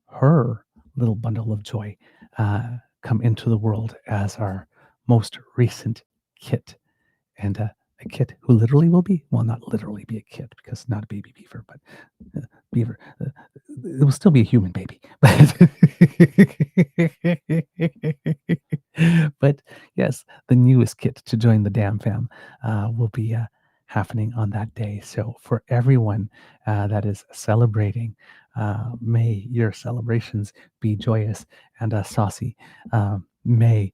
her little bundle of joy come into the world as our most recent kit. And a kit who literally will be, well, not literally be a kit because not a baby beaver, but beaver. It will still be a human baby. But yes, the newest kit to join the DAMFAM will be happening on that day. So for everyone that is celebrating, may your celebrations be joyous and saucy. May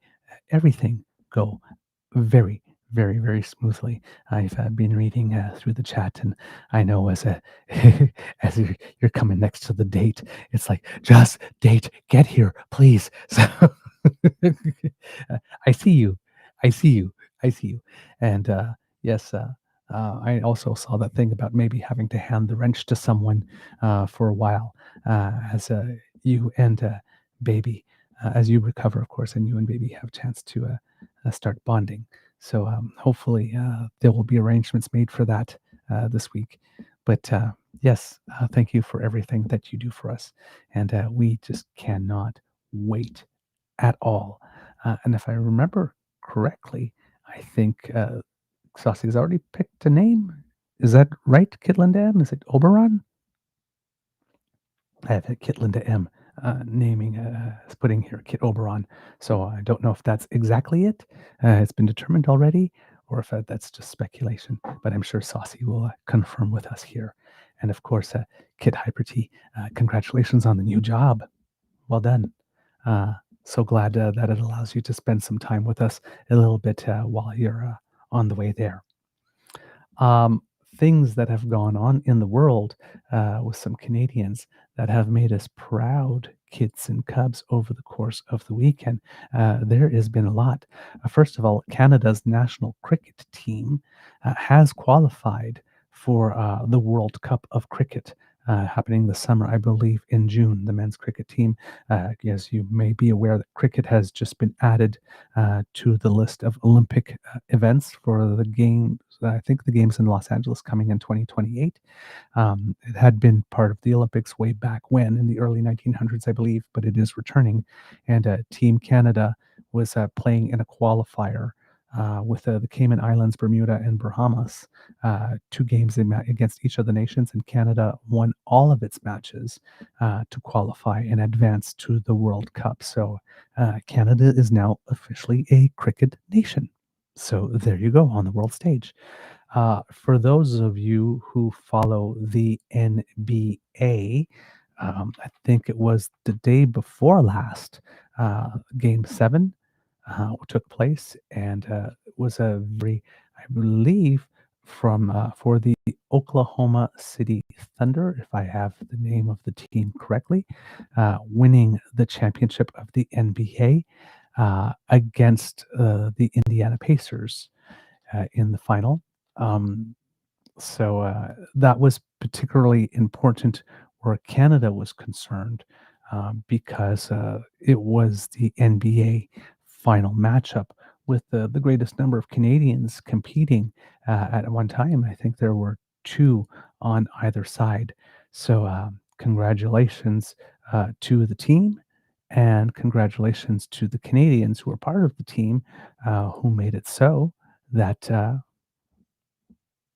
everything go very, very, very smoothly. I've been reading through the chat, and I know as as you're coming next to the date, it's like, just date, get here, please. So I see you, I see you, I see you, and yes. I also saw that thing about maybe having to hand the wrench to someone for a while as you and baby, as you recover, of course, and you and baby have a chance to start bonding. So hopefully there will be arrangements made for that this week. But yes, thank you for everything that you do for us. And we just cannot wait at all. And if I remember correctly, I think Saucy has already picked a name. Is that right, Kit Linda M? Is it Oberon? I have Kit Linda M naming, putting here Kit Oberon. So I don't know if that's exactly it. It's been determined already, or if that's just speculation. But I'm sure Saucy will confirm with us here. And of course, Kit Hyperty, congratulations on the new job. Well done. So glad that it allows you to spend some time with us a little bit while you're on the way there. things that have gone on in the world with some Canadians that have made us proud, kids and cubs, over the course of the weekend. There has been a lot. First of all, Canada's national cricket team has qualified for the World Cup of Cricket. Happening this summer, I believe, in June. The men's cricket team, as you may be aware, that cricket has just been added to the list of Olympic events for the games. I think the games in Los Angeles coming in 2028. It had been part of the Olympics way back when, in the early 1900s, I believe, but it is returning. And Team Canada was playing in a qualifier with the Cayman Islands, Bermuda, and Bahamas, 2 games against each of the nations, and Canada won all of its matches to qualify and advance to the World Cup. So Canada is now officially a cricket nation. So there you go on the world stage. For those of you who follow the NBA, I think it was the day before last, Game 7 took place, and it was a very, I believe, for the Oklahoma City Thunder, if I have the name of the team correctly, winning the championship of the NBA against the Indiana Pacers in the final. So that was particularly important where Canada was concerned, because it was the NBA final matchup with the greatest number of Canadians competing at one time. I think there were 2 on either side. So congratulations to the team, and congratulations to the Canadians who were part of the team who made it so that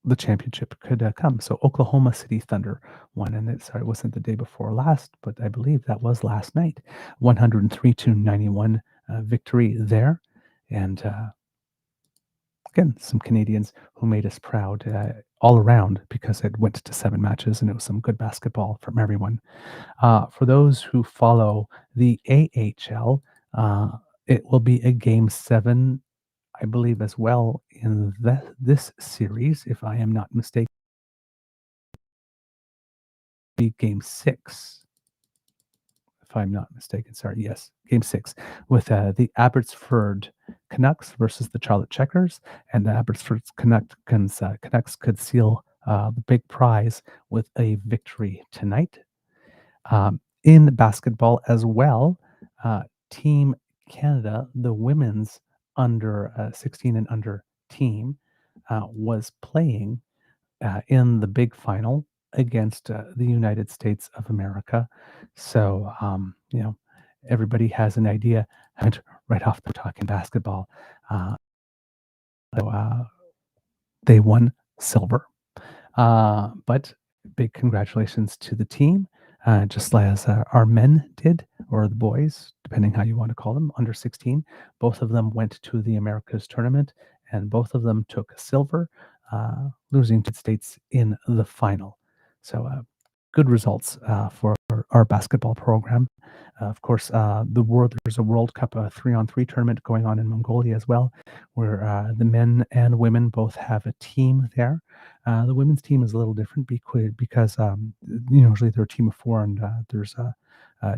the championship could come. So Oklahoma City Thunder won, and it wasn't the day before last, but I believe that was last night. 103-91 victory there, and again, some Canadians who made us proud all around, because it went to 7 matches, and it was some good basketball from everyone. For those who follow the AHL, it will be a Game 7, I believe, as well in this series, if I am not mistaken. Be Game 6, if I'm not mistaken. Sorry, yes, Game 6 with the Abbotsford Canucks versus the Charlotte Checkers, and the Abbotsford Canucks could seal the big prize with a victory tonight. In basketball as well, Team Canada, the women's under 16 and under team, was playing in the big final against the United States of America. So, everybody has an idea, and right off the talking basketball. So they won silver. But big congratulations to the team, just as our men did, or the boys, depending how you want to call them, under 16. Both of them went to the Americas tournament, and both of them took silver, losing to the States in the final. So good results for our basketball program. Of course, there's a World Cup 3-on-3 tournament going on in Mongolia as well, where the men and women both have a team there. The women's team is a little different because usually they're a team of 4, and there's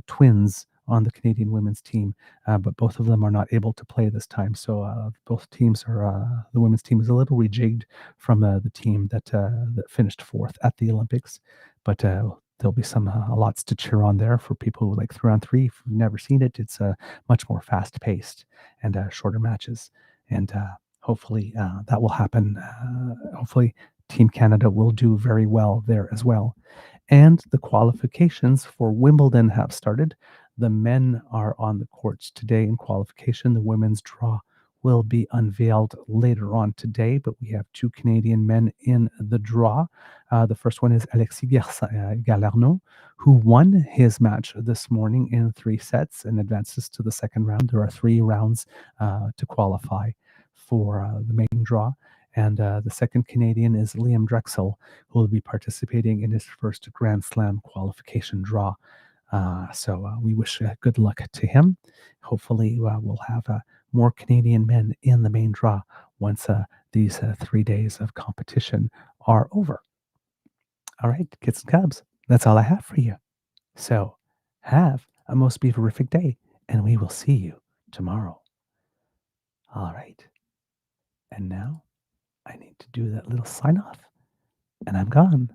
twins on the Canadian women's team, but both of them are not able to play this time. So both teams are, the women's team is a little rejigged from the team that finished 4th at the Olympics, but there'll be some lots to cheer on there for people who like 3-on-3. If you've never seen it, it's much more fast-paced and shorter matches, and hopefully that will happen. Hopefully Team Canada will do very well there as well. And the qualifications for Wimbledon have started. The men are on the courts today in qualification. The women's draw will be unveiled later on today, but we have 2 Canadian men in the draw. The first one is Alexis Galarneau, who won his match this morning in 3 sets and advances to the second round. There are 3 rounds to qualify for the main draw. And the second Canadian is Liam Drexel, who will be participating in his first Grand Slam qualification draw. So we wish good luck to him. Hopefully we'll have more Canadian men in the main draw once these 3 days of competition are over. All right, kids and cubs, that's all I have for you. So have a most beaverific day, and we will see you tomorrow. All right. And now I need to do that little sign off, and I'm gone.